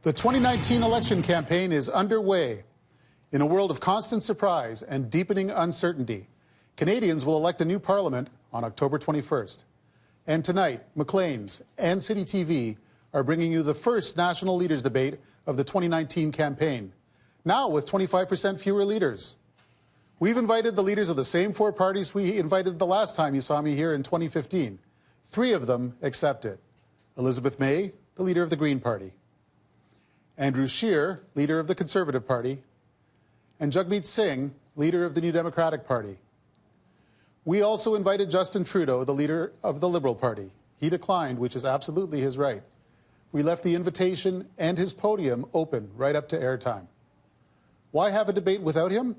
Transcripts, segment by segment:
The 2019 election campaign is underway. In a world of constant surprise and deepening uncertainty, Canadians will elect a new parliament on October 21st. And tonight, Maclean's and Citytv are bringing you the first national leaders debate of the 2019 campaign, now with 25% fewer leaders. We've invited the leaders of the same four parties we invited the last time you saw me here in 2015. Three of them accepted. Elizabeth May, the leader of the Green Party; Andrew Scheer, leader of the Conservative Party; and Jagmeet Singh, leader of the New Democratic Party. We also invited Justin Trudeau, the leader of the Liberal Party. He declined, which is absolutely his right. We left the invitation and his podium open right up to airtime. Why have a debate without him?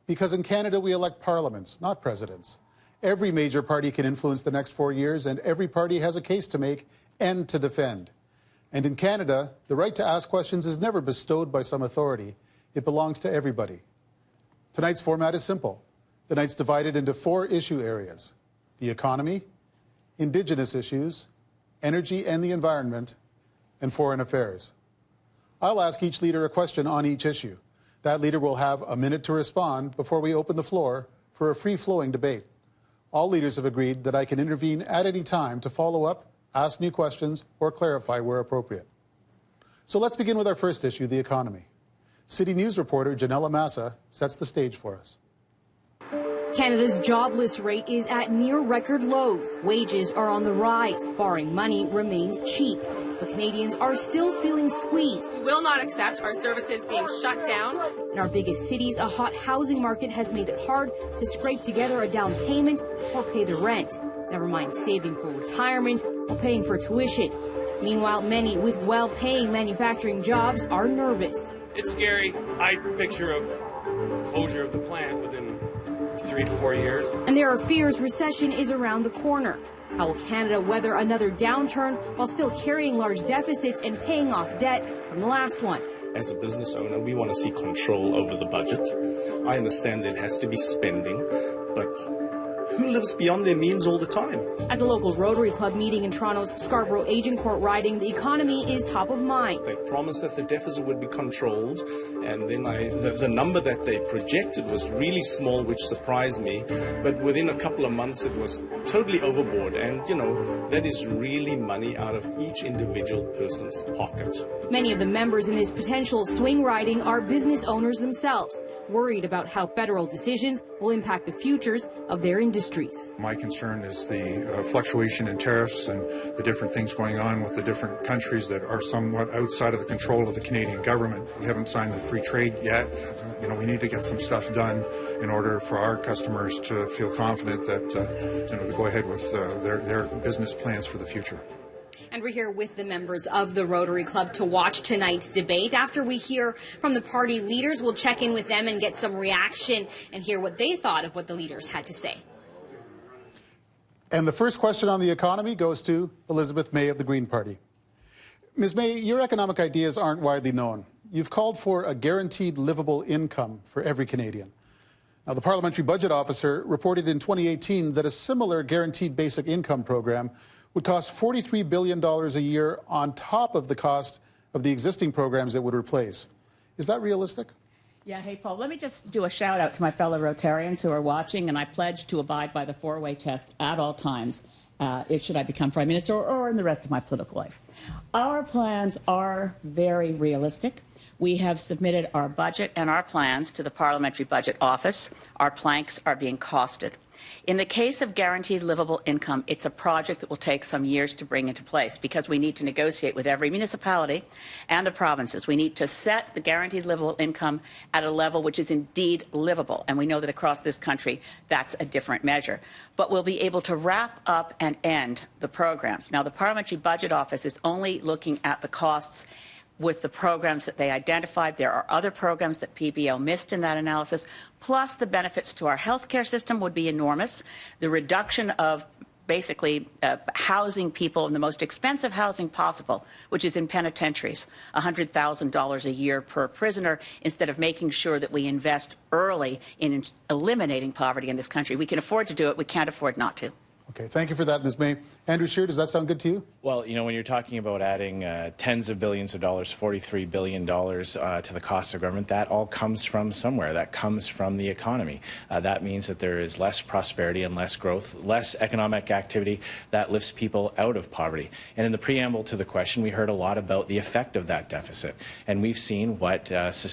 Because in Canada we elect parliaments, not presidents. Every major party can influence the next 4 years, and every party has a case to make and to defend. And in Canada, the right to ask questions is never bestowed by some authority. It belongs to everybody. Tonight's format is simple. The night's divided into 4 issue areas: the economy, Indigenous issues, energy and the environment, and foreign affairs. I'll ask each leader a question on each issue. That leader will have a minute to respond before we open the floor for a free-flowing debate. All leaders have agreed that I can intervene at any time to follow up, ask new questions, or clarify where appropriate. So let's begin with our first issue, the economy. City News reporter Janella Massa sets the stage for us. Canada's jobless rate is at near record lows. Wages are on the rise. Borrowing money remains cheap. But Canadians are still feeling squeezed. We will not accept our services being shut down. In our biggest cities, a hot housing market has made it hard to scrape together a down payment or pay the rent. Never mind saving for retirement or paying for tuition. Meanwhile, many with well-paying manufacturing jobs are nervous. It's scary. I picture a closure of the plant within 3 to 4 years. And there are fears recession is around the corner. How will Canada weather another downturn while still carrying large deficits and paying off debt from the last one? As a business owner, we want to see control over the budget. I understand there has to be spending, but who lives beyond their means all the time? At the local Rotary Club meeting in Toronto's Scarborough Agincourt riding, the economy is top of mind. They promised that the deficit would be controlled, and then the number that they projected was really small, which surprised me. But within a couple of months, it was totally overboard. And, you know, that is really money out of each individual person's pocket. Many of the members in this potential swing riding are business owners themselves, worried about how federal decisions will impact the futures of their industries. My concern is the fluctuation in tariffs and the different things going on with the different countries that are somewhat outside of the control of the Canadian government. We haven't signed the free trade yet. You know, we need to get some stuff done in order for our customers to feel confident that to go ahead with their business plans for the future. And we're here with the members of the Rotary Club to watch tonight's debate. After we hear from the party leaders, we'll check in with them and get some reaction and hear what they thought of what the leaders had to say. And the first question on the economy goes to Elizabeth May of the Green Party. Ms. May, your economic ideas aren't widely known. You've called for a guaranteed livable income for every Canadian. Now, the Parliamentary Budget Officer reported in 2018 that a similar guaranteed basic income program would cost $43 billion a year on top of the cost of the existing programs it would replace. Is that realistic? Yeah, hey, Paul, let me just do a shout out to my fellow Rotarians who are watching, and I pledge to abide by the 4-way test at all times, should I become Prime Minister or in the rest of my political life. Our plans are very realistic. We have submitted our budget and our plans to the Parliamentary Budget Office. Our planks are being costed. In the case of guaranteed livable income, it's a project that will take some years to bring into place because we need to negotiate with every municipality and the provinces. We need to set the guaranteed livable income at a level which is indeed livable. And we know that across this country, that's a different measure. But we'll be able to wrap up and end the programs. Now, the Parliamentary Budget Office is only looking at the costs with the programs that they identified. There are other programs that PBL missed in that analysis, plus the benefits to our healthcare system would be enormous. The reduction of basically housing people in the most expensive housing possible, which is in penitentiaries, $100,000 a year per prisoner, instead of making sure that we invest early in eliminating poverty in this country. We can afford to do it. We can't afford not to. Okay, thank you for that, Ms. May. Andrew Scheer, does that sound good to you? Well, you know, when you're talking about adding tens of billions of dollars, $43 billion to the cost of government, that all comes from somewhere. That comes from the economy. That means that there is less prosperity and less growth, less economic activity that lifts people out of poverty. And in the preamble to the question, we heard a lot about the effect of that deficit. And we've seen what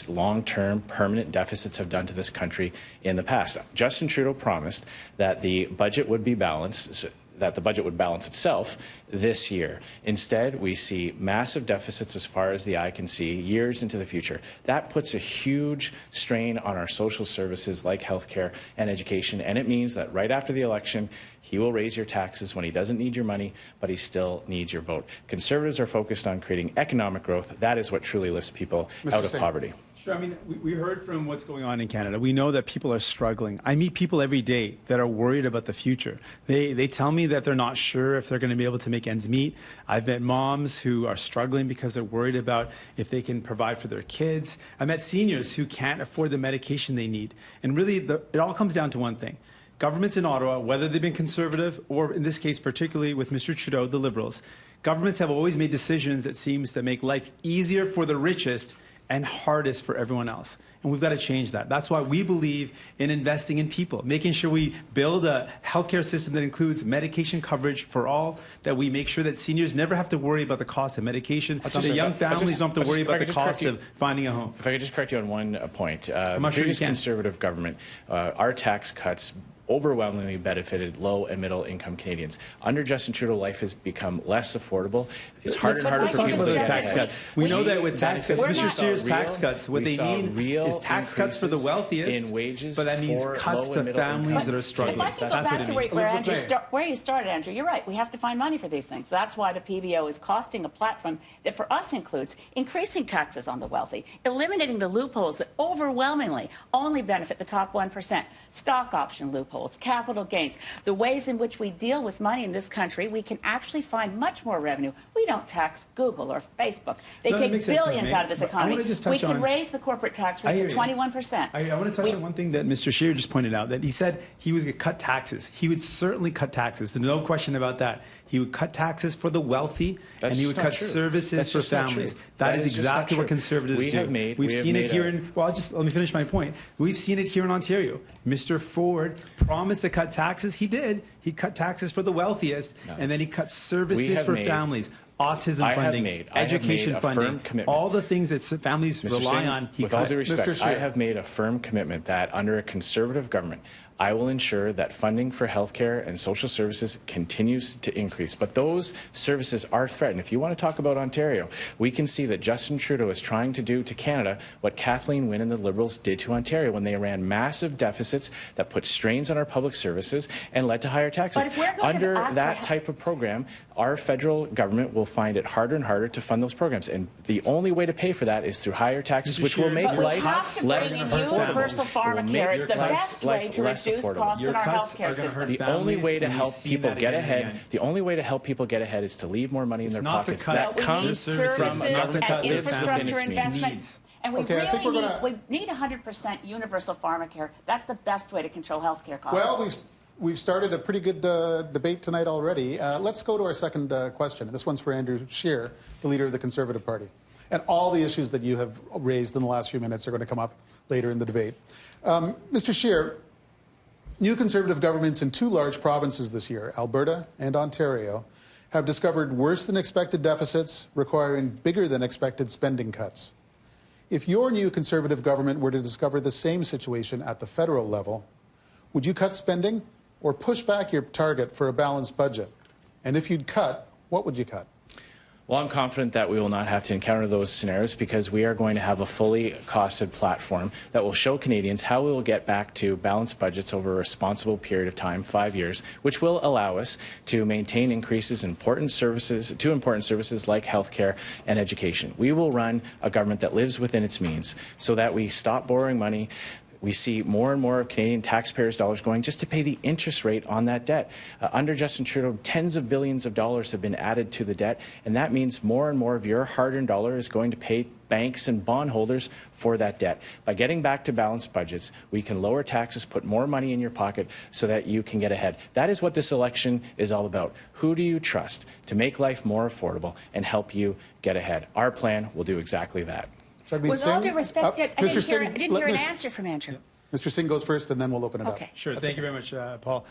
long-term permanent deficits have done to this country in the past. Justin Trudeau promised that the budget would be balanced, that the budget would balance itself this year. Instead, we see massive deficits as far as the eye can see, years into the future. That puts a huge strain on our social services like healthcare and education, and it means that right after the election, he will raise your taxes when he doesn't need your money, but he still needs your vote. Conservatives are focused on creating economic growth. That is what truly lifts people out of poverty. Sure. I mean, we heard from what's going on in Canada. We know that people are struggling. I meet people every day that are worried about the future. They tell me that they're not sure if they're going to be able to make ends meet. I've met moms who are struggling because they're worried about if they can provide for their kids. I met seniors who can't afford the medication they need. And really, it all comes down to one thing. Governments in Ottawa, whether they've been conservative or in this case, particularly with Mr. Trudeau, the Liberals, governments have always made decisions that seems to make life easier for the richest and hardest for everyone else. And we've got to change that. That's why we believe in investing in people, making sure we build a healthcare system that includes medication coverage for all, that we make sure that seniors never have to worry about the cost of medication, that young families don't have to worry about the cost of finding a home. If I could just correct you on one point. The previous Conservative government, our tax cuts overwhelmingly benefited low and middle income Canadians. Under Justin Trudeau, life has become less affordable. It's harder and harder for people to get tax cuts. We know that with tax cuts, Mr. Scheer's tax cuts, what they mean is tax cuts for the wealthiest, in wages, but that means cuts to families that are struggling. If I can go back to where you started, Andrew, you're right. We have to find money for these things. That's why the PBO is costing a platform that for us includes increasing taxes on the wealthy, eliminating the loopholes that overwhelmingly only benefit the top 1%, stock option loopholes, capital gains, the ways in which we deal with money in this country, we can actually find much more revenue. We don't tax Google or Facebook. They take billions out of this economy. We can raise the corporate tax rate to 21%. I want to touch on one thing that Mr. Scheer just pointed out, that he said he was going to cut taxes. He would certainly cut taxes. There's no question about that. He would cut taxes for the wealthy, and he would cut services for families. That is exactly what Conservatives do. We've seen it here in, well, let me finish my point. We've seen it here in Ontario. Mr. Ford promised to cut taxes. He did. He cut taxes for the wealthiest, and then he cut services for families. Autism funding, education funding, all the things that families rely on. With all due respect, I have made a firm commitment that under a Conservative government, I will ensure that funding for healthcare and social services continues to increase. But those services are threatened. If you want to talk about Ontario, we can see that Justin Trudeau is trying to do to Canada what Kathleen Wynne and the Liberals did to Ontario when they ran massive deficits that put strains on our public services and led to higher taxes. Under that type of program, our federal government will find it harder and harder to fund those programs. And the only way to pay for that is through higher taxes, which will make life less affordable. Universal pharmacare is the best way to reduce costs in our healthcare system. The only way to help people get ahead, is to leave more money in their pockets. That comes from a government that lives within its means. And we really need 100% universal pharmacare. That's the best way to control healthcare costs. Well, we've started a pretty good debate tonight already. Let's go to our second question. This one's for Andrew Scheer, the leader of the Conservative Party. And all the issues that you have raised in the last few minutes are going to come up later in the debate. Mr. Scheer, new Conservative governments in two large provinces this year, Alberta and Ontario, have discovered worse than expected deficits requiring bigger than expected spending cuts. If your new Conservative government were to discover the same situation at the federal level, would you cut spending or push back your target for a balanced budget? And if you'd cut, what would you cut? Well, I'm confident that we will not have to encounter those scenarios because we are going to have a fully costed platform that will show Canadians how we will get back to balanced budgets over a responsible period of time, 5 years, which will allow us to maintain increases in important services like healthcare and education. We will run a government that lives within its means so that we stop borrowing money, we see more and more of Canadian taxpayers' dollars going just to pay the interest rate on that debt. Under Justin Trudeau, tens of billions of dollars have been added to the debt, and that means more and more of your hard-earned dollar is going to pay banks and bondholders for that debt. By getting back to balanced budgets, we can lower taxes, put more money in your pocket so that you can get ahead. That is what this election is all about. Who do you trust to make life more affordable and help you get ahead? Our plan will do exactly that. With all due respect, I didn't hear an answer from Andrew. Mr. Singh goes first, and then we'll open it up. Sure. Thank you very much, Paul.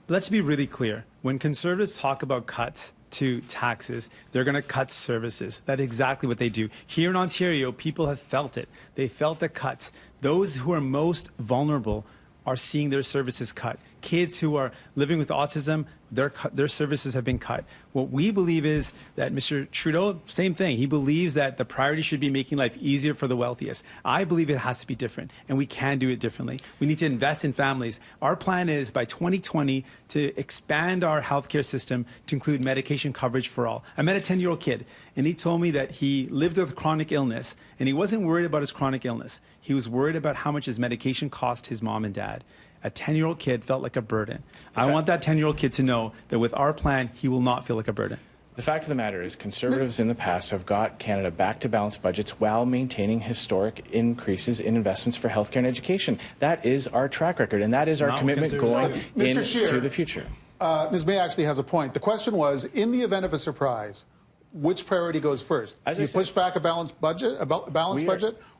Let's be really clear. When Conservatives talk about cuts to taxes, they're going to cut services. That's exactly what they do. Here in Ontario, people have felt it. They felt the cuts. Those who are most vulnerable are seeing their services cut. Kids who are living with autism, their services have been cut. What we believe is that Mr. Trudeau, same thing. He believes that the priority should be making life easier for the wealthiest. I believe it has to be different, and we can do it differently. We need to invest in families. Our plan is by 2020 to expand our healthcare system to include medication coverage for all. I met a 10-year-old kid, and he told me that he lived with chronic illness, and he wasn't worried about his chronic illness. He was worried about how much his medication cost his mom and dad. A 10-year-old kid felt like a burden. I want that 10-year-old kid to know that with our plan, he will not feel like a burden. The fact of the matter is Conservatives in the past have got Canada back to balanced budgets while maintaining historic increases in investments for healthcare and education. That is our track record, and that is our commitment going into the future. Ms. May actually has a point. The question was, in the event of a surprise, which priority goes first? Do you push back a balanced budget,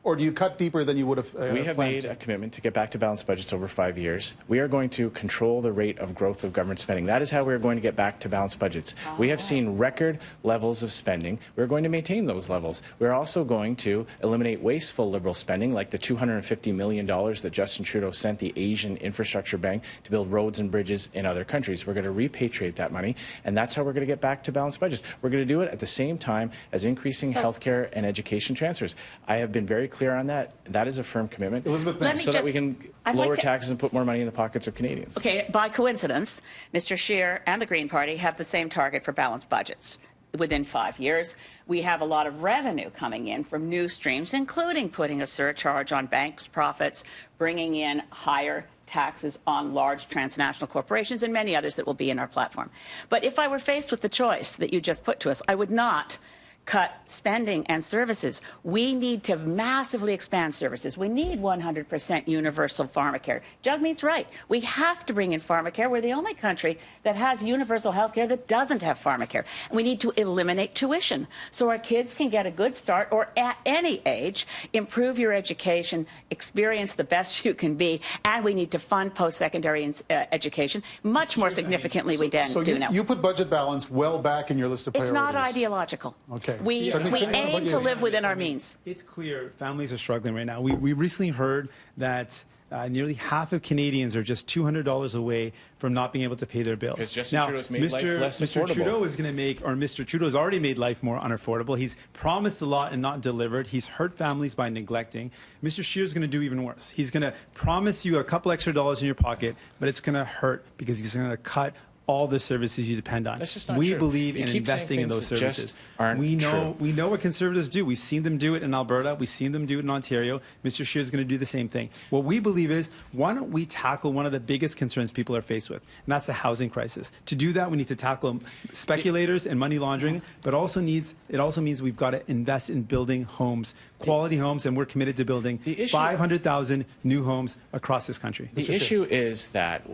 or do you cut deeper than you would have We have made a commitment to get back to balanced budgets over 5 years. We are going to control the rate of growth of government spending. That is how we are going to get back to balanced budgets. We have seen record levels of spending. We're going to maintain those levels. We're also going to eliminate wasteful Liberal spending, like the $250 million that Justin Trudeau sent the Asian Infrastructure Bank to build roads and bridges in other countries. We're going to repatriate that money, and that's how we're going to get back to balanced budgets. We're going to do it at the same time as increasing healthcare and education transfers. I have been very clear on that. That is a firm commitment, so that we can lower taxes and put more money in the pockets of Canadians. Okay, by coincidence, Mr. Scheer and the Green Party have the same target for balanced budgets. Within 5 years, we have a lot of revenue coming in from new streams, including putting a surcharge on banks' profits, bringing in higher taxes on large transnational corporations, and many others that will be in our platform. But if I were faced with the choice that you just put to us, I would not cut spending and services. We need to massively expand services. We need 100% universal pharmacare. Jagmeet's right. We have to bring in pharmacare. We're the only country that has universal health care that doesn't have pharmacare. And we need to eliminate tuition so our kids can get a good start, or at any age, improve your education, experience the best you can be, and we need to fund post-secondary education much more significantly do now. You put budget balance well back in your list of priorities. It's not ideological. Okay. We aim to live within our means. It's clear families are struggling right now. We recently heard that nearly half of Canadians are just $200 away from not being able to pay their bills. Because Justin Trudeau's made life less affordable. Mr. Trudeau is going to make, or Mr. Trudeau's already made life more unaffordable. He's promised a lot and not delivered. He's hurt families by neglecting. Mr. Scheer's going to do even worse. He's going to promise you a couple extra dollars in your pocket, but it's going to hurt because he's going to cut all the services you depend on. That's just not we true. believe in investing in those services. We know what Conservatives do. We've seen them do it in Alberta. We've seen them do it in Ontario. Mr. Scheer is going to do the same thing. What we believe is, why don't we tackle one of the biggest concerns people are faced with, and that's the housing crisis. To do that, we need to tackle speculators and money laundering, but it also means we've got to invest in building homes, quality homes, and we're committed to building 500,000 new homes across this country. The issue is that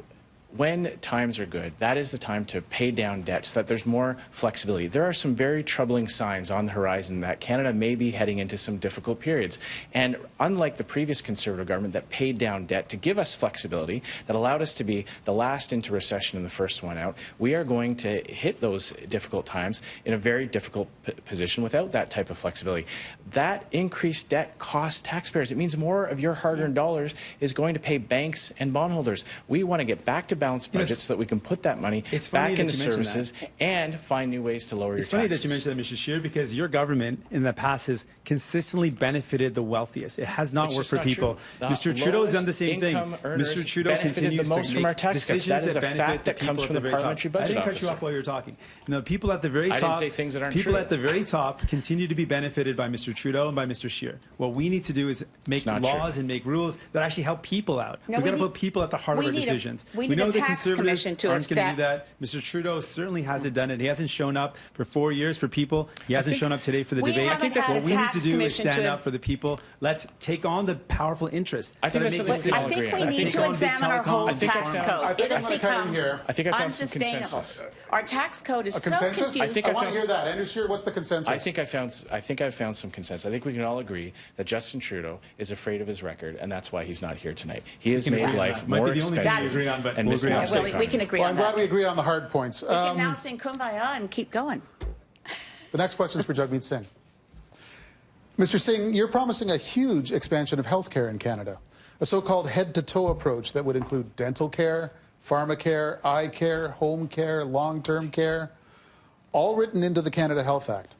when times are good, that is the time to pay down debt so that there's more flexibility. There are some very troubling signs on the horizon that Canada may be heading into some difficult periods. And unlike the previous Conservative government that paid down debt to give us flexibility, that allowed us to be the last into recession and the first one out, we are going to hit those difficult times in a very difficult position without that type of flexibility. That increased debt costs taxpayers. It means more of your hard-earned dollars is going to pay banks and bondholders. We want to get back to balanced budget so that we can put that money back into services and find new ways to lower your taxes. It's funny that you mentioned that, Mr. Scheer, because your government in the past has consistently benefited the wealthiest. It has not worked for people. Mr. Trudeau has done the same thing. Mr. Trudeau continues the most from our tax cuts. That is a fact that comes from the parliamentary budget office. I didn't cut you off while you were talking. No, people at the very top. I didn't say things that aren't people true. At the very top continue to be benefited by Mr. Trudeau and by Mr. Scheer. What we need to do is make laws and make rules that actually help people out. We've got to put people at the heart of our decisions. We know the the Conservatives aren't going to do that. Mr. Trudeau certainly hasn't done it. He hasn't shown up for 4 years for people. He hasn't shown up today for the debate. I think that's what we need to do is stand up for the people. Let's take on the powerful interests. I think we need to examine our whole tax code. I think I'm going to cut in here. I think I found some consensus. Our tax code is so confused. I want to hear that. Andrew Scheer, what's the consensus? I think I found some consensus. I think we can all agree that Justin Trudeau is afraid of his record, and that's why he's not here tonight. He has made life more expensive and mismanaged. We can agree on that. I'm glad we agree on the hard points. We can now sing Kumbaya and keep going. The next question is for Jagmeet Singh. Mr. Singh, you're promising a huge expansion of healthcare in Canada, a so-called head-to-toe approach that would include dental care, pharmacare, eye care, home care, long-term care, all written into the Canada Health Act.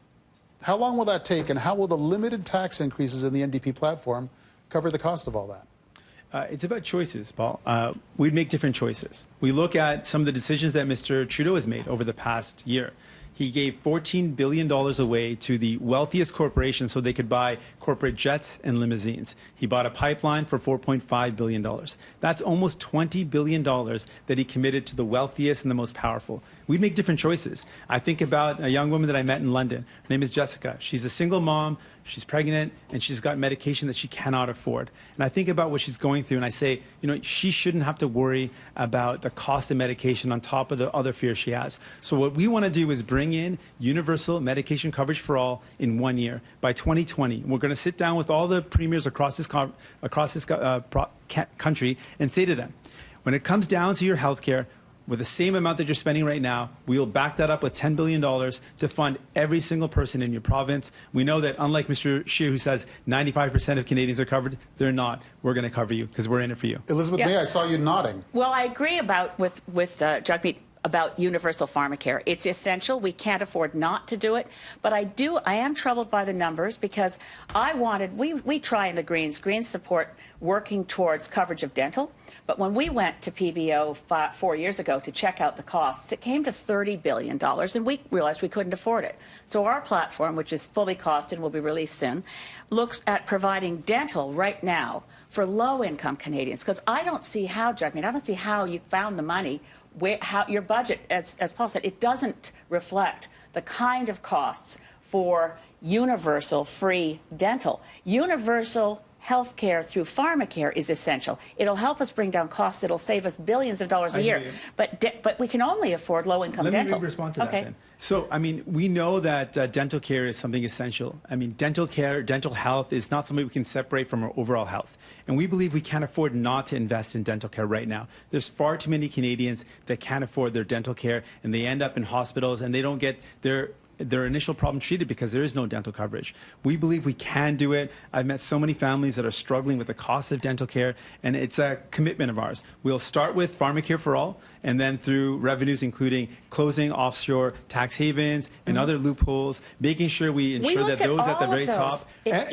How long will that take, and how will the limited tax increases in the NDP platform cover the cost of all that? It's about choices, Paul. We'd make different choices. We look at some of the decisions that Mr. Trudeau has made over the past year. He gave $14 billion away to the wealthiest corporations so they could buy corporate jets and limousines. He bought a pipeline for $4.5 billion. That's almost $20 billion that he committed to the wealthiest and the most powerful. We'd make different choices. I think about a young woman that I met in London. Her name is Jessica. She's a single mom. She's pregnant, and she's got medication that she cannot afford. And I think about what she's going through, and I say, you know, she shouldn't have to worry about the cost of medication on top of the other fears she has. So what we want to do is bring in universal medication coverage for all in 1 year. By 2020, we're going to sit down with all the premiers across this country and say to them, when it comes down to your health care, with the same amount that you're spending right now, we will back that up with $10 billion to fund every single person in your province. We know that unlike Mr. Scheer, who says 95% of Canadians are covered, they're not. We're going to cover you because we're in it for you. Elizabeth May, I saw you nodding. Well, I agree with Jagmeet about universal pharmacare. It's essential. We can't afford not to do it. But I am troubled by the numbers because we try in the Greens support working towards coverage of dental. But when we went to PBO 4 years ago to check out the costs, it came to $30 billion, and we realized we couldn't afford it. So our platform, which is fully costed and will be released soon, looks at providing dental right now for low-income Canadians. Because I don't see how, Jagmeet, I don't see how you found the money. How your budget, as Paul said, it doesn't reflect the kind of costs for universal free dental. Universal health care through pharmacare is essential. It'll help us bring down costs. It'll save us billions of dollars a year. But we can only afford low-income dental. Let me respond to that then. So, I mean, we know that dental care is something essential. I mean, dental care, dental health is not something we can separate from our overall health. And we believe we can't afford not to invest in dental care right now. There's far too many Canadians that can't afford their dental care, and they end up in hospitals, and they don't get their initial problem treated because there is no dental coverage. We believe we can do it. I've met so many families that are struggling with the cost of dental care, and it's a commitment of ours. We'll start with pharmacare for all, and then through revenues including closing offshore tax havens and other loopholes, making sure we ensure that those at the very top I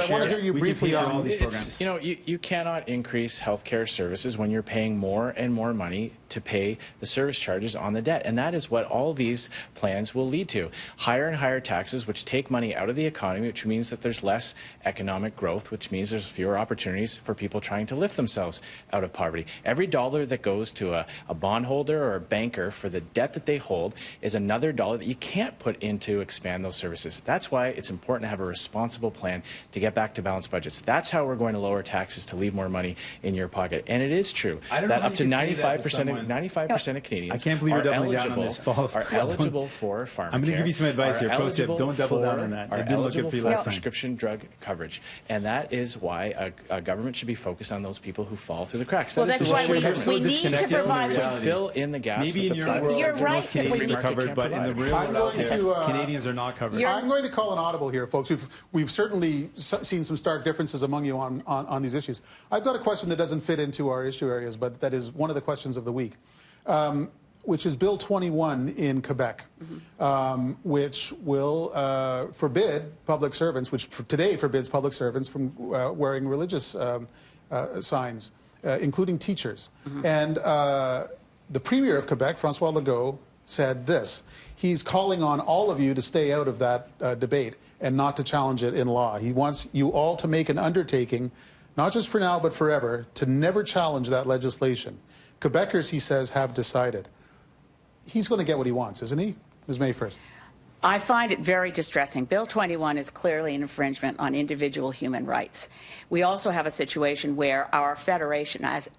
want to hear you briefly on all these programs. You know, you cannot increase healthcare services when you're paying more and more money to pay the service charges on the debt, and that is what all these plans will lead to. Higher and higher taxes, which take money out of the economy, which means that there's less economic growth, which means there's fewer opportunities for people trying to lift themselves out of poverty. Every dollar that goes to a bondholder or a banker for the debt that they hold is another dollar that you can't put in to expand those services. That's why it's important to have a responsible plan to get back to balanced budgets. That's how we're going to lower taxes to leave more money in your pocket. And it is true that up to 95% of Canadians are eligible for pharmacare. I'm going to give you some advice here. Pro tip, don't double down on that. It didn't look good for you last time. Prescription drug coverage. And that is why a government should be focused on those people who fall through the cracks. Well, that's why we need to provide to fill in the gaps. Maybe in your world, most Canadians are covered, but in the real world, Canadians are not covered. I'm going to call an audible here, folks. We've certainly seen some stark differences among you on these issues. I've got a question that doesn't fit into our issue areas, but that is one of the questions of the week. week, which is Bill 21 in Quebec, which will forbid public servants, which today forbids public servants from wearing religious signs, including teachers. And the Premier of Quebec, François Legault, said this. He's calling on all of you to stay out of that debate and not to challenge it in law. He wants you all to make an undertaking, not just for now but forever, to never challenge that legislation. Quebecers, he says, have decided. He's going to get what he wants, isn't he? Ms. May first. I find it very distressing. Bill 21 is clearly an infringement on individual human rights. We also have a situation where our federation, as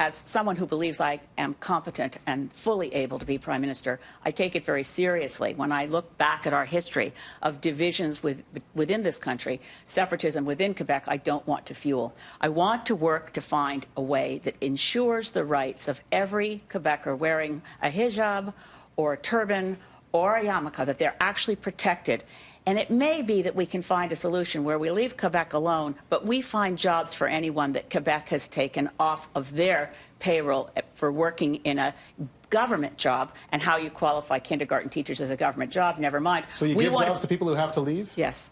someone who believes I am competent and fully able to be Prime Minister, I take it very seriously. When I look back at our history of divisions within this country, separatism within Quebec, I don't want to fuel. I want to work to find a way that ensures the rights of every Quebecer wearing a hijab or a turban or a yarmulke, that they're actually protected. And it may be that we can find a solution where we leave Quebec alone, but we find jobs for anyone that Quebec has taken off of their payroll for working in a government job. And how you qualify kindergarten teachers as a government job, never mind. So you give jobs to people who have to leave? Yes.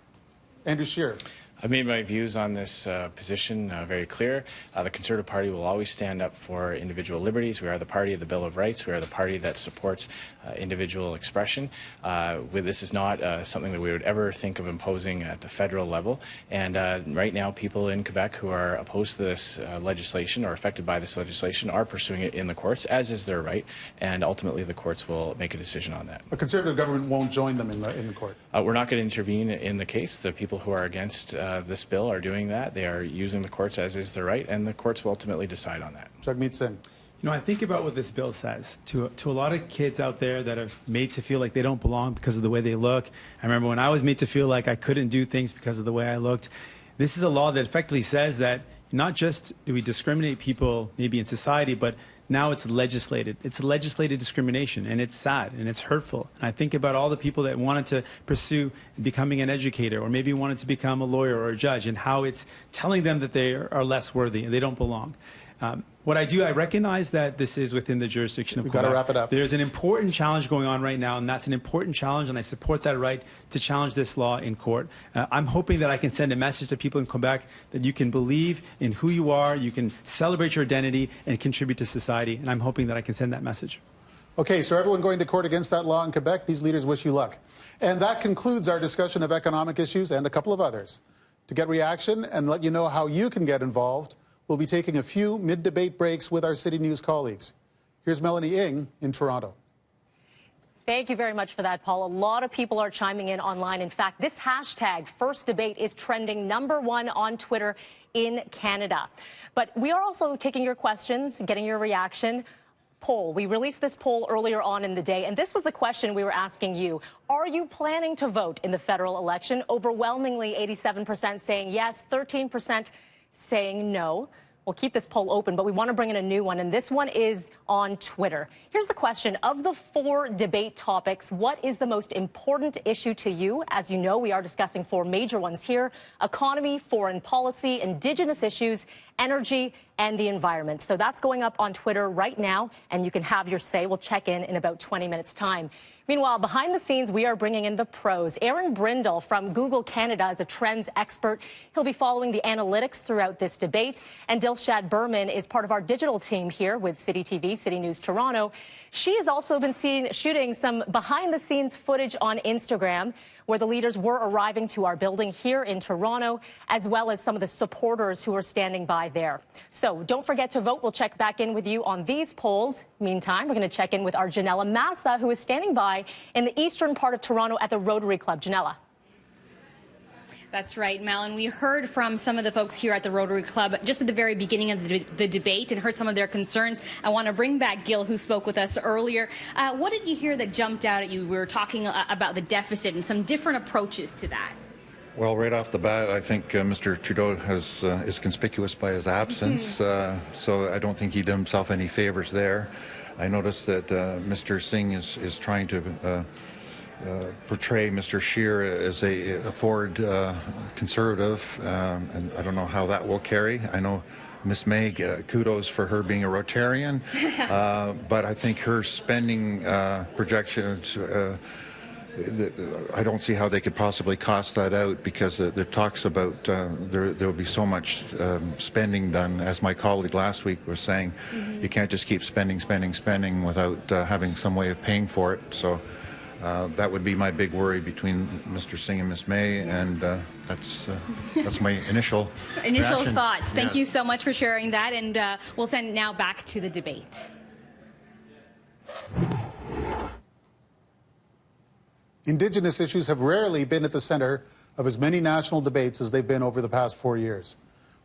Andrew Scheer. I've made my views on this position very clear. The Conservative Party will always stand up for individual liberties. We are the party of the Bill of Rights. We are the party that supports individual expression. This is not something that we would ever think of imposing at the federal level. And right now, people in Quebec who are opposed to this legislation or affected by this legislation are pursuing it in the courts, as is their right. And ultimately, the courts will make a decision on that. A Conservative government won't join them in the court. We're not going to intervene in the case. The people who are against this bill are doing that. They are using the courts, as is their right, and the courts will ultimately decide on that. Jagmeet Singh. You know, I think about what this bill says to a lot of kids out there that are made to feel like they don't belong because of the way they look. I remember when I was made to feel like I couldn't do things because of the way I looked. This is a law that effectively says that not just do we discriminate people maybe in society, but now it's legislated. It's legislated discrimination, and it's sad, and it's hurtful. And I think about all the people that wanted to pursue becoming an educator or maybe wanted to become a lawyer or a judge, and how it's telling them that they are less worthy and they don't belong. What I do, I recognize that this is within the jurisdiction of Quebec. We've got to wrap it up. There's an important challenge going on right now, and that's an important challenge, and I support that right to challenge this law in court. I'm hoping that I can send a message to people in Quebec that you can believe in who you are, you can celebrate your identity, and contribute to society, and I'm hoping that I can send that message. Okay, so everyone going to court against that law in Quebec, these leaders wish you luck. And that concludes our discussion of economic issues and a couple of others. To get reaction and let you know how you can get involved, we'll be taking a few mid-debate breaks with our City News colleagues. Here's Melanie Ng in Toronto. Thank you very much for that, Paul. A lot of people are chiming in online. In fact, this hashtag, First Debate, is trending #1 on Twitter in Canada. But we are also taking your questions, getting your reaction. Poll. We released this poll earlier on in the day, and this was the question we were asking you. Are you planning to vote in the federal election? Overwhelmingly, 87% saying yes, 13% saying no. We'll keep this poll open, but we want to bring in a new one, and this one is on Twitter. Here's the question. Of the 4 debate topics, what is the most important issue to you? As you know, we are discussing 4 major ones here: economy, foreign policy, Indigenous issues, energy, and the environment. So that's going up on Twitter right now, and you can have your say. We'll check in about 20 minutes' time. Meanwhile, behind the scenes, we are bringing in the pros. Aaron Brindle from Google Canada is a trends expert. He'll be following the analytics throughout this debate. And Dilshad Berman is part of our digital team here with Citytv, City News Toronto. She has also been seen shooting some behind-the-scenes footage on Instagram, where the leaders were arriving to our building here in Toronto, as well as some of the supporters who are standing by there. So don't forget to vote. We'll check back in with you on these polls. Meantime, we're going to check in with our Janella Massa, who is standing by in the eastern part of Toronto at the Rotary Club. Janella. That's right, Mel. And we heard from some of the folks here at the Rotary Club just at the very beginning of the debate and heard some of their concerns. I want to bring back Gil, who spoke with us earlier. What did you hear that jumped out at you? We were talking about the deficit and some different approaches to that. Well, right off the bat, I think Mr. Trudeau is conspicuous by his absence, so I don't think he did himself any favors there. I noticed that Mr. Singh is trying to portray Mr. Scheer as a forward conservative, and I don't know how that will carry. I know Miss May, kudos for her being a Rotarian, but I think her spending projections, I don't see how they could possibly cost that out, because the talks about there will be so much spending done. As my colleague last week was saying, you can't just keep spending without having some way of paying for it. So that would be my big worry between Mr. Singh and Ms. May, and that's my initial reaction. Thoughts. Thank Yes. you so much for sharing that, and we'll send now back to the debate. Indigenous issues have rarely been at the center of as many national debates as they've been over the past 4 years.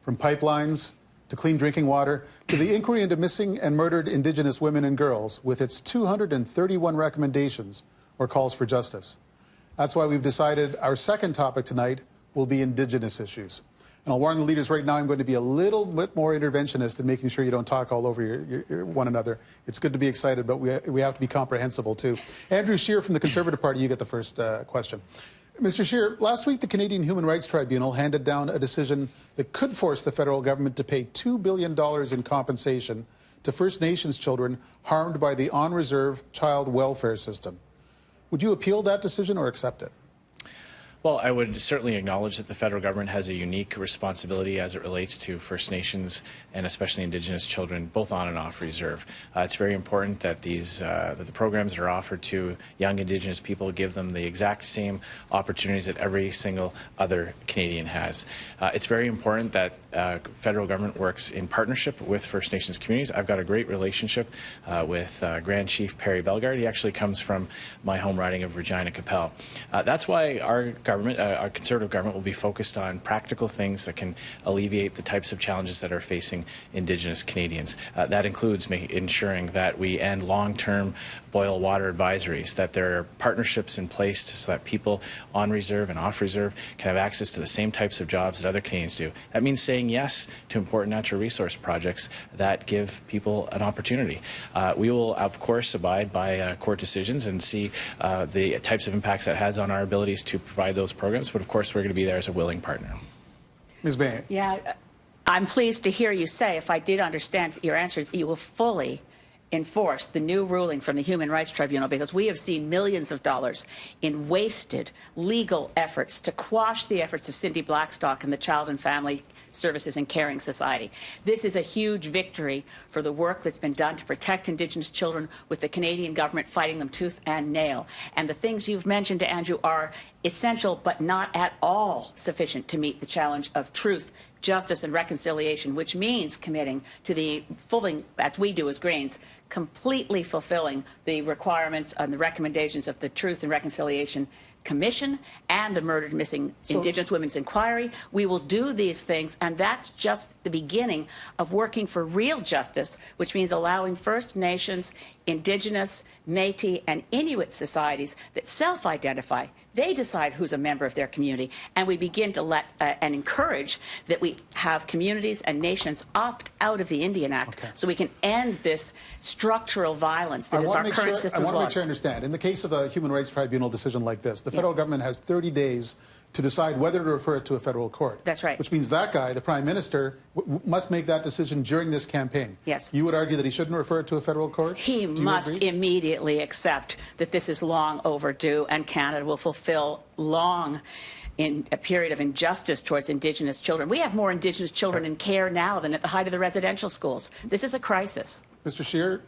From pipelines to clean drinking water to the inquiry into missing and murdered Indigenous women and girls with its 231 recommendations or calls for justice. That's why we've decided our second topic tonight will be Indigenous issues. And I'll warn the leaders right now, I'm going to be a little bit more interventionist in making sure you don't talk all over one another. It's good to be excited, but we have to be comprehensible too. Andrew Scheer from the Conservative Party, you get the first question. Mr. Scheer, last week the Canadian Human Rights Tribunal handed down a decision that could force the federal government to pay $2 billion in compensation to First Nations children harmed by the on-reserve child welfare system. Would you appeal that decision or accept it? Well, I would certainly acknowledge that the federal government has a unique responsibility as it relates to First Nations and especially Indigenous children, both on and off reserve. It's very important that that the programs that are offered to young Indigenous people give them the exact same opportunities that every single other Canadian has. It's very important that federal government works in partnership with First Nations communities. I've got a great relationship with Grand Chief Perry Bellegarde. He actually comes from my home riding of Regina Capel. That's why our Conservative government will be focused on practical things that can alleviate the types of challenges that are facing Indigenous Canadians. That includes ensuring that we end long-term boil water advisories, that there are partnerships in place so that people on reserve and off reserve can have access to the same types of jobs that other Canadians do. That means saying yes to important natural resource projects that give people an opportunity. We will, of course, abide by court decisions and see the types of impacts that has on our abilities to provide those programs, but of course we're going to be there as a willing partner. Ms. May. Yeah, I'm pleased to hear you say, if I did understand your answer, you will fully enforce the new ruling from the Human Rights Tribunal, because we have seen millions of dollars in wasted legal efforts to quash the efforts of Cindy Blackstock and the Child and Family Services and Caring Society. This is a huge victory for the work that's been done to protect Indigenous children, with the Canadian government fighting them tooth and nail. And the things you've mentioned, Andrew, are essential but not at all sufficient to meet the challenge of truth, justice and reconciliation, which means committing to the fully, as we do as Greens, completely fulfilling the requirements and the recommendations of the Truth and Reconciliation Commission and the Murdered Missing Indigenous Women's Inquiry. We will do these things, and that's just the beginning of working for real justice, which means allowing First Nations, Indigenous, Métis, and Inuit societies that self-identify. They decide who's a member of their community, and we begin to let and encourage that we have communities and nations opt out of the Indian Act, so we can end this structural violence that is our current system of laws. I want to make sure I understand. In the case of a Human Rights Tribunal decision like this, the federal government has 30 days to decide whether to refer it to a federal court. That's right. Which means that guy, the Prime Minister, must make that decision during this campaign. Yes. You would argue that he shouldn't refer it to a federal court? He must immediately accept that this is long overdue, and Canada will fulfill long in a period of injustice towards Indigenous children. We have more Indigenous children in care now than at the height of the residential schools. This is a crisis. Mr. Scheer,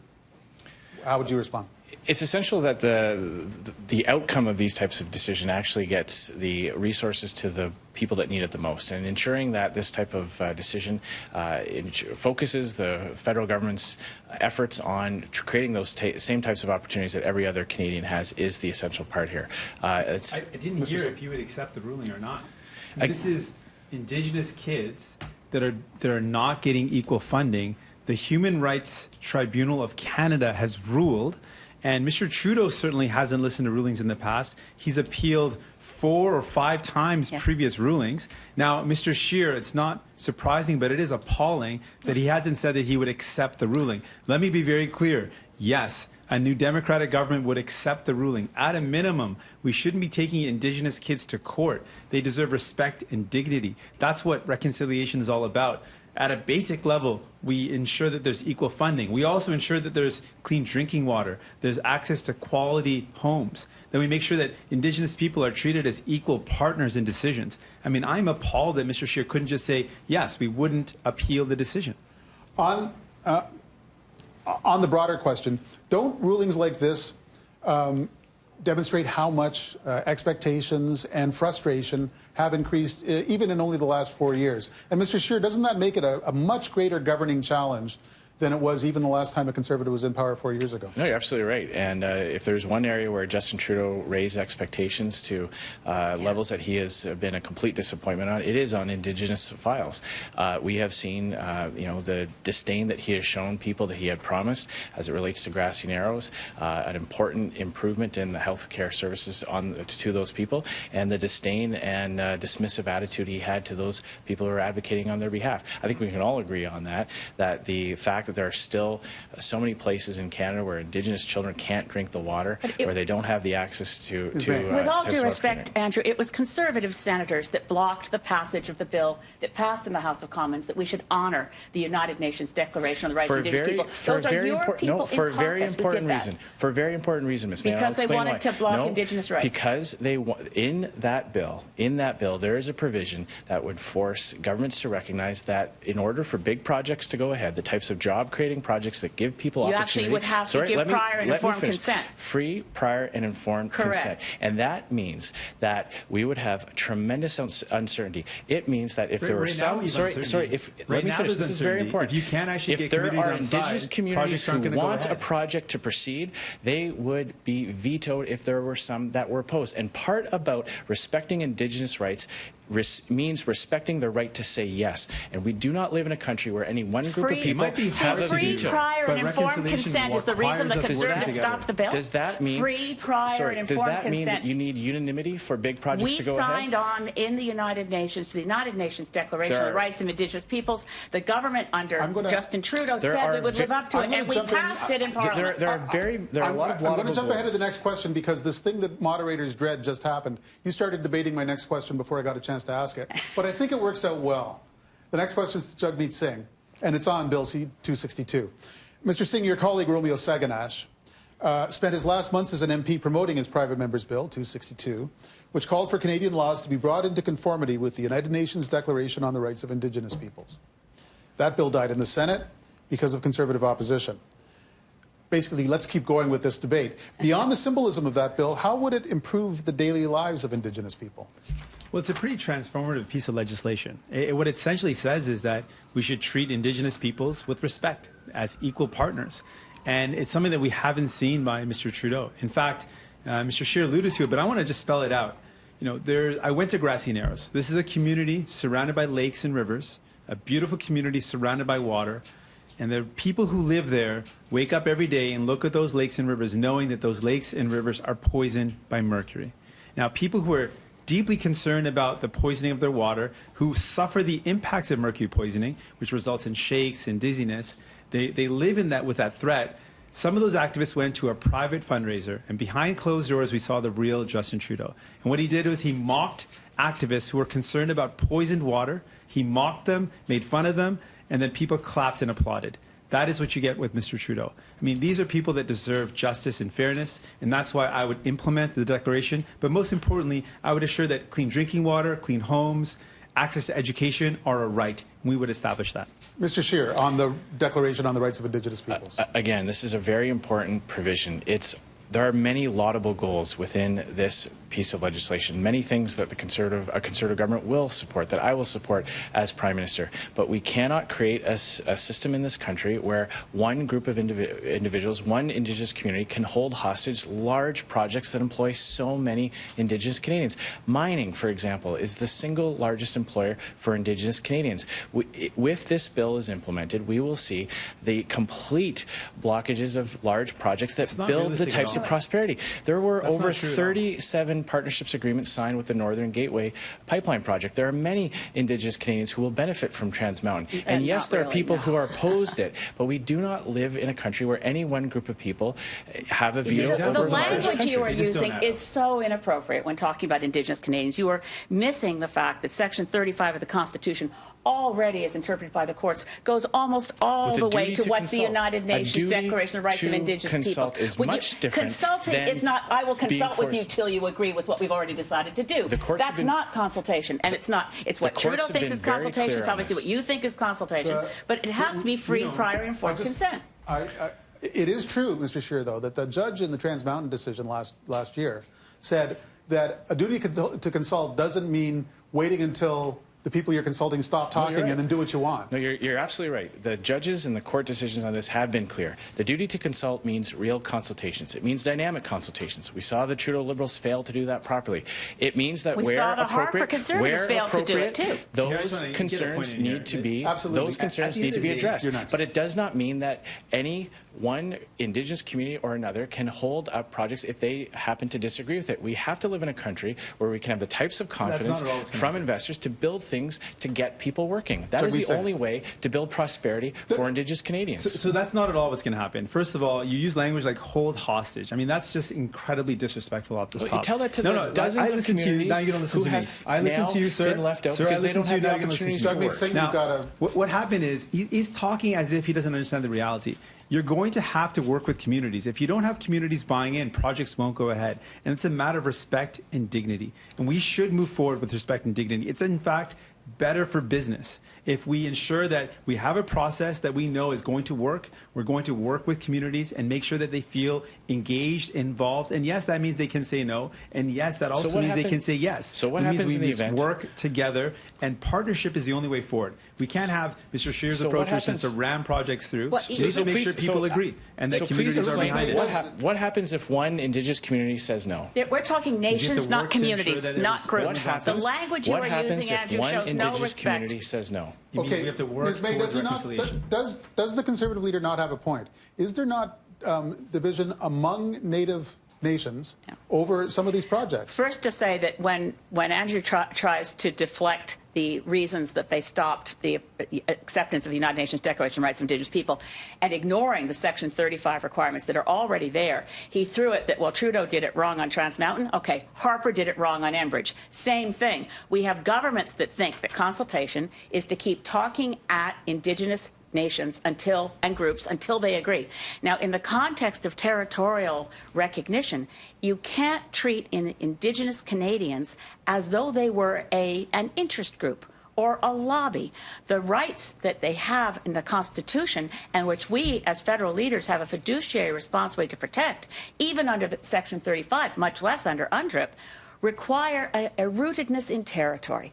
how would you respond? It's essential that the outcome of these types of decisions actually gets the resources to the people that need it the most, and ensuring that this type of decision focuses the federal government's efforts on creating those same types of opportunities that every other Canadian has is the essential part here. I didn't hear if you would accept the ruling or not. This is Indigenous kids that are not getting equal funding. The Human Rights Tribunal of Canada has ruled, and Mr. Trudeau certainly hasn't listened to rulings in the past. He's appealed 4 or 5 times previous rulings. Now, Mr. Scheer, it's not surprising, but it is appalling that he hasn't said that he would accept the ruling. Let me be very clear. Yes, a new Democratic government would accept the ruling. At a minimum, we shouldn't be taking Indigenous kids to court. They deserve respect and dignity. That's what reconciliation is all about. at a basic level, we ensure that there's equal funding. We also ensure that there's clean drinking water, there's access to quality homes, that we make sure that Indigenous people are treated as equal partners in decisions. I mean, I'm appalled that Mr. Scheer couldn't just say, yes, we wouldn't appeal the decision. On the broader question, don't rulings like this demonstrate how much expectations and frustration have increased even in only the last 4 years? And Mr. Scheer, doesn't that make it a much greater governing challenge than it was even the last time a Conservative was in power 4 years ago? No, you're absolutely right. And if there's one area where Justin Trudeau raised expectations to levels that he has been a complete disappointment on, it is on Indigenous files. We have seen, the disdain that he has shown people that he had promised as it relates to Grassy Narrows, an important improvement in the health care services to those people, and the disdain and dismissive attitude he had to those people who are advocating on their behalf. I think we can all agree on that the fact that there are still so many places in Canada where Indigenous children can't drink the water, where they don't have the access to with all due respect, Andrew, it was Conservative senators that blocked the passage of the bill that passed in the House of Commons that we should honour the United Nations Declaration on the Rights of Indigenous People. Those are your people in for a very important reason. For a very important reason, Ms. Mann. Because they wanted to block Indigenous rights. Because in that bill, there is a provision that would force governments to recognize that in order for big projects to go ahead, the types of job-creating projects that give people opportunity. You actually would have to give prior and informed consent. Free, prior, and informed consent. And that means that we would have tremendous uncertainty. It means that if there were some... let me finish. This is very important. If you can't actually get there are Indigenous communities who want a project to proceed, they would be vetoed if there were some that were opposed. And part about respecting Indigenous rights means respecting the right to say yes. And we do not live in a country where any one group of people have a veto. Free, prior, and informed consent is the reason the Conservatives stopped the bill. Does that mean... Free, prior, and informed consent. Does that mean that you need unanimity for big projects to go ahead? We signed on in the United Nations to the United Nations Declaration on the Rights of Indigenous Peoples. The government under Justin Trudeau said we would live up to it, and we passed it in Parliament. There are a lot of I'm going to jump ahead of the next question because this thing that moderators dread just happened. You started debating my next question before I got a chance to ask it. But I think it works out well. The next question is to Jagmeet Singh, and it's on Bill C-262. Mr. Singh, your colleague Romeo Saganash spent his last months as an MP promoting his private member's bill, 262, which called for Canadian laws to be brought into conformity with the United Nations Declaration on the Rights of Indigenous Peoples. That bill died in the Senate because of Conservative opposition. Basically, let's keep going with this debate. Beyond the symbolism of that bill, how would it improve the daily lives of Indigenous people? Well, it's a pretty transformative piece of legislation. What it essentially says is that we should treat Indigenous peoples with respect as equal partners. And it's something that we haven't seen by Mr. Trudeau. In fact, Mr. Scheer alluded to it, but I want to just spell it out. I went to Grassy Narrows. This is a community surrounded by lakes and rivers, a beautiful community surrounded by water. And the people who live there wake up every day and look at those lakes and rivers knowing that those lakes and rivers are poisoned by mercury. Now, people who are deeply concerned about the poisoning of their water, who suffer the impacts of mercury poisoning, which results in shakes and dizziness, they live in that with that threat. Some of those activists went to a private fundraiser, and behind closed doors, we saw the real Justin Trudeau. And what he did was he mocked activists who were concerned about poisoned water. He mocked them, made fun of them, and then people clapped and applauded. That is what you get with Mr. Trudeau. I mean, these are people that deserve justice and fairness, and that's why I would implement the declaration. But most importantly, I would assure that clean drinking water, clean homes, access to education are a right, and we would establish that. Mr. Scheer, on the Declaration on the Rights of Indigenous Peoples. Again, this is a very important provision. There are many laudable goals within this piece of legislation, many things that a conservative government will support, that I will support as Prime Minister. But we cannot create a system in this country where one group of individuals, one Indigenous community, can hold hostage large projects that employ so many Indigenous Canadians. Mining, for example, is the single largest employer for Indigenous Canadians. If this bill is implemented, we will see the complete blockages of large projects that build the types of prosperity. There were over 37 been partnerships agreements signed with the Northern Gateway pipeline project. There are many Indigenous Canadians who will benefit from Trans Mountain. And yes, there are people who are opposed it, but we do not live in a country where any one group of people have a veto over the language countries. you are using is so inappropriate when talking about Indigenous Canadians. You are missing the fact that Section 35 of the Constitution already, as interpreted by the courts, goes almost all the way to what the United Nations Declaration of Rights of Indigenous Peoples. Is much different. Consulting is not, I will consult with you till you agree with what we've already decided to do. That's not consultation, and it's not. It's what Trudeau thinks is consultation. It's obviously what you think is consultation, but it has to be free, prior, informed consent. It is true, Mr. Scheer, though, that the judge in the Trans Mountain decision last year said that a duty to consult doesn't mean waiting until the people you're consulting stop talking and then do what you want. No, you're absolutely right. The judges and the court decisions on this have been clear. The duty to consult means real consultations. It means dynamic consultations. We saw the Trudeau Liberals fail to do that properly. It means that where appropriate, those concerns need to be addressed. But it does not mean that any one Indigenous community or another can hold up projects if they happen to disagree with it. We have to live in a country where we can have the types of confidence from investors to build things to get people working. That is the only way to build prosperity for Indigenous Canadians. So that's not at all what's going to happen. First of all, you use language like hold hostage. I mean, that's just incredibly disrespectful off the top. You tell that to the dozens of communities who have been left out because they don't have the opportunities to work. Now, what happened is he's talking as if he doesn't understand the reality. You're going to have to work with communities. If you don't have communities buying in, projects won't go ahead. And it's a matter of respect and dignity. And we should move forward with respect and dignity. It's, in fact, better for business. If we ensure that we have a process that we know is going to work, we're going to work with communities and make sure that they feel engaged, involved. And yes, that means they can say no. And yes, that also means they can say yes. So what happens in the event? Work together, and partnership is the only way forward. We can't have Mr. Scheer's approach, which is to ram projects through. We need to make sure people agree and that communities are behind it. What happens if one Indigenous community says no? We're talking nations, not communities, not groups. The language you are using, Andrew, shows no Indigenous community says no. Okay, we have to work towards reconciliation. Does the Conservative leader not have a point? Is there not division among Native nations over some of these projects? First, to say that when Andrew tries to deflect the reasons that they stopped the acceptance of the United Nations Declaration of Rights of Indigenous People and ignoring the Section 35 requirements that are already there, he threw it that, well, Trudeau did it wrong on Trans Mountain. Okay, Harper did it wrong on Enbridge. Same thing. We have governments that think that consultation is to keep talking at Indigenous nations and groups until they agree. Now, in the context of territorial recognition, you can't treat Indigenous Canadians as though they were an interest group or a lobby. The rights that they have in the Constitution, and which we as federal leaders have a fiduciary responsibility to protect, even under Section 35, much less under UNDRIP, require a rootedness in territory.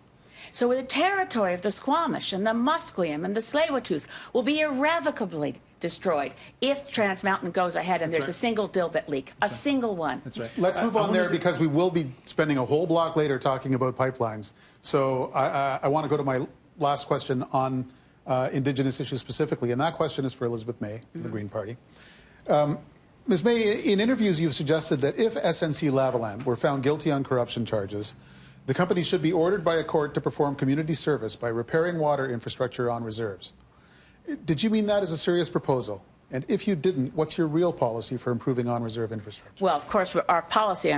So the territory of the Squamish and the Musqueam and the Tsleil-Waututh will be irrevocably destroyed if Trans Mountain goes ahead and there's a single dilbit leak, a single one. That's right. Let's move on there because we will be spending a whole block later talking about pipelines. So I want to go to my last question on Indigenous issues specifically, and that question is for Elizabeth May, the Green Party. Ms. May, in interviews you've suggested that if SNC-Lavalin were found guilty on corruption charges, the company should be ordered by a court to perform community service by repairing water infrastructure on reserves. Did you mean that as a serious proposal? And if you didn't, what's your real policy for improving on-reserve infrastructure? Well, of course, our policy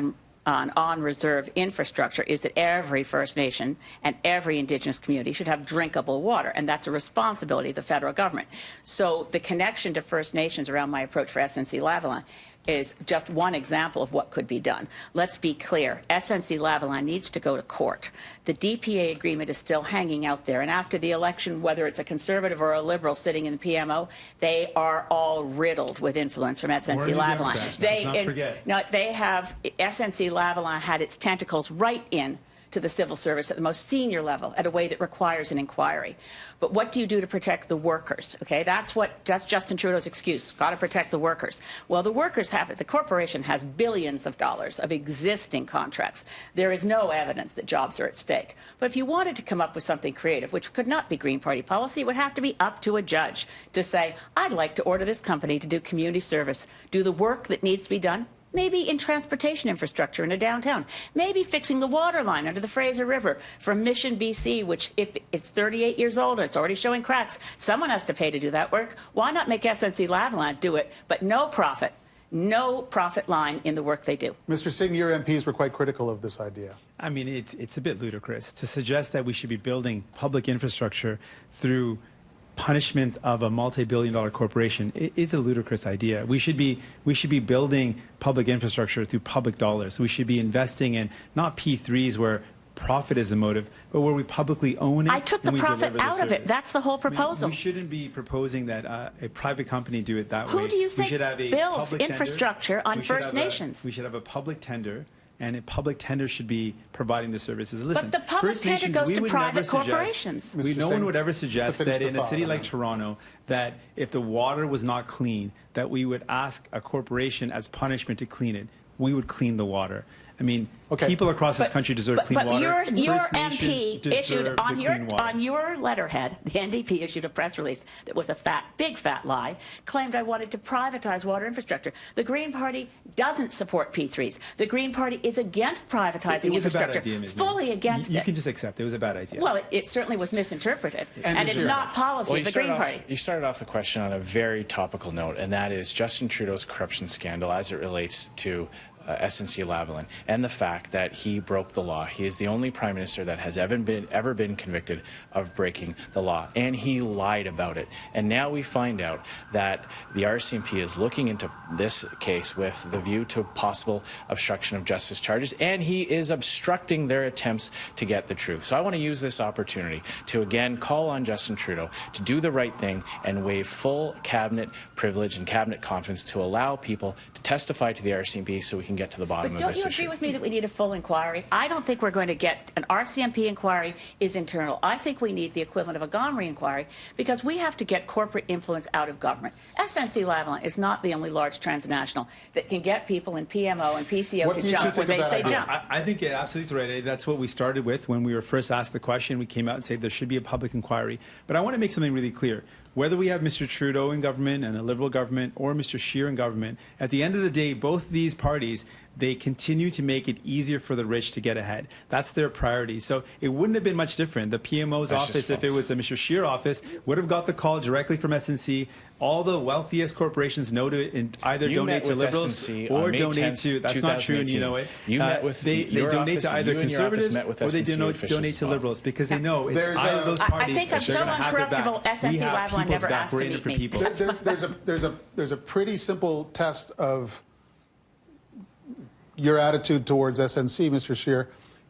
on reserve infrastructure is that every First Nation and every Indigenous community should have drinkable water, and that's a responsibility of the federal government. So the connection to First Nations around my approach for SNC-Lavalin is just one example of what could be done. Let's be clear. SNC-Lavalin needs to go to court. The DPA agreement is still hanging out there, and after the election, whether it's a Conservative or a Liberal sitting in the PMO, they are all riddled with influence from SNC-Lavalin. SNC-Lavalin had its tentacles right in to the civil service at the most senior level at a way that requires an inquiry. But what do you do to protect the workers? Okay, that's Justin Trudeau's excuse. Got to protect the workers. Well, the workers have it. The corporation has billions of dollars of existing contracts. There is no evidence that jobs are at stake. But if you wanted to come up with something creative, which could not be Green Party policy, it would have to be up to a judge to say, I'd like to order this company to do community service, do the work that needs to be done Maybe in transportation infrastructure in a downtown. Maybe fixing the water line under the Fraser River from Mission, BC, which if it's 38 years old and it's already showing cracks, someone has to pay to do that work. Why not make SNC-Lavalin do it, but no profit line in the work they do? Mr. Singh, your MPs were quite critical of this idea. I mean, it's a bit ludicrous to suggest that we should be building public infrastructure through punishment of a multi-billion-dollar corporation. It is a ludicrous idea. We should be building public infrastructure through public dollars. We should be investing in not P3s where profit is the motive, but where we publicly own it. I took the profit out of it. That's the whole proposal. I mean, we shouldn't be proposing that a private company do it that way. Who do you think builds infrastructure on First Nations? We should have a public tender, and a public tender should be providing the services. Listen, but the public First tender Nations, goes to private corporations. No one would ever suggest that in a city like Toronto, that if the water was not clean, that we would ask a corporation as punishment to clean it. We would clean the water. I mean, people across this country deserve clean water. But your MP issued on your letterhead, the NDP issued a press release that was a big fat lie, claimed I wanted to privatize water infrastructure. The Green Party doesn't support P3s. The Green Party is against privatizing infrastructure, a bad idea, fully against it. You can just accept it was a bad idea. Well, it certainly was misinterpreted, and it's not policy of the Green Party. You started off the question on a very topical note, and that is Justin Trudeau's corruption scandal as it relates to SNC-Lavalin, and the fact that he broke the law. He is the only Prime Minister that has ever been convicted of breaking the law, and he lied about it. And now we find out that the RCMP is looking into this case with the view to possible obstruction of justice charges, and he is obstructing their attempts to get the truth. So I want to use this opportunity to again call on Justin Trudeau to do the right thing and waive full cabinet privilege and cabinet confidence to allow people to testify to the RCMP so we can get to the bottom of this issue. But don't you agree with me that we need a full inquiry? I don't think we're going to get an RCMP inquiry is internal. I think we need the equivalent of a Gomery inquiry because we have to get corporate influence out of government. SNC-Lavalin is not the only large transnational that can get people in PMO and PCO to jump when they say jump. I think it absolutely right. That's what we started with when we were first asked the question. We came out and said there should be a public inquiry. But I want to make something really clear. Whether we have Mr. Trudeau in government and a Liberal government or Mr. Scheer in government, at the end of the day, both these parties, they continue to make it easier for the rich to get ahead. That's their priority. So it wouldn't have been much different. The PMO's office, if it was a Mr. Scheer office, would have got the call directly from SNC. All the wealthiest corporations know to either donate to Liberals or donate to, that's not true and you know it. They donate to either Conservatives or they donate to Liberals because they know it's either those parties. I think I'm so uncorruptible, SNC-Lavalin never asked to meet me. There's a pretty simple test of your attitude towards SNC, Mr. Scheer.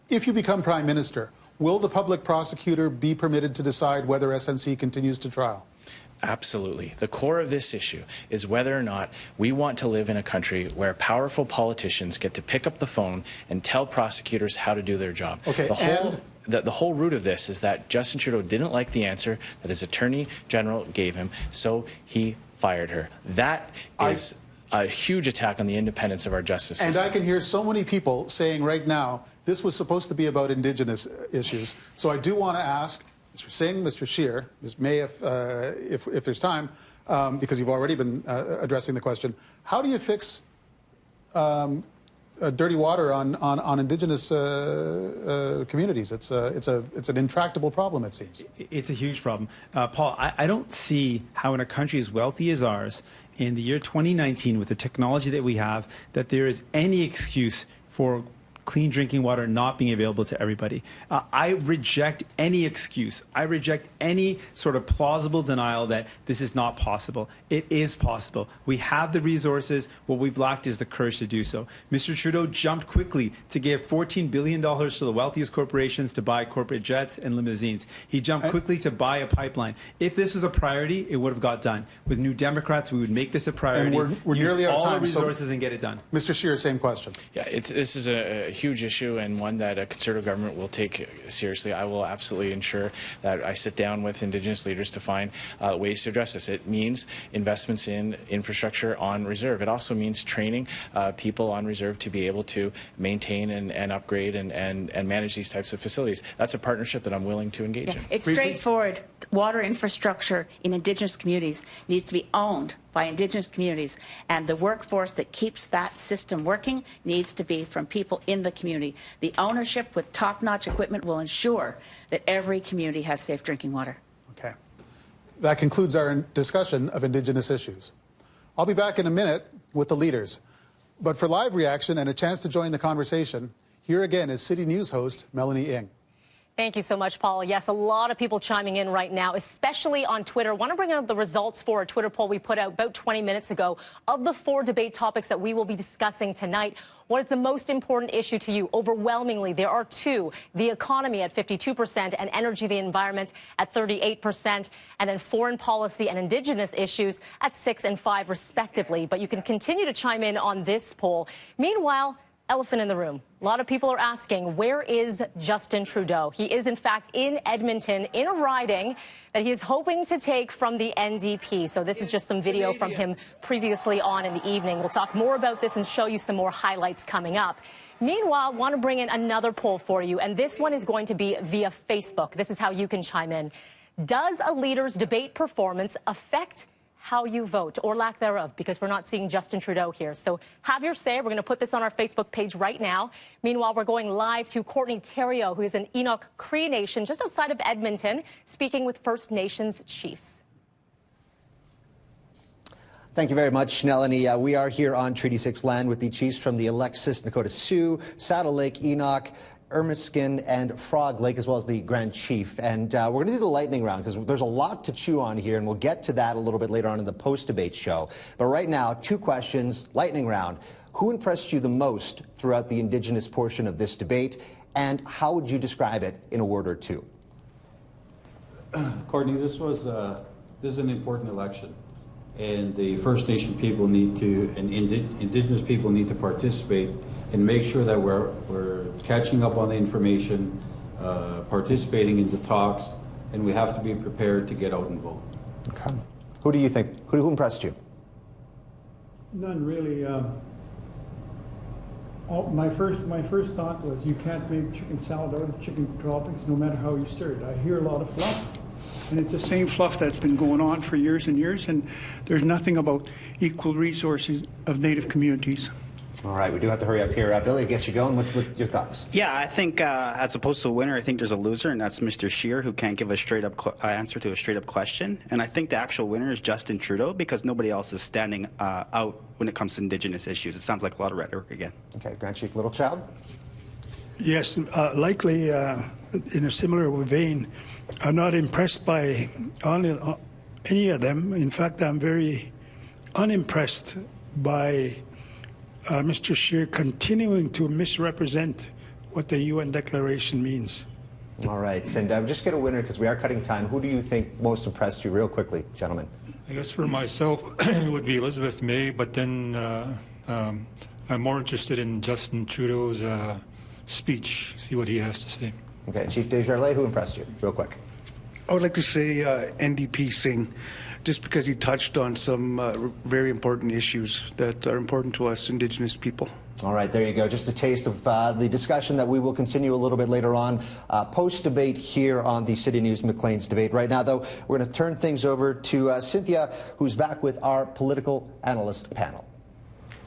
If you become Prime Minister, will the public prosecutor be permitted to decide whether SNC continues to trial? Absolutely. The core of this issue is whether or not we want to live in a country where powerful politicians get to pick up the phone and tell prosecutors how to do their job. Okay, the whole root of this is that Justin Trudeau didn't like the answer that his Attorney General gave him, so he fired her. That is a huge attack on the independence of our justice system. And I can hear so many people saying right now, this was supposed to be about Indigenous issues. So I do want to ask Mr. Singh, Mr. Scheer, Ms. May, if there's time, because you've already been addressing the question, how do you fix dirty water on Indigenous communities? It's an intractable problem, it seems. It's a huge problem. Paul, I don't see how in a country as wealthy as ours, in the year 2019, with the technology that we have, that there is any excuse for clean drinking water not being available to everybody. I reject any excuse. I reject any sort of plausible denial that this is not possible. It is possible. We have the resources. What we've lacked is the courage to do so. Mr. Trudeau jumped quickly to give $14 billion to the wealthiest corporations to buy corporate jets and limousines. He jumped quickly to buy a pipeline. If this was a priority, it would have got done. With New Democrats, we would make this a priority. And we're nearly out of time. All the resources and get it done. Mr. Scheer, same question. Yeah, this is a huge issue and one that a Conservative government will take seriously. I will absolutely ensure that I sit down with Indigenous leaders to find ways to address this. It means investments in infrastructure on reserve. It also means training people on reserve to be able to maintain and upgrade and manage these types of facilities. That's a partnership that I'm willing to engage in. It's straightforward. water infrastructure in Indigenous communities needs to be owned by Indigenous communities, and the workforce that keeps that system working needs to be from people in the community. The ownership with top-notch equipment will ensure that every community has safe drinking water. Okay. That concludes our discussion of Indigenous issues. I'll be back in a minute with the leaders. But for live reaction and a chance to join the conversation, here again is City News host Melanie Ng. Thank you so much, Paul. Yes, a lot of people chiming in right now, especially on Twitter. I want to bring out the results for a Twitter poll we put out about 20 minutes ago. Of the 4 debate topics that we will be discussing tonight, what is the most important issue to you? Overwhelmingly, there are 2. The economy at 52% and energy, the environment at 38%, and then foreign policy and Indigenous issues at 6 and 5, respectively. But you can continue to chime in on this poll. Meanwhile, elephant in the room. A lot of people are asking, where is Justin Trudeau? He is, in fact, in Edmonton in a riding that he is hoping to take from the NDP. So this is just some video from him previously on in the evening. We'll talk more about this and show you some more highlights coming up. Meanwhile, I want to bring in another poll for you, and this one is going to be via Facebook. This is how you can chime in. Does a leader's debate performance affect how you vote, or lack thereof, because we're not seeing Justin Trudeau here? So have your say. We're going to put this on our Facebook page right now. Meanwhile, we're going live to Courtney Theriault, who is in Enoch Cree Nation, just outside of Edmonton, speaking with First Nations chiefs. Thank you very much, Melanie. We are here on Treaty 6 land with the chiefs from the Alexis, Nakota Sioux, Saddle Lake, Enoch, Ermiskin, and Frog Lake, as well as the Grand Chief. And we're going to do the lightning round because there's a lot to chew on here, and we'll get to that a little bit later on in the post-debate show. But right now, 2 questions, lightning round. Who impressed you the most throughout the Indigenous portion of this debate, and how would you describe it in a word or 2? Courtney, this is an important election, and the First Nation people need to, and Indigenous people need to participate and make sure that we're catching up on the information, participating in the talks, and we have to be prepared to get out and vote. Okay. Who do you think? Who impressed you? None really. My first thought was you can't make chicken salad out of chicken droppings no matter how you stir it. I hear a lot of fluff, and it's the same fluff that's been going on for years and years, and there's nothing about equal resources of Native communities. All right, we do have to hurry up here. Billy, get you going. What's your thoughts? Yeah, I think as opposed to a winner, I think there's a loser, and that's Mr. Scheer, who can't give a straight-up answer to a straight-up question. And I think the actual winner is Justin Trudeau, because nobody else is standing out when it comes to Indigenous issues. It sounds like a lot of rhetoric again. Okay, Grand Chief Littlechild? Yes, likely in a similar vein. I'm not impressed by any of them. In fact, I'm very unimpressed by Mr. Scheer continuing to misrepresent what the UN declaration means. All right, and just get a winner because we are cutting time. Who do you think most impressed you, real quickly, gentlemen? I guess for myself, it would be Elizabeth May, but then I'm more interested in Justin Trudeau's speech, see what he has to say. Okay, Chief Desjardins, who impressed you, real quick? I would like to say NDP Singh, just because he touched on some very important issues that are important to us Indigenous people. All right, there you go. Just a taste of the discussion that we will continue a little bit later on, post-debate here on the City News Maclean's debate. Right now, though, we're going to turn things over to Cynthia, who's back with our political analyst panel.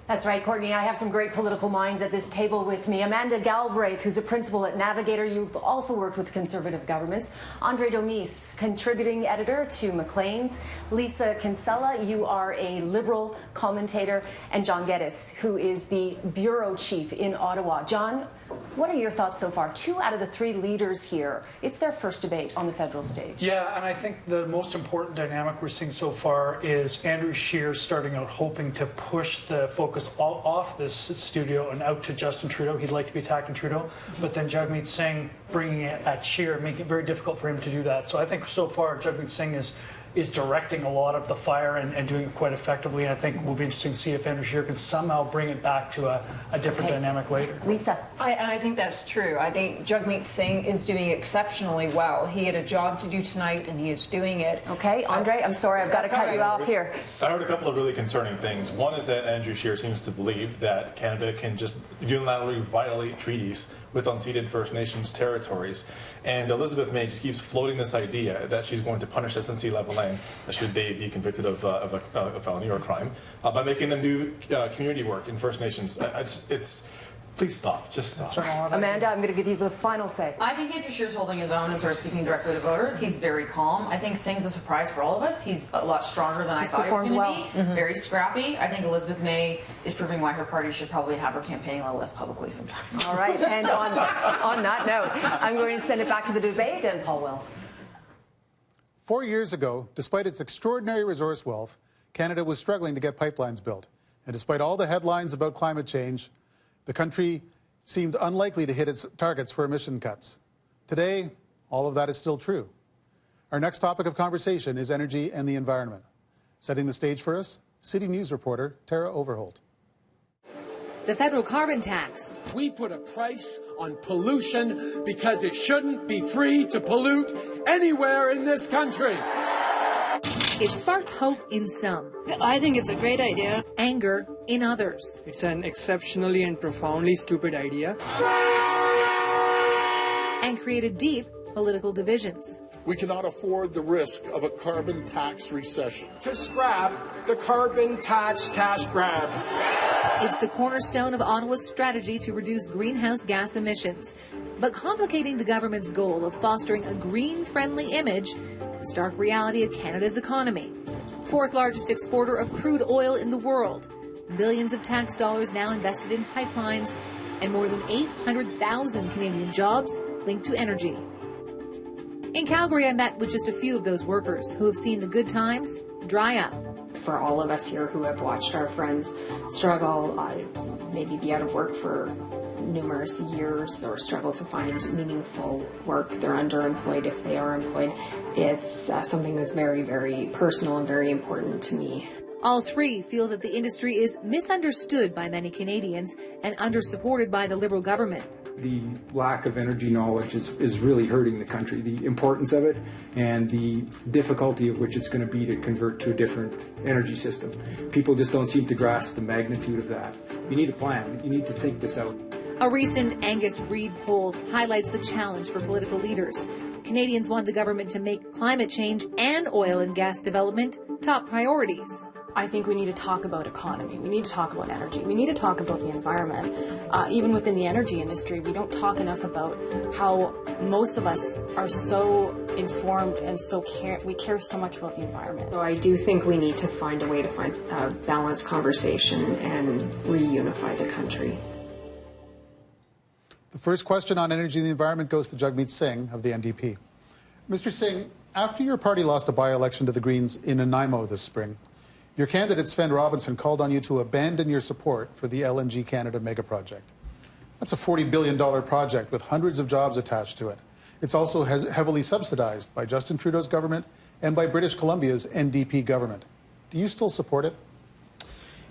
That's right, Courtney. I have some great political minds at this table with me. Amanda Galbraith, who's a principal at Navigator. You've also worked with conservative governments. Andre Domis, contributing editor to Maclean's. Lisa Kinsella, you are a Liberal commentator. And John Geddes, who is the bureau chief in Ottawa. John, what are your thoughts so far? 2 out of the 3 leaders here, it's their first debate on the federal stage. Yeah, and I think the most important dynamic we're seeing so far is Andrew Scheer starting out hoping to push the focus off this studio and out to Justin Trudeau. He'd like to be attacking Trudeau, but then Jagmeet Singh bringing it at Scheer, making it very difficult for him to do that. So I think so far Jagmeet Singh is directing a lot of the fire and doing it quite effectively. And I think it will be interesting to see if Andrew Scheer can somehow bring it back to a different dynamic later. Lisa. I think that's true. I think Jagmeet Singh is doing exceptionally well. He had a job to do tonight, and he is doing it. Okay, Andre, I'm sorry, I've got to cut you off here. I heard a couple of really concerning things. One is that Andrew Scheer seems to believe that Canada can just unilaterally violate treaties with unceded First Nations territories. And Elizabeth May just keeps floating this idea that she's going to punish SNC Lavalin, should they be convicted of a felony or a crime, by making them do community work in First Nations. Please stop. Just stop. Amanda, I'm going to give you the final say. I think Andrew Scheer's holding his own and sort of speaking directly to voters. He's very calm. I think Singh's a surprise for all of us. He's a lot stronger than I thought he was going to be. Very scrappy. I think Elizabeth May is proving why her party should probably have her campaigning a little less publicly sometimes. All right, and on that note, I'm going to send it back to the debate and Paul Wills. 4 years ago, despite its extraordinary resource wealth, Canada was struggling to get pipelines built. And despite all the headlines about climate change, the country seemed unlikely to hit its targets for emission cuts. Today, all of that is still true. Our next topic of conversation is energy and the environment. Setting the stage for us, City News reporter Tara Overholt. The federal carbon tax. We put a price on pollution because it shouldn't be free to pollute anywhere in this country. It sparked hope in some. I think it's a great idea. Anger in others. It's an exceptionally and profoundly stupid idea. And created deep political divisions. We cannot afford the risk of a carbon tax recession. To scrap the carbon tax cash grab. It's the cornerstone of Ottawa's strategy to reduce greenhouse gas emissions. But complicating the government's goal of fostering a green-friendly image, the stark reality of Canada's economy. Fourth largest exporter of crude oil in the world. Billions of tax dollars now invested in pipelines, and more than 800,000 Canadian jobs linked to energy. In Calgary, I met with just a few of those workers who have seen the good times dry up. For all of us here who have watched our friends struggle, maybe be out of work for numerous years or struggle to find meaningful work, they're underemployed if they are employed, it's something that's very, very personal and very important to me. All three feel that the industry is misunderstood by many Canadians and undersupported by the Liberal government. The lack of energy knowledge is really hurting the country, the importance of it and the difficulty of which it's going to be to convert to a different energy system. People just don't seem to grasp the magnitude of that. You need a plan. You need to think this out. A recent Angus Reid poll highlights the challenge for political leaders. Canadians want the government to make climate change and oil and gas development top priorities. I think we need to talk about economy. We need to talk about energy. We need to talk about the environment. Even within the energy industry, we don't talk enough about how most of us are so informed and we care so much about the environment. So I do think we need to find a way to find a balanced conversation and reunify the country. The first question on energy and the environment goes to Jagmeet Singh of the NDP. Mr. Singh, after your party lost a by-election to the Greens in Nanaimo this spring, your candidate, Sven Robinson, called on you to abandon your support for the LNG Canada mega project. That's a $40 billion project with hundreds of jobs attached to it. It's also heavily subsidized by Justin Trudeau's government and by British Columbia's NDP government. Do you still support it?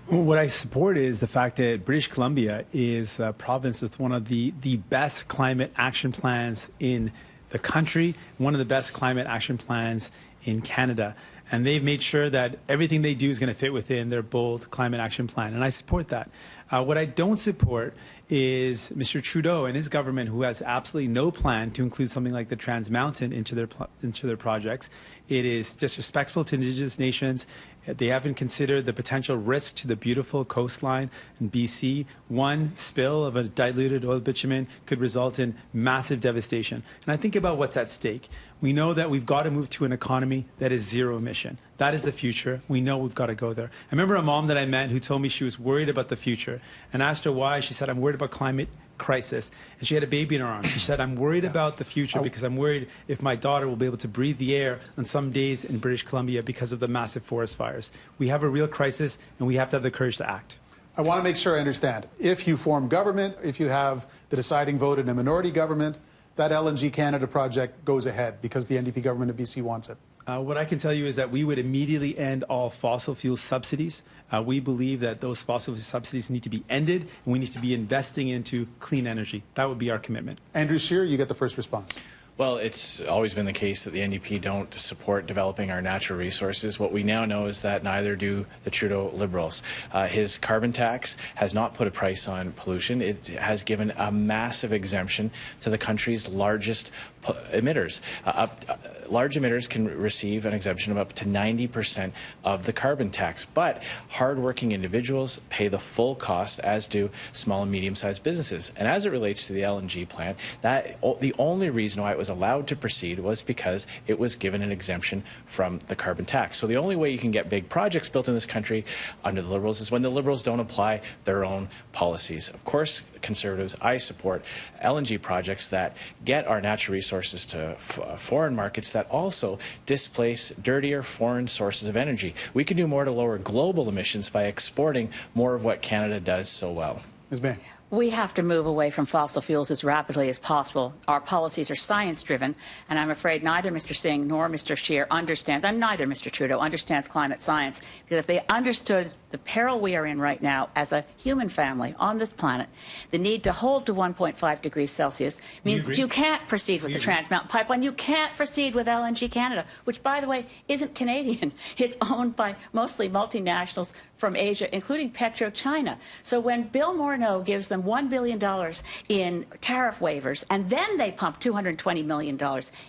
What I support is the fact that British Columbia is a province with one of the best climate action plans in the country, one of the best climate action plans in Canada. And they've made sure that everything they do is going to fit within their bold climate action plan. And I support that. What I don't support is Mr. Trudeau and his government, who has absolutely no plan to include something like the Trans Mountain into their projects. It is disrespectful to Indigenous nations. They haven't considered the potential risk to the beautiful coastline in BC. One spill of a diluted oil bitumen could result in massive devastation. And I think about what's at stake. We know that we've got to move to an economy that is zero emission. That is the future. We know we've got to go there. I remember a mom that I met who told me she was worried about the future. And I asked her why. She said, I'm worried about climate crisis. And she had a baby in her arms. She said, I'm worried about the future because I'm worried if my daughter will be able to breathe the air on some days in British Columbia because of the massive forest fires. We have a real crisis, and we have to have the courage to act. I want to make sure I understand. If you form government, if you have the deciding vote in a minority government, that LNG Canada project goes ahead because the NDP government of BC wants it. What I can tell you is that we would immediately end all fossil fuel subsidies. We believe that those fossil fuel subsidies need to be ended, and we need to be investing into clean energy. That would be our commitment. Andrew Scheer, you get the first response. Well, it's always been the case that the NDP don't support developing our natural resources. What we now know is that neither do the Trudeau Liberals. His carbon tax has not put a price on pollution. It has given a massive exemption to the country's largest emitters. Large emitters can receive an exemption of up to 90% of the carbon tax, but hardworking individuals pay the full cost, as do small and medium-sized businesses. And as it relates to the LNG plant, the only reason why it was allowed to proceed was because it was given an exemption from the carbon tax. So the only way you can get big projects built in this country under the Liberals is when the Liberals don't apply their own policies. Of course, Conservatives, I support LNG projects that get our natural resources to foreign markets that also displace dirtier foreign sources of energy. We can do more to lower global emissions by exporting more of what Canada does so well. Ms. May. We have to move away from fossil fuels as rapidly as possible. Our policies are science-driven, and I'm afraid neither Mr. Singh nor Mr. Scheer understands, and neither Mr. Trudeau understands climate science. Because if they understood the peril we are in right now as a human family on this planet, the need to hold to 1.5 degrees Celsius means that you can't proceed with the Trans Mountain Pipeline. You can't proceed with LNG Canada, which, by the way, isn't Canadian. It's owned by mostly multinationals from Asia, including PetroChina. So when Bill Morneau gives them $1 billion in tariff waivers, and then they pump $220 million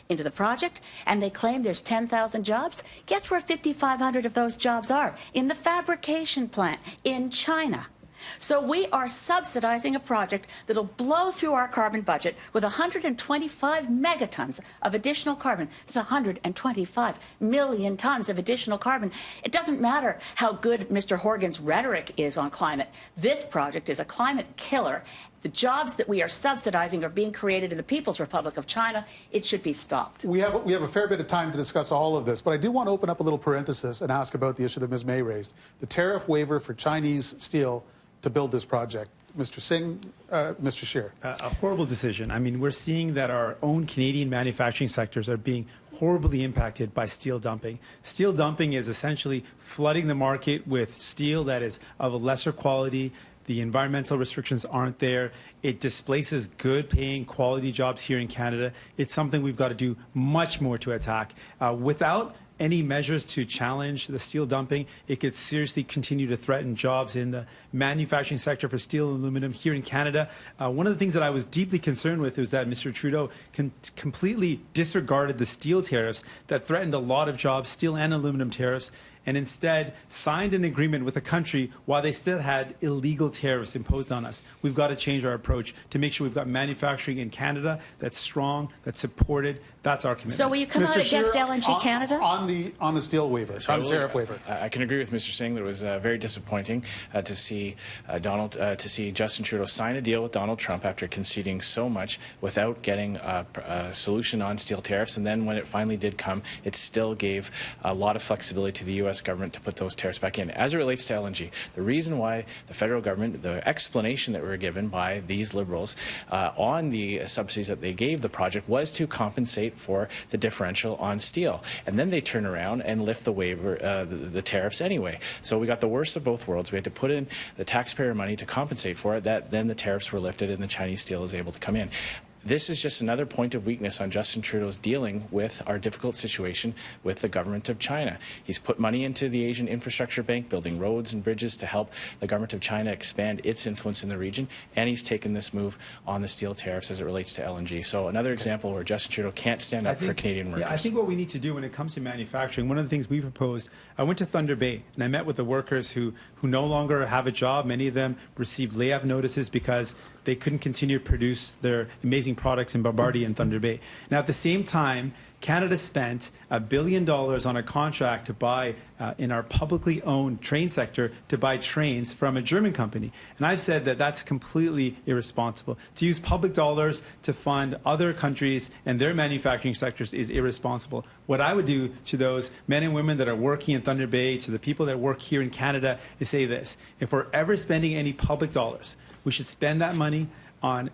into the project, and they claim there's 10,000 jobs, guess where 5,500 of those jobs are? In the fabrication plant in China. So we are subsidizing a project that will blow through our carbon budget with 125 megatons of additional carbon. It's 125 million tons of additional carbon. It doesn't matter how good Mr. Horgan's rhetoric is on climate. This project is a climate killer. The jobs that we are subsidizing are being created in the People's Republic of China. It should be stopped. We have a fair bit of time to discuss all of this, but I do want to open up a little parenthesis and ask about the issue that Ms. May raised, the tariff waiver for Chinese steel to build this project. Mr. Singh, Mr. Scheer. A horrible decision. I mean, we're seeing that our own Canadian manufacturing sectors are being horribly impacted by steel dumping. Steel dumping is essentially flooding the market with steel that is of a lesser quality. The environmental restrictions aren't there. It displaces good-paying quality jobs here in Canada. It's something we've got to do much more to attack. Without any measures to challenge the steel dumping, it could seriously continue to threaten jobs in the manufacturing sector for steel and aluminum here in Canada. One of the things that I was deeply concerned with was that Mr. Trudeau completely disregarded the steel tariffs that threatened a lot of jobs, steel and aluminum tariffs, and instead signed an agreement with a country while they still had illegal tariffs imposed on us. We've got to change our approach to make sure we've got manufacturing in Canada that's strong, that's supported. That's our commitment. So will you come out against LNG Canada? On the steel waiver, on the tariff waiver. I can agree with Mr. Singh that it was very disappointing to see Justin Trudeau sign a deal with Donald Trump after conceding so much without getting a solution on steel tariffs. And then when it finally did come, it still gave a lot of flexibility to the U.S. government to put those tariffs back in. As it relates to LNG, the reason why the federal government, the explanation that were given by these Liberals on the subsidies that they gave the project was to compensate for the differential on steel. And then they turn around and lift the waiver, the tariffs anyway. So we got the worst of both worlds. We had to put in the taxpayer money to compensate for it. Then the tariffs were lifted and the Chinese steel is able to come in. This is just another point of weakness on Justin Trudeau's dealing with our difficult situation with the government of China. He's put money into the Asian Infrastructure Bank, building roads and bridges to help the government of China expand its influence in the region, and he's taken this move on the steel tariffs as it relates to LNG. So another example where Justin Trudeau can't stand up for Canadian workers. Yeah, I think what we need to do when it comes to manufacturing, one of the things we proposed, I went to Thunder Bay and I met with the workers who no longer have a job. Many of them received layoff notices because they couldn't continue to produce their amazing products in Bombardier and Thunder Bay. Now, at the same time, Canada spent $1 billion on a contract to buy, in our publicly owned train sector, to buy trains from a German company. And I've said that that's completely irresponsible. To use public dollars to fund other countries and their manufacturing sectors is irresponsible. What I would do to those men and women that are working in Thunder Bay, to the people that work here in Canada, is say this: if we're ever spending any public dollars, we should spend that money on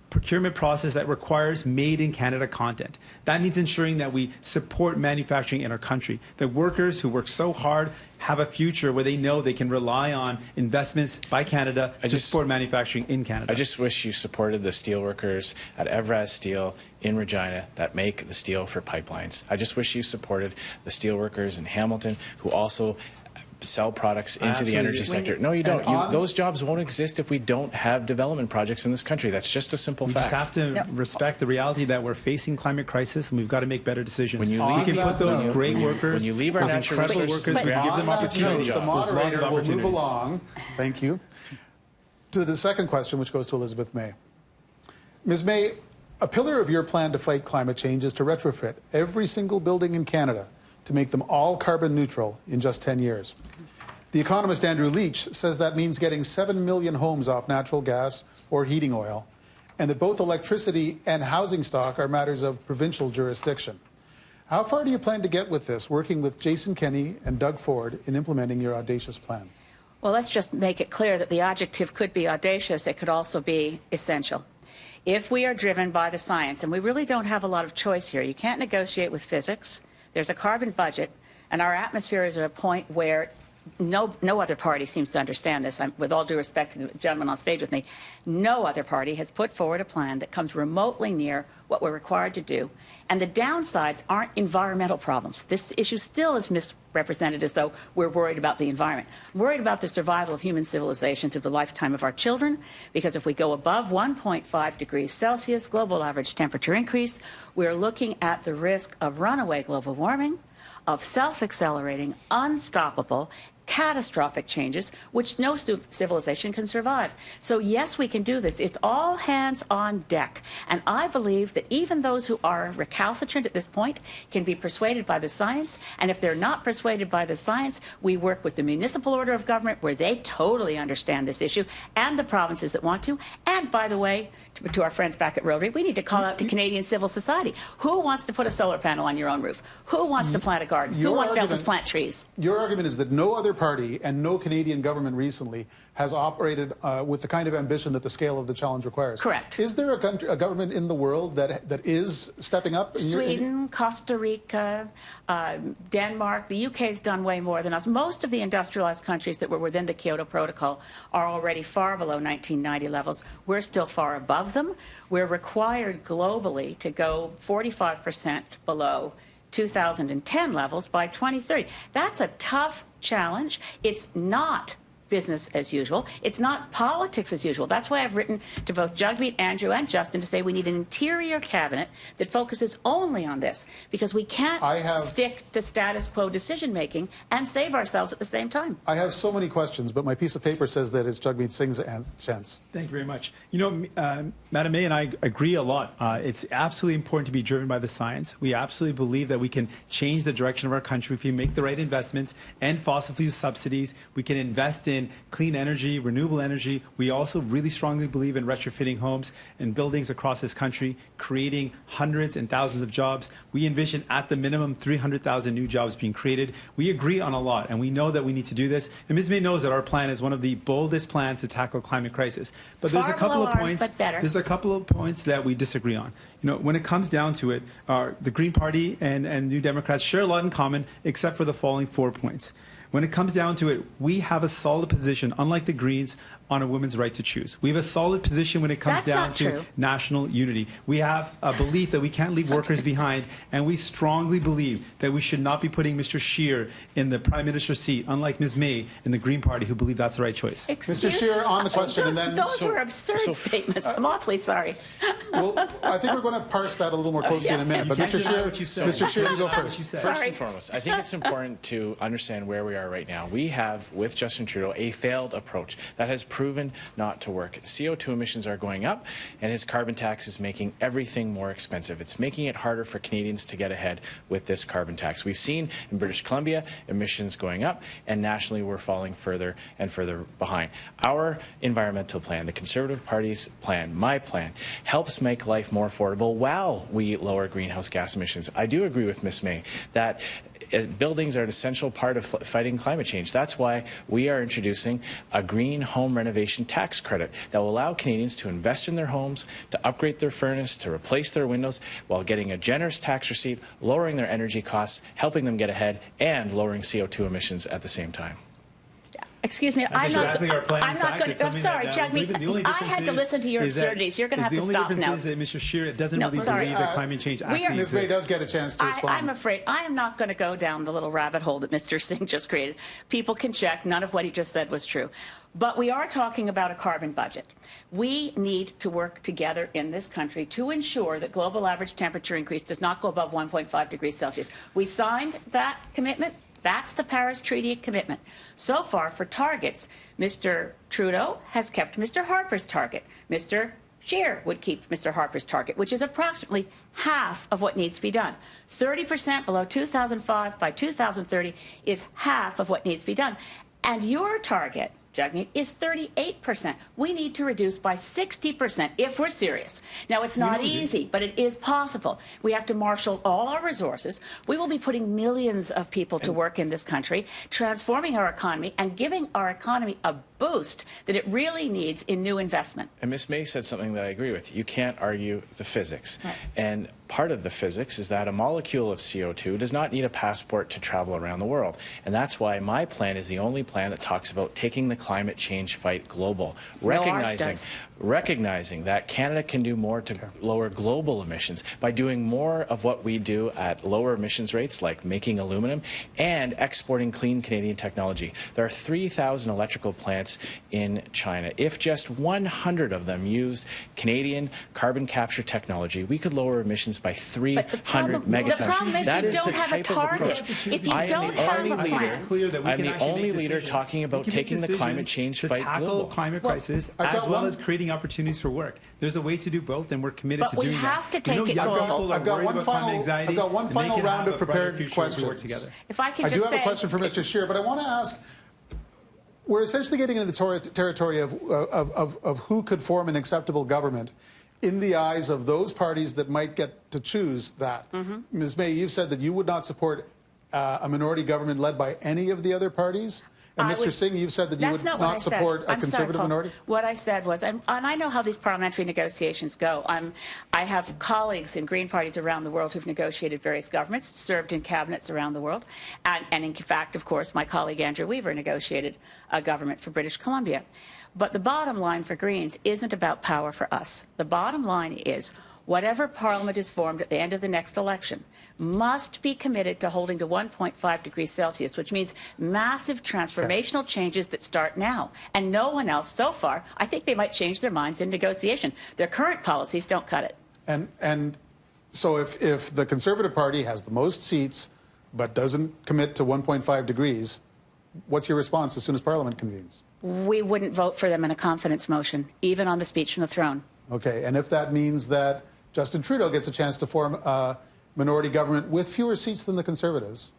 procurement process that requires made in Canada content. That means ensuring that we support manufacturing in our country, that workers who work so hard have a future where they know they can rely on investments by Canada to support manufacturing in Canada. I just wish you supported the steelworkers at Evraz Steel in Regina that make the steel for pipelines. I just wish you supported the steelworkers in Hamilton who also sell products into the energy sector. No, you don't. Those jobs won't exist if we don't have development projects in this country. That's just a simple fact. We just have to respect the reality that we're facing climate crisis, and we've got to make better decisions. When you we can put those great workers, when you leave our those natural incredible resources, workers, we give them opportunities. The moderator will move along. Thank you. To the second question, which goes to Elizabeth May. Ms. May, a pillar of your plan to fight climate change is to retrofit every single building in Canada to make them all carbon neutral in just 10 years. The economist Andrew Leach says that means getting 7 million homes off natural gas or heating oil, and that both electricity and housing stock are matters of provincial jurisdiction. How far do you plan to get with this, working with Jason Kenney and Doug Ford in implementing your audacious plan? Well, let's just make it clear that the adjective could be audacious. It could also be essential. If we are driven by the science, and we really don't have a lot of choice here, you can't negotiate with physics. There's a carbon budget, and our atmosphere is at a point where no other party seems to understand this. With all due respect to the gentleman on stage with me, no other party has put forward a plan that comes remotely near what we're required to do. And the downsides aren't environmental problems. This issue still is misrepresented as though we're worried about the environment. We're worried about the survival of human civilization through the lifetime of our children, because if we go above 1.5 degrees Celsius global average temperature increase, we're looking at the risk of runaway global warming, of self-accelerating, unstoppable, catastrophic changes which no civilization can survive. So yes, we can do this. It's all hands on deck. And I believe that even those who are recalcitrant at this point can be persuaded by the science. And if they're not persuaded by the science, we work with the municipal order of government where they totally understand this issue, and the provinces that want to. And by the way, to our friends back at Rotary, we need to call out to Canadian civil society. Who wants to put a solar panel on your own roof? Who wants to plant a garden? Who wants to help us plant trees? Your argument is that no other party and no Canadian government recently has operated with the kind of ambition that the scale of the challenge requires. Correct. Is there a government in the world that is stepping up? Sweden, Costa Rica, Denmark. The UK has done way more than us. Most of the industrialized countries that were within the Kyoto Protocol are already far below 1990 levels. We're still far above them. We're required globally to go 45% below 2010 levels by 2030. That's a tough challenge. It's not business as usual. It's not politics as usual. That's why I've written to both Jagmeet, Andrew, and Justin to say we need an interior cabinet that focuses only on this, because we can't stick to status quo decision-making and save ourselves at the same time. I have so many questions, but my piece of paper says that it's Jagmeet Singh's chance. Thank you very much. You know, Madam May and I agree a lot. It's absolutely important to be driven by the science. We absolutely believe that we can change the direction of our country if we make the right investments, end fossil fuel subsidies. We can invest in clean energy, renewable energy. We also really strongly believe in retrofitting homes and buildings across this country, creating hundreds and thousands of jobs. We envision at the minimum 300,000 new jobs being created. We agree on a lot, and we know that we need to do this. And Ms. May knows that our plan is one of the boldest plans to tackle climate crisis. But there's a couple of points. There's a couple of points that we disagree on. You know, when it comes down to it, the Green Party and New Democrats share a lot in common, except for the following 4 points. When it comes down to it, we have a solid position, unlike the Greens, on a women's right to choose. We have a solid position when it comes down to national unity. We have a belief that we can't leave workers behind, and we strongly believe that we should not be putting Mr. Scheer in the Prime Minister's seat, unlike Ms. May in the Green Party, who believe that's the right choice. Mr. Scheer, on the question, and then... Those were absurd statements. I'm awfully sorry. Well, I think we're going to parse that a little more closely in a minute. But Mr. Scheer, you go first. First and foremost, I think it's important to understand where we are right now. We have, with Justin Trudeau, a failed approach that has proven not to work. CO2 emissions are going up, and his carbon tax is making everything more expensive. It's making it harder for Canadians to get ahead with this carbon tax. We've seen in British Columbia emissions going up, and nationally we're falling further and further behind. Our environmental plan, the Conservative Party's plan, my plan, helps make life more affordable while we lower greenhouse gas emissions. I do agree with Ms. May that buildings are an essential part of fighting climate change. That's why we are introducing a green home renovation tax credit that will allow Canadians to invest in their homes, to upgrade their furnace, to replace their windows, while getting a generous tax receipt, lowering their energy costs, helping them get ahead, and lowering CO2 emissions at the same time. Excuse me, I'm not going to. I'm sorry, Jagmeet. I had to listen to your absurdities. You're going to have to stop now. The only difference is that Mr. Scheer doesn't really believe that climate change actually exists. Ms. May does get a chance to respond. I'm afraid I am not going to go down the little rabbit hole that Mr. Singh just created. People can check. None of what he just said was true. But we are talking about a carbon budget. We need to work together in this country to ensure that global average temperature increase does not go above 1.5 degrees Celsius. We signed that commitment. That's the Paris Treaty commitment. So far, for targets, Mr. Trudeau has kept Mr. Harper's target. Mr. Scheer would keep Mr. Harper's target, which is approximately half of what needs to be done. 30% below 2005 by 2030 is half of what needs to be done. And your target, Jagmeet, is 38%. We need to reduce by 60% if we're serious. Now, it's not easy, but it is possible. We have to marshal all our resources. We will be putting millions of people to work in this country, transforming our economy and giving our economy a boost that it really needs in new investment. And Ms. May said something that I agree with. You can't argue the physics. Right. And part of the physics is that a molecule of CO2 does not need a passport to travel around the world. And that's why my plan is the only plan that talks about taking the climate change fight global, recognizing that Canada can do more to lower global emissions by doing more of what we do at lower emissions rates, like making aluminum, and exporting clean Canadian technology. There are 3,000 electrical plants in China. If just 100 of them used Canadian carbon capture technology, we could lower emissions by 300 megatons. The problem is that you is don't the have type a target. Of approach. If you don't have a plan. I'm the only leader talking about taking the climate change fight tackle global. Climate crisis as well as creating opportunities for work. There's a way to do both, and we're committed to doing that. But we have to take it global. I've got one final round of prepared questions. If I could I just do have a question for Mr. Scheer, but I want to ask, we're essentially getting into the territory of who could form an acceptable government in the eyes of those parties that might get to choose that. Ms. May, you've said that you would not support a minority government led by any of the other parties. And Mr. Singh, you've said that you would not support a conservative minority? What I said was, and I know how these parliamentary negotiations go. I have colleagues in Green parties around the world who've negotiated various governments, served in cabinets around the world. And in fact, of course, my colleague Andrew Weaver negotiated a government for British Columbia. But the bottom line for Greens isn't about power for us. The bottom line is, whatever parliament is formed at the end of the next election must be committed to holding to 1.5 degrees Celsius, which means massive transformational changes that start now. And no one else so far, I think they might change their minds in negotiation. Their current policies don't cut it. And so if the Conservative Party has the most seats but doesn't commit to 1.5 degrees, what's your response as soon as Parliament convenes? We wouldn't vote for them in a confidence motion, even on the speech from the throne. Okay, and if that means that Justin Trudeau gets a chance to form a minority government with fewer seats than the Conservatives,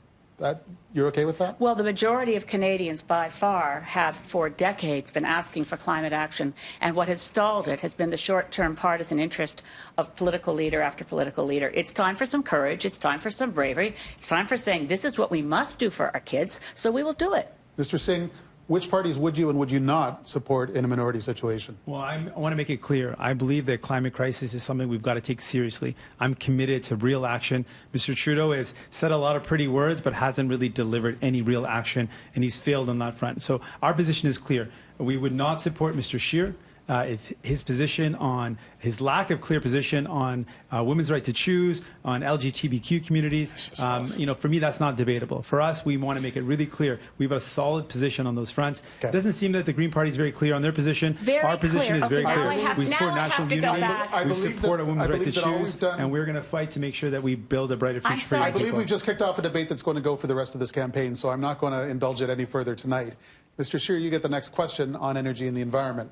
you're okay with that? Well, the majority of Canadians by far have for decades been asking for climate action, and what has stalled it has been the short-term partisan interest of political leader after political leader. It's time for some courage. It's time for some bravery. It's time for saying this is what we must do for our kids, so we will do it. Mr. Singh, which parties would you and would you not support in a minority situation? Well, I want to make it clear. I believe that climate crisis is something we've got to take seriously. I'm committed to real action. Mr. Trudeau has said a lot of pretty words, but hasn't really delivered any real action, and he's failed on that front. So our position is clear. We would not support Mr. Scheer. It's his position on his lack of clear position on women's right to choose, on LGBTQ communities. For me, that's not debatable. For us, we want to make it really clear. We have a solid position on those fronts. Okay. It doesn't seem that the Green Party is very clear on their position. Our position is very clear. We support national unity. We support a women's right to choose, and we're going to fight to make sure that we build a brighter future for I believe we've just kicked off a debate that's going to go for the rest of this campaign, so I'm not going to indulge it any further tonight. Mr. Scheer, you get the next question on energy and the environment.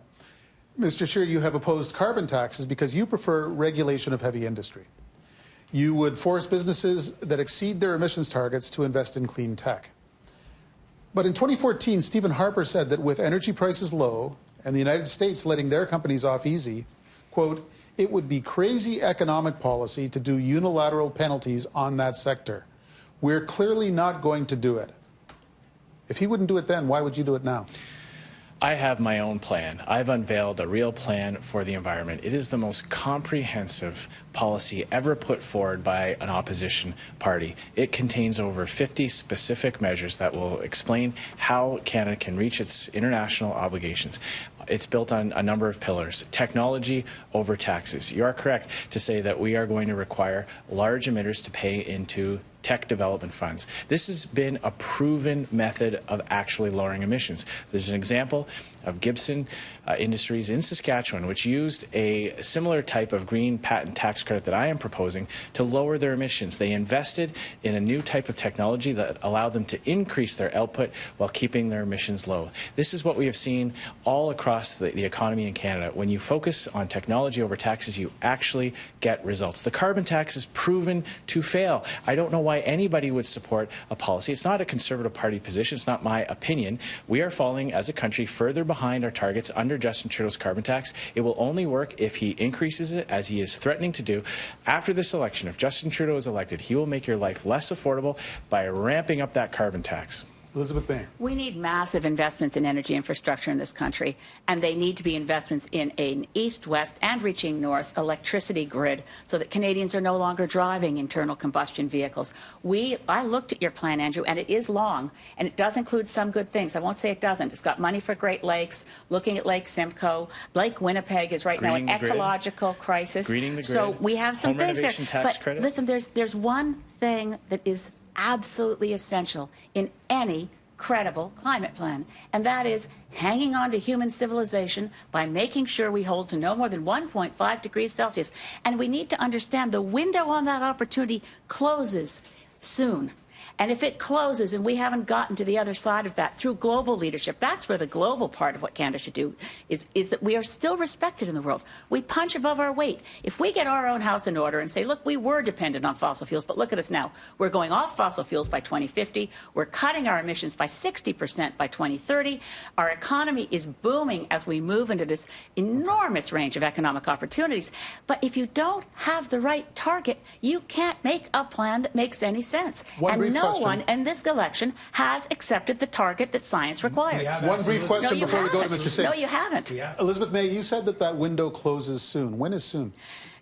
Mr. Scheer, you have opposed carbon taxes because you prefer regulation of heavy industry. You would force businesses that exceed their emissions targets to invest in clean tech. But in 2014, Stephen Harper said that with energy prices low and the United States letting their companies off easy, quote, it would be crazy economic policy to do unilateral penalties on that sector. We're clearly not going to do it. If he wouldn't do it then, why would you do it now? I have my own plan. I've unveiled a real plan for the environment. It is the most comprehensive policy ever put forward by an opposition party. It contains over 50 specific measures that will explain how Canada can reach its international obligations. It's built on a number of pillars. Technology over taxes. You are correct to say that we are going to require large emitters to pay into tech development funds. This has been a proven method of actually lowering emissions. There's an example of Gibson Industries in Saskatchewan, which used a similar type of green patent tax credit that I am proposing to lower their emissions. They invested in a new type of technology that allowed them to increase their output while keeping their emissions low. This is what we have seen all across the economy in Canada. When you focus on technology over taxes, you actually get results. The carbon tax is proven to fail. I don't know why anybody would support a policy. It's not a Conservative Party position. It's not my opinion. We are falling as a country further behind our targets under Justin Trudeau's carbon tax. It will only work if he increases it, as he is threatening to do. After this election, if Justin Trudeau is elected, he will make your life less affordable by ramping up that carbon tax. Elizabeth May. We need massive investments in energy infrastructure in this country, and they need to be investments in an east-west and reaching north electricity grid so that Canadians are no longer driving internal combustion vehicles. I looked at your plan, Andrew, and it is long, and it does include some good things. I won't say it doesn't. It's got money for Great Lakes, looking at Lake Simcoe. Lake Winnipeg is right now an ecological crisis. Greening the grid. So we have some Home things there. renovation tax But credit. listen, there's one thing that is absolutely essential in any credible climate plan, and that is hanging on to human civilization by making sure we hold to no more than 1.5 degrees Celsius. And we need to understand the window on that opportunity closes soon. And if it closes and we haven't gotten to the other side of that through global leadership, that's where the global part of what Canada should do is that we are still respected in the world. We punch above our weight. If we get our own house in order and say, look, we were dependent on fossil fuels, but look at us now. We're going off fossil fuels by 2050. We're cutting our emissions by 60% by 2030. Our economy is booming as we move into this enormous range of economic opportunities. But if you don't have the right target, you can't make a plan that makes any sense. No one in this election has accepted the target that science requires. One brief question before we go to Mr. Singh. No, you haven't. Elizabeth May, you said that window closes soon. When is soon?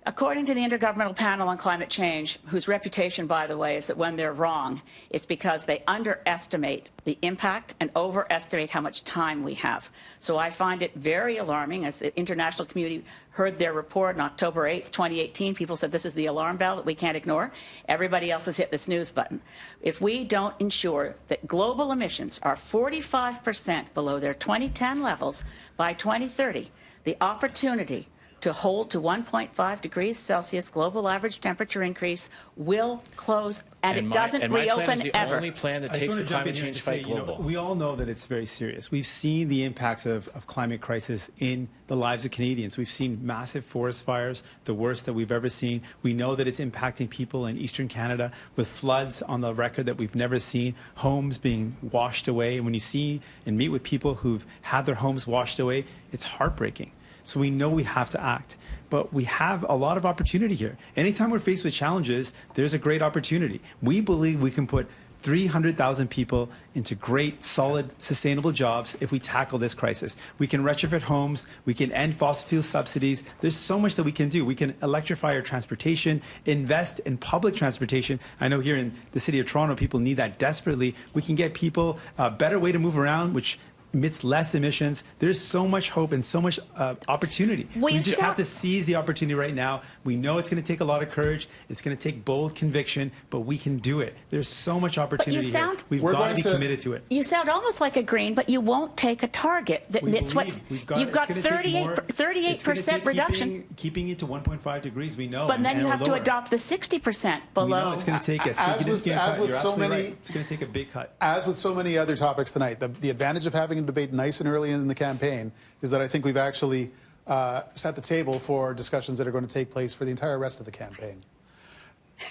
According to the Intergovernmental Panel on Climate Change, whose reputation, by the way, is that when they're wrong, it's because they underestimate the impact and overestimate how much time we have. So I find it very alarming. As the international community heard their report on October 8th, 2018, people said this is the alarm bell that we can't ignore. Everybody else has hit the snooze button. If we don't ensure that global emissions are 45% below their 2010 levels by 2030, the opportunity to hold to 1.5 degrees Celsius global average temperature increase will close, and it doesn't reopen plan is the ever. only plan that takes the climate change fight global. We all know that it's very serious. We've seen the impacts of climate crisis in the lives of Canadians. We've seen massive forest fires, the worst that we've ever seen. We know that it's impacting people in Eastern Canada with floods on the record that we've never seen, homes being washed away. And when you see and meet with people who've had their homes washed away, it's heartbreaking. So we know we have to act, but we have a lot of opportunity here. Anytime we're faced with challenges, there's a great opportunity. We believe we can put 300,000 people into great, solid, sustainable jobs if we tackle this crisis. We can retrofit homes. We can end fossil fuel subsidies. There's so much that we can do. We can electrify our transportation, invest in public transportation. I know here in the city of Toronto, people need that desperately. We can get people a better way to move around, which emits less emissions. There's so much hope and so much opportunity. We just have to seize the opportunity right now. We know it's going to take a lot of courage. It's going to take bold conviction, but we can do it. There's so much opportunity here. We've got to be committed to it. You sound almost like a Green, but you won't take a target that knits what's... You've got 38% reduction. Keeping it to 1.5 degrees, we know. But then you have to adopt the 60% below. We know it's going to take a significant cut. You're absolutely right. It's going to take a big cut. As with so many other topics tonight, the advantage of having a debate nice and early in the campaign is that I think we've actually set the table for discussions that are going to take place for the entire rest of the campaign.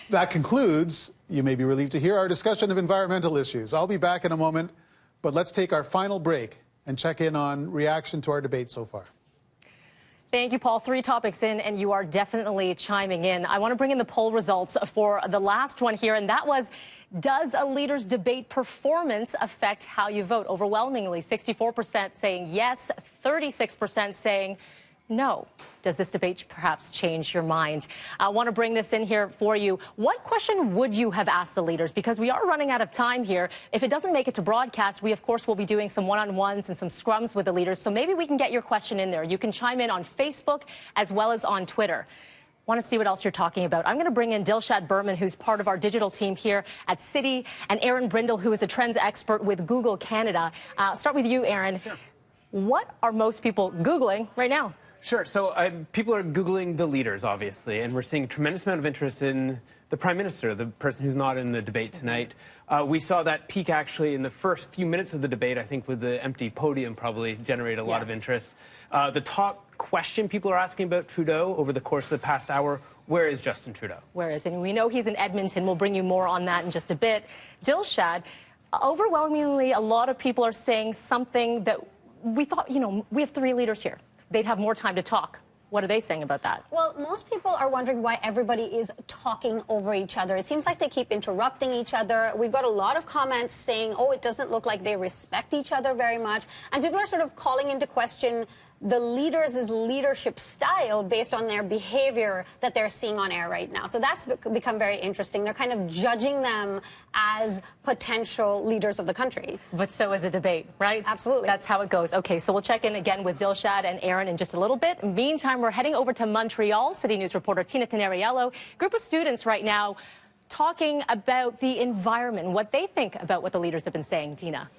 That concludes, you may be relieved to hear, our discussion of environmental issues. I'll be back in a moment, but let's take our final break and check in on reaction to our debate so far. Thank you, Paul. 3 topics in, and you are definitely chiming in. I want to bring in the poll results for the last one here, and that was, does a leader's debate performance affect how you vote? Overwhelmingly, 64% saying yes, 36% saying no. Does this debate perhaps change your mind? I want to bring this in here for you. What question would you have asked the leaders? Because we are running out of time here. If it doesn't make it to broadcast, we, of course, will be doing some one-on-ones and some scrums with the leaders. So maybe we can get your question in there. You can chime in on Facebook as well as on Twitter. Want to see what else you're talking about. I'm going to bring in Dilshad Berman, who's part of our digital team here at City, and Aaron Brindle, who is a trends expert with Google Canada. Start with you, Aaron. Sure. What are most people Googling right now? Sure. So people are Googling the leaders, obviously, and we're seeing a tremendous amount of interest in the Prime Minister, the person who's not in the debate tonight. We saw that peak actually in the first few minutes of the debate, I think, with the empty podium probably generated a lot of interest. The top question people are asking about Trudeau over the course of the past hour, where is Justin Trudeau? Where is? And we know he's in Edmonton. We'll bring you more on that in just a bit. Dilshad, overwhelmingly, a lot of people are saying something that we thought, we have 3 leaders here. They'd have more time to talk. What are they saying about that? Well, most people are wondering why everybody is talking over each other. It seems like they keep interrupting each other. We've got a lot of comments saying, oh, it doesn't look like they respect each other very much. And people are sort of calling into question the leaders' leadership style based on their behavior that they're seeing on air right now. So that's become very interesting. They're kind of judging them as potential leaders of the country. But so is a debate, right? Absolutely. That's how it goes. Okay, so we'll check in again with Dilshad and Aaron in just a little bit. Meantime, we're heading over to Montreal. City News reporter Tina Teneriello, group of students right now talking about the environment, what they think about what the leaders have been saying. Tina.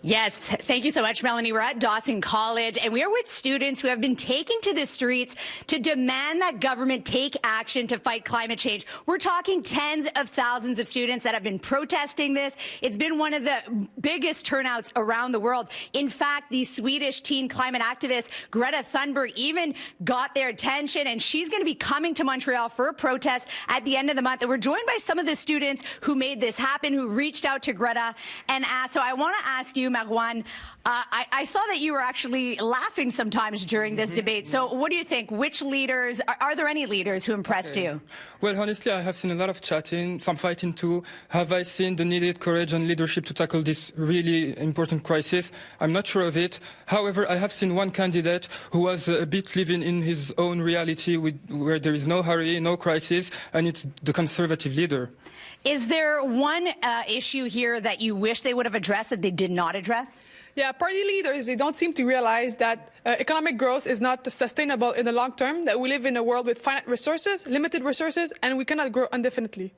Yes, thank you so much, Melanie. We're at Dawson College, and we are with students who have been taking to the streets to demand that government take action to fight climate change. We're talking tens of thousands of students that have been protesting this. It's been one of the biggest turnouts around the world. In fact, the Swedish teen climate activist Greta Thunberg even got their attention, and she's going to be coming to Montreal for a protest at the end of the month. And we're joined by some of the students who made this happen, who reached out to Greta and asked. So I want to ask you, Marwan, I saw that you were actually laughing sometimes during this debate. So what do you think? Which leaders, are there any leaders who impressed you? Well, honestly, I have seen a lot of chatting, some fighting too. Have I seen the needed courage and leadership to tackle this really important crisis? I'm not sure of it. However, I have seen one candidate who was a bit living in his own reality where there is no hurry, no crisis, and it's the Conservative leader. Is there one issue here that you wish they would have addressed that they did not address? Yeah, party leaders, they don't seem to realize that economic growth is not sustainable in the long term, that we live in a world with finite resources, limited resources, and we cannot grow indefinitely.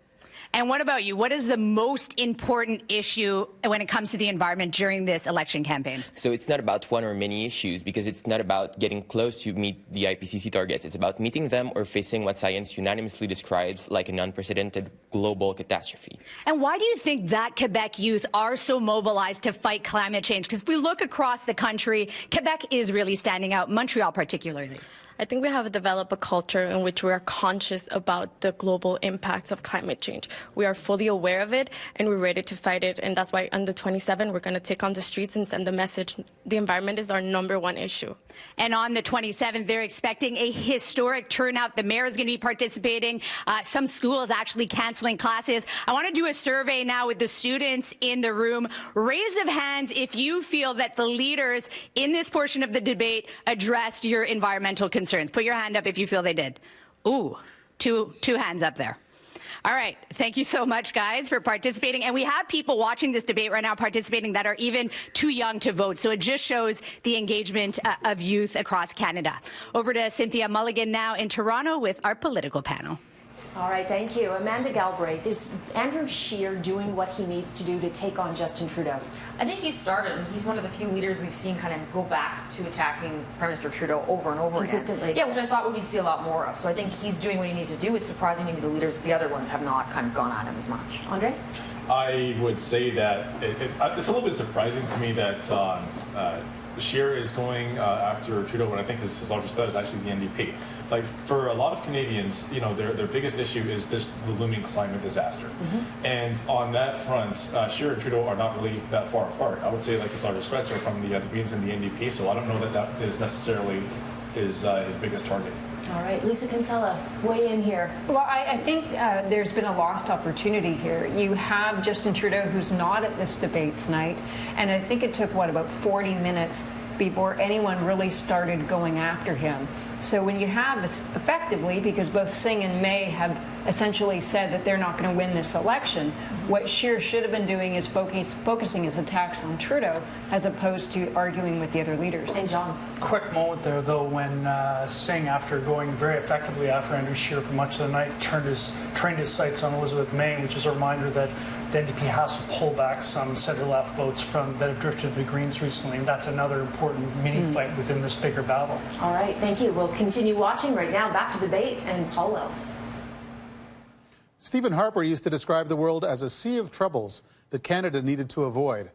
And what about you? What is the most important issue when it comes to the environment during this election campaign? So it's not about one or many issues, because it's not about getting close to meet the IPCC targets. It's about meeting them or facing what science unanimously describes like an unprecedented global catastrophe. And why do you think that Quebec youth are so mobilized to fight climate change? Because if we look across the country, Quebec is really standing out, Montreal particularly. I think we have developed a culture in which we are conscious about the global impacts of climate change. We are fully aware of it, and we're ready to fight it. And that's why on the 27th, we're going to take on the streets and send the message. The environment is our #1 issue. And on the 27th, they're expecting a historic turnout. The mayor is going to be participating. Some schools actually canceling classes. I want to do a survey now with the students in the room. Raise of hands if you feel that the leaders in this portion of the debate addressed your environmental concerns. Put your hand up if you feel they did. Ooh, two hands up there. All right. Thank you so much, guys, for participating. And we have people watching this debate right now participating that are even too young to vote. So it just shows the engagement of youth across Canada. Over to Cynthia Mulligan now in Toronto with our political panel. All right, thank you. Amanda Galbraith, is Andrew Scheer doing what he needs to do to take on Justin Trudeau? I think he's started. He's one of the few leaders we've seen kind of go back to attacking Prime Minister Trudeau over and over Consistently. again. Yeah, which I thought we'd see a lot more of. So I think he's doing what he needs to do. It's surprising to me the leaders, the other ones, have not kind of gone at him as much. Andre? I would say that it's a little bit surprising to me that Scheer is going after Trudeau, and I think his largest threat is actually the NDP. Like, for a lot of Canadians, you know, their biggest issue is the looming climate disaster. And on that front, Scheer and Trudeau are not really that far apart. I would say, like, his largest threats are from the Greens and the NDP, so I don't know that that is necessarily his biggest target. All right, Lisa Kinsella, weigh in here. Well, I think there's been a lost opportunity here. You have Justin Trudeau, who's not at this debate tonight, and I think it took, about 40 minutes before anyone really started going after him. So when you have this, effectively, because both Singh and May have essentially said that they're not going to win this election, what Scheer should have been doing is focusing his attacks on Trudeau as opposed to arguing with the other leaders. And John? Quick moment there, though, when Singh, after going very effectively after Andrew Scheer for much of the night, trained his sights on Elizabeth May, which is a reminder that the NDP has to pull back some centre-left votes that have drifted to the Greens recently, and that's another important mini-fight within this bigger battle. All right, thank you. We'll continue watching right now. Back to the debate, and Paul Wells. Stephen Harper used to describe the world as a sea of troubles that Canada needed to avoid.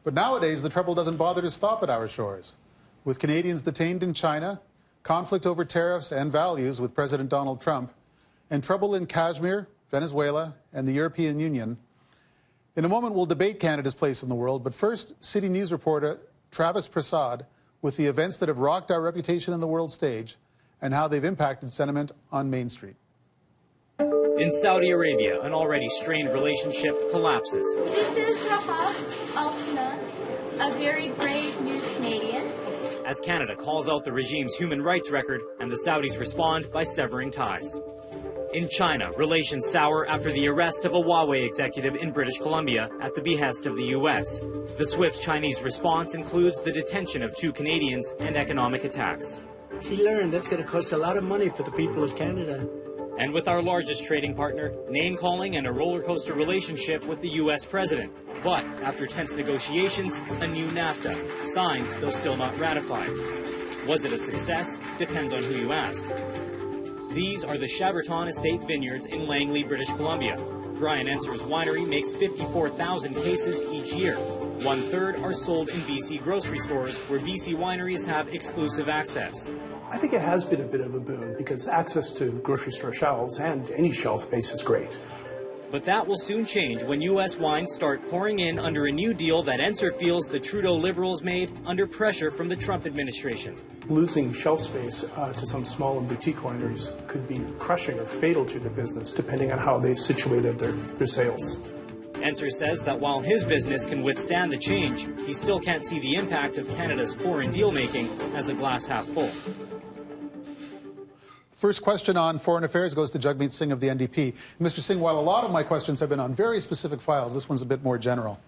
But nowadays, the trouble doesn't bother to stop at our shores. With Canadians detained in China, conflict over tariffs and values with President Donald Trump, and trouble in Kashmir, Venezuela, and the European Union. In a moment, we'll debate Canada's place in the world, but first, City News reporter Travis Prasad with the events that have rocked our reputation on the world stage and how they've impacted sentiment on Main Street. In Saudi Arabia, an already strained relationship collapses. This is Rahaf Altman, a very brave new Canadian. As Canada calls out the regime's human rights record and the Saudis respond by severing ties. In China, relations sour after the arrest of a Huawei executive in British Columbia at the behest of the U.S. The swift Chinese response includes the detention of 2 Canadians and economic attacks. He learned that's going to cost a lot of money for the people of Canada. And with our largest trading partner, name-calling and a roller coaster relationship with the U.S. president. But after tense negotiations, a new NAFTA, signed though still not ratified. Was it a success? Depends on who you ask. These are the Chaberton Estate Vineyards in Langley, British Columbia. Brian Enser's winery makes 54,000 cases each year. 1/3 are sold in BC grocery stores, where BC wineries have exclusive access. I think it has been a bit of a boon because access to grocery store shelves and any shelf space is great. But that will soon change when U.S. wines start pouring in under a new deal that Enser feels the Trudeau Liberals made under pressure from the Trump administration. Losing shelf space to some small and boutique wineries could be crushing or fatal to the business, depending on how they've situated their sales. Enser says that while his business can withstand the change, he still can't see the impact of Canada's foreign deal-making as a glass half full. First question on foreign affairs goes to Jagmeet Singh of the NDP. Mr. Singh, while a lot of my questions have been on very specific files, this one's a bit more general.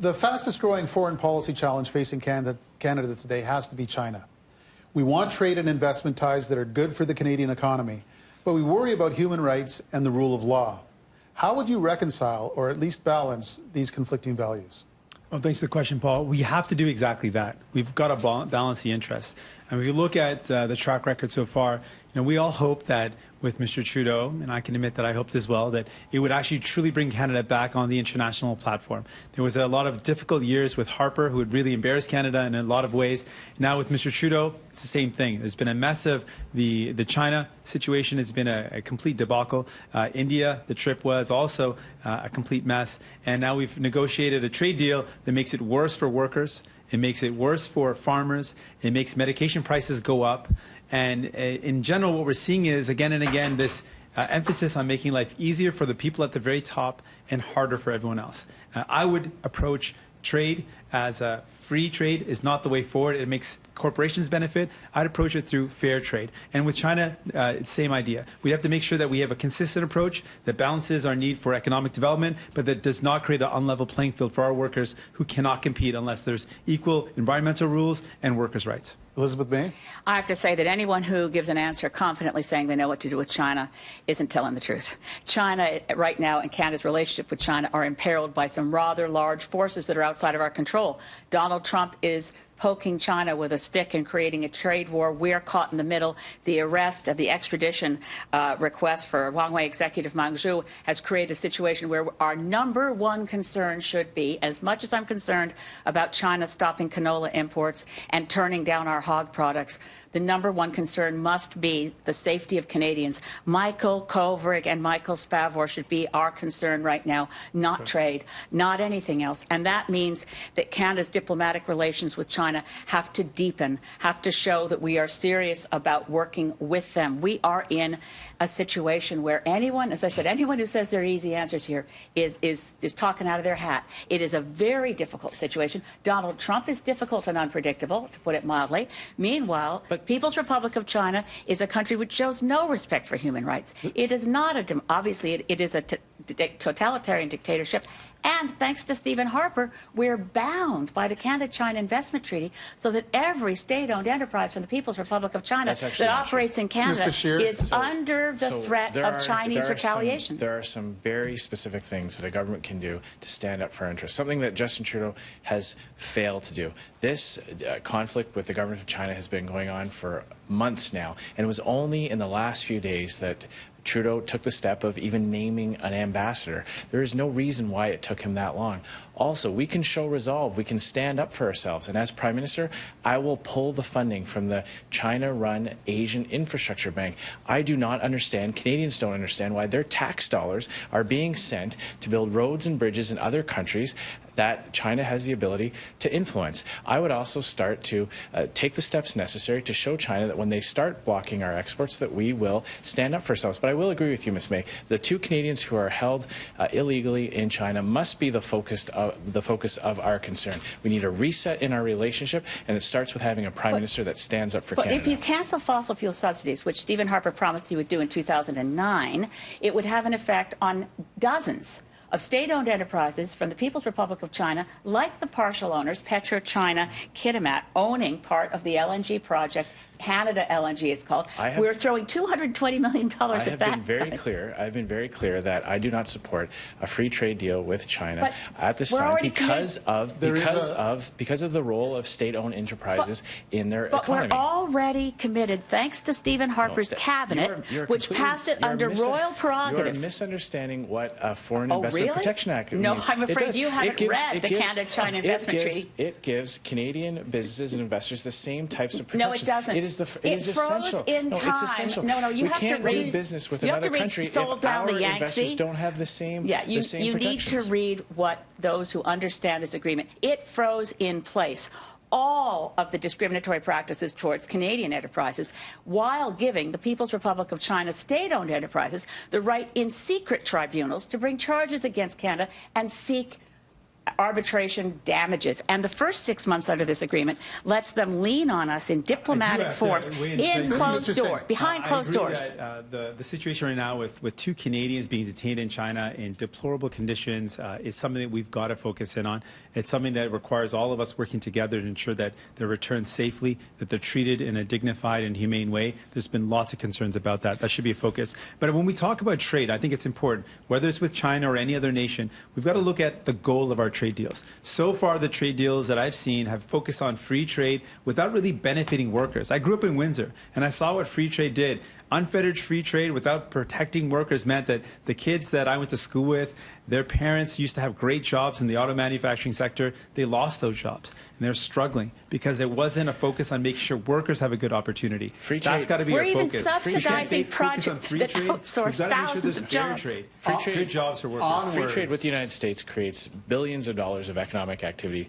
The fastest growing foreign policy challenge facing Canada today has to be China. We want trade and investment ties that are good for the Canadian economy, but we worry about human rights and the rule of law. How would you reconcile or at least balance these conflicting values? Well, thanks for the question, Paul. We have to do exactly that. We've got to balance the interests. And if you look at the track record so far, we all hope that with Mr. Trudeau, and I can admit that I hoped as well, that it would actually truly bring Canada back on the international platform. There was a lot of difficult years with Harper, who had really embarrassed Canada in a lot of ways. Now with Mr. Trudeau, it's the same thing. There's been a mess of the China situation has been a complete debacle. India, the trip was also a complete mess. And now we've negotiated a trade deal that makes it worse for workers. It makes it worse for farmers. It makes medication prices go up. And in general, what we're seeing is, again and again, this emphasis on making life easier for the people at the very top and harder for everyone else. I would approach trade as a free trade is not the way forward. It makes corporations benefit. I'd approach it through fair trade. And with China, same idea. We have to make sure that we have a consistent approach that balances our need for economic development, but that does not create an unlevel playing field for our workers who cannot compete unless there's equal environmental rules and workers' rights. Elizabeth May? I have to say that anyone who gives an answer confidently saying they know what to do with China isn't telling the truth. China right now and Canada's relationship with China are imperiled by some rather large forces that are outside of our control. Donald Trump is poking China with a stick and creating a trade war. We're caught in the middle. The arrest of the extradition request for Huawei executive Meng Zhu has created a situation where our number one concern should be, as much as I'm concerned about China stopping canola imports and turning down our hog products, the number one concern must be the safety of Canadians. Michael Kovrig and Michael Spavor should be our concern right now, not trade, not anything else. And that means that Canada's diplomatic relations with China have to deepen, have to show that we are serious about working with them. We are in a situation where anyone, as I said, anyone who says there are easy answers here is talking out of their hat. It is a very difficult situation. Donald Trump is difficult and unpredictable, to put it mildly. Meanwhile, People's Republic of China is a country which shows no respect for human rights. It is not obviously, it is a totalitarian dictatorship. And thanks to Stephen Harper, we're bound by the Canada-China Investment Treaty so that every state-owned enterprise from the People's Republic of China that operates in Canada is under the threat of Chinese retaliation. There are some very specific things that a government can do to stand up for our interests, something that Justin Trudeau has failed to do. This conflict with the government of China has been going on for months now, and it was only in the last few days that Trudeau took the step of even naming an ambassador. There is no reason why it took him that long. Also, we can show resolve. We can stand up for ourselves. And as Prime Minister, I will pull the funding from the China-run Asian Infrastructure Bank. I do not understand, Canadians don't understand why their tax dollars are being sent to build roads and bridges in other countries that China has the ability to influence. I would also start to take the steps necessary to show China that when they start blocking our exports, that we will stand up for ourselves. But I will agree with you, Ms. May. The two Canadians who are held illegally in China must be the focus of our concern. We need a reset in our relationship, and it starts with having a Prime Minister that stands up for Canada. But if you cancel fossil fuel subsidies, which Stephen Harper promised he would do in 2009, it would have an effect on dozens of state-owned enterprises from the People's Republic of China, like the partial owners, PetroChina, Kitimat, owning part of the LNG project, Canada LNG it's called. We're throwing $220 million at that. I've been very clear that I do not support a free trade deal with China at this time because of the role of state-owned enterprises in their economy. But we're already committed, thanks to Stephen Harper's cabinet, which passed it under royal prerogative. You're misunderstanding what a Foreign Investment Protection Act means. No, I'm afraid you haven't read the Canada-China Investment Treaty. It gives Canadian businesses and investors the same types of protections. No, it doesn't. It is essential. No, it's essential. No, you have to read. We can't do business with another country if our investors don't have the same protections. You need to read what those who understand this agreement. It froze in place all of the discriminatory practices towards Canadian enterprises while giving the People's Republic of China state-owned enterprises the right in secret tribunals to bring charges against Canada and seek arbitration damages. And the first 6 months under this agreement lets them lean on us in diplomatic forms in closed doors, behind closed doors. The situation right now with two Canadians being detained in China in deplorable conditions is something that we've got to focus in on. It's something that requires all of us working together to ensure that they're returned safely, that they're treated in a dignified and humane way. There's been lots of concerns about that. That should be a focus. But when we talk about trade, I think it's important, whether it's with China or any other nation, we've got to look at the goal of our trade deals. So far, the trade deals that I've seen have focused on free trade without really benefiting workers. I grew up in Windsor, and I saw what free trade did. Unfettered free trade without protecting workers meant that the kids that I went to school with, their parents used to have great jobs in the auto manufacturing sector. They lost those jobs, and they're struggling because there wasn't a focus on making sure workers have a good opportunity. Free trade. That's got to be our focus. We're even subsidizing projects that outsource thousands of jobs. Free trade, good jobs for workers. Free trade with the United States creates billions of dollars of economic activity,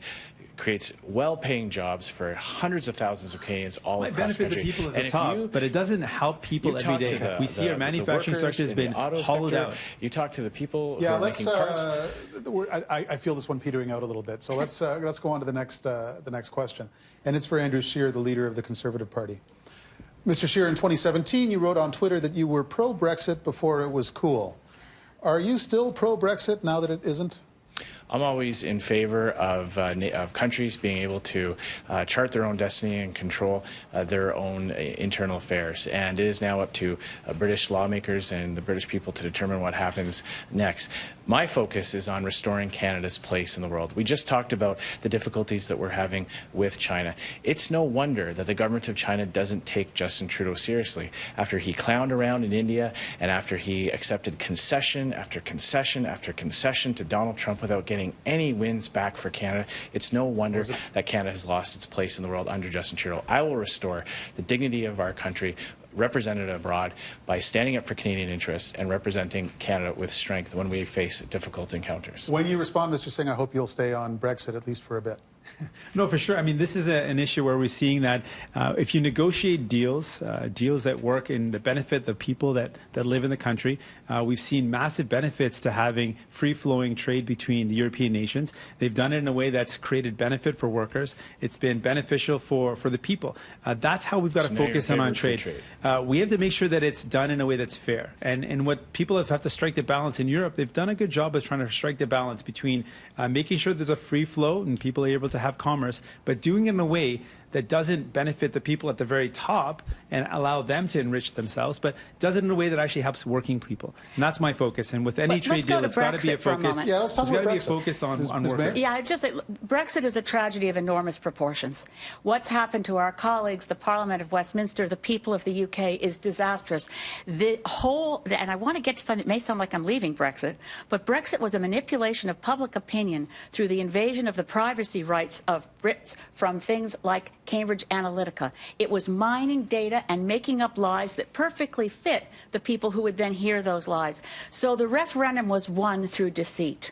creates well-paying jobs for hundreds of thousands of Canadians all across the country. It benefits the people at the top, but it doesn't help people every day. We see our manufacturing sector has been hollowed out. You talk to the people who are making cars. I feel this one petering out a little bit, so let's go on to the next question. And it's for Andrew Scheer, the leader of the Conservative Party. Mr. Scheer, in 2017, you wrote on Twitter that you were pro-Brexit before it was cool. Are you still pro-Brexit now that it isn't? I'm always in favor of countries being able to chart their own destiny and control their own internal affairs. And it is now up to British lawmakers and the British people to determine what happens next. My focus is on restoring Canada's place in the world. We just talked about the difficulties that we're having with China. It's no wonder that the government of China doesn't take Justin Trudeau seriously. After he clowned around in India and after he accepted concession after concession after concession to Donald Trump without getting any wins back for Canada, it's no wonder that Canada has lost its place in the world under Justin Trudeau. I will restore the dignity of our country represented abroad by standing up for Canadian interests and representing Canada with strength when we face difficult encounters. When you respond, Mr. Singh, I hope you'll stay on Brexit at least for a bit. No, for sure. I mean, this is an issue where we're seeing that if you negotiate deals, deals that work in the benefit of the people that live in the country, we've seen massive benefits to having free-flowing trade between the European nations. They've done it in a way that's created benefit for workers. It's been beneficial for the people. That's how we've got to focus on trade. We have to make sure that it's done in a way that's fair. And what people have to strike the balance in Europe, they've done a good job of trying to strike the balance between making sure there's a free flow and people are able to have commerce, but doing it in a way that doesn't benefit the people at the very top and allow them to enrich themselves, but does it in a way that actually helps working people. And that's my focus. And with any trade deal, it's got to be a focus. Yeah, let's talk there's got to be a Brexit. focus on workers. Yeah, Brexit is a tragedy of enormous proportions. What's happened to our colleagues, the Parliament of Westminster, the people of the UK, is disastrous. The whole, and I want to get to something, it may sound like I'm leaving Brexit, but Brexit was a manipulation of public opinion through the invasion of the privacy rights of Brits from things like Cambridge Analytica. It was mining data and making up lies that perfectly fit the people who would then hear those lies. So the referendum was won through deceit.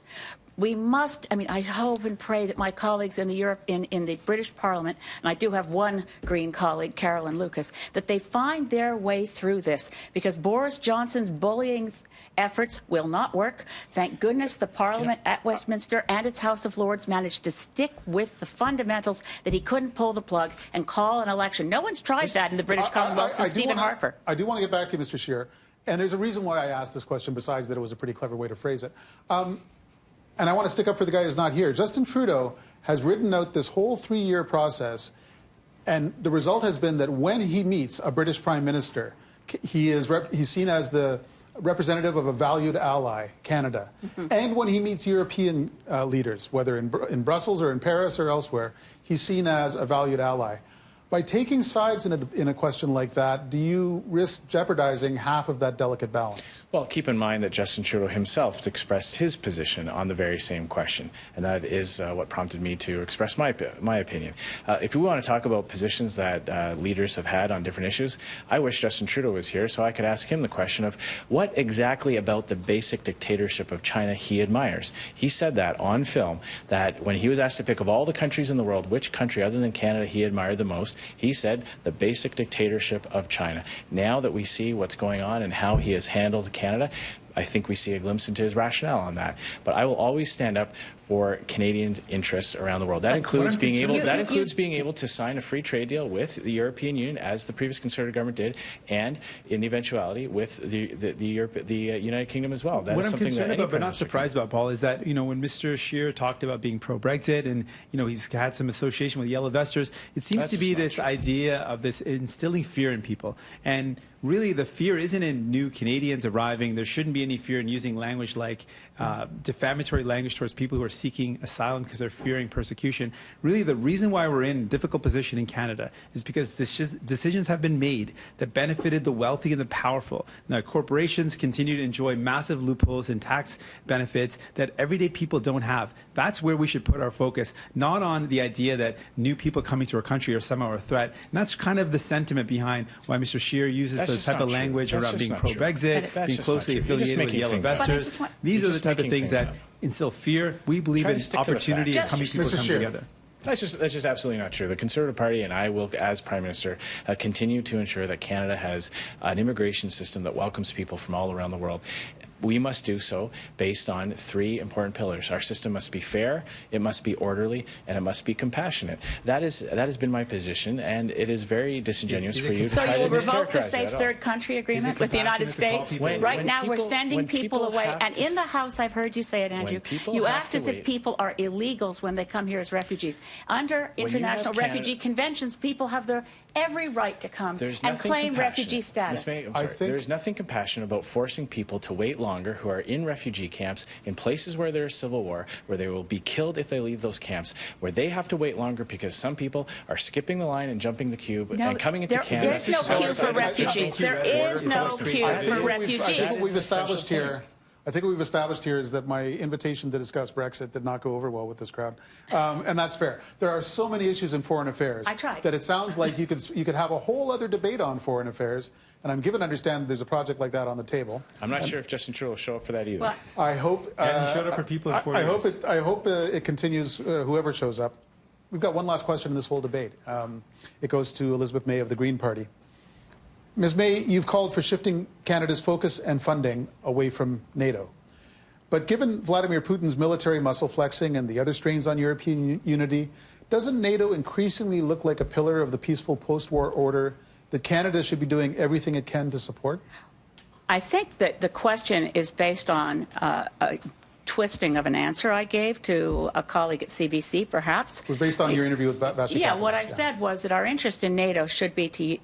We must, I hope and pray that my colleagues in the British Parliament, and I do have one Green colleague, Carolyn Lucas, that they find their way through this, because Boris Johnson's bullying efforts will not work. Thank goodness the Parliament at Westminster and its House of Lords managed to stick with the fundamentals, that he couldn't pull the plug and call an election. No one's tried that in the British Commonwealth since Stephen Harper. I do want to get back to you, Mr. Scheer, and there's a reason why I asked this question besides that it was a pretty clever way to phrase it. And I want to stick up for the guy who's not here. Justin Trudeau has written out this whole 3-year process, and the result has been that when he meets a British Prime Minister, he's seen as the representative of a valued ally, Canada. And when he meets European leaders, whether in Brussels or in Paris or elsewhere, he's seen as a valued ally. By taking sides in a question like that, do you risk jeopardizing half of that delicate balance? Well, keep in mind that Justin Trudeau himself expressed his position on the very same question, and that is what prompted me to express my opinion. If we want to talk about positions that leaders have had on different issues, I wish Justin Trudeau was here so I could ask him the question of what exactly about the basic dictatorship of China he admires. He said that on film, that when he was asked to pick of all the countries in the world, which country other than Canada he admired the most, he said the basic dictatorship of China. Now that we see what's going on and how he has handled Canada, I think we see a glimpse into his rationale on that. But I will always stand up for Canadian interests around the world. That includes being able to sign a free trade deal with the European Union, as the previous Conservative government did, and in the eventuality with the United Kingdom as well. That what is I'm something concerned that about, but not surprised about, Paul, is that when Mr. Scheer talked about being pro-Brexit, and he's had some association with yellow vesters, it seems to be this idea of this instilling fear in people. And really, the fear isn't in new Canadians arriving. There shouldn't be any fear in using language like defamatory language towards people who are seeking asylum because they're fearing persecution. Really, the reason why we're in a difficult position in Canada is because decisions have been made that benefited the wealthy and the powerful. Now, corporations continue to enjoy massive loopholes and tax benefits that everyday people don't have. That's where we should put our focus, not on the idea that new people coming to our country are somehow a threat. And that's kind of the sentiment behind why Mr. Scheer uses this type of language around being pro-Brexit, being closely affiliated with yellow vesters. These are the type of things that instill fear. We believe in opportunity and coming people come together. That's just absolutely not true. The Conservative Party and I will, as Prime Minister, continue to ensure that Canada has an immigration system that welcomes people from all around the world. we must do so based on 3 important pillars. Our system must be fair, it must be orderly, and it must be compassionate. That has been my position, and it is very disingenuous for you to try to mischaracterize it. So you will revoke the Safe Third Country Agreement with the United States? Right now we're sending people away, and in the House I've heard you say it, Andrew, you act as if people are illegals when they come here as refugees. Under international refugee conventions, people have every right to come and claim refugee status. Ms. May, I'm sorry. There's nothing compassionate about forcing people to wait longer who are in refugee camps in places where there is civil war, where they will be killed if they leave those camps, where they have to wait longer because some people are skipping the line and jumping the queue and coming into Canada. There's no queue for refugees. There is no queue for refugees. I think what we've established here is that my invitation to discuss Brexit did not go over well with this crowd, and that's fair. There are so many issues in foreign affairs that it sounds like you could have a whole other debate on foreign affairs, and I'm given to understand there's a project like that on the table. I'm not sure if Justin Trudeau will show up for that either. Well, I hope. And he showed up for people in 4 years. I hope it continues, whoever shows up. We've got one last question in this whole debate. It goes to Elizabeth May of the Green Party. Ms. May, you've called for shifting Canada's focus and funding away from NATO. But given Vladimir Putin's military muscle flexing and the other strains on European unity, doesn't NATO increasingly look like a pillar of the peaceful post-war order that Canada should be doing everything it can to support? I think that the question is based on a twisting of an answer I gave to a colleague at CBC, perhaps. It was based on your interview with Vasha. Yeah, what I said was that our interest in NATO should be to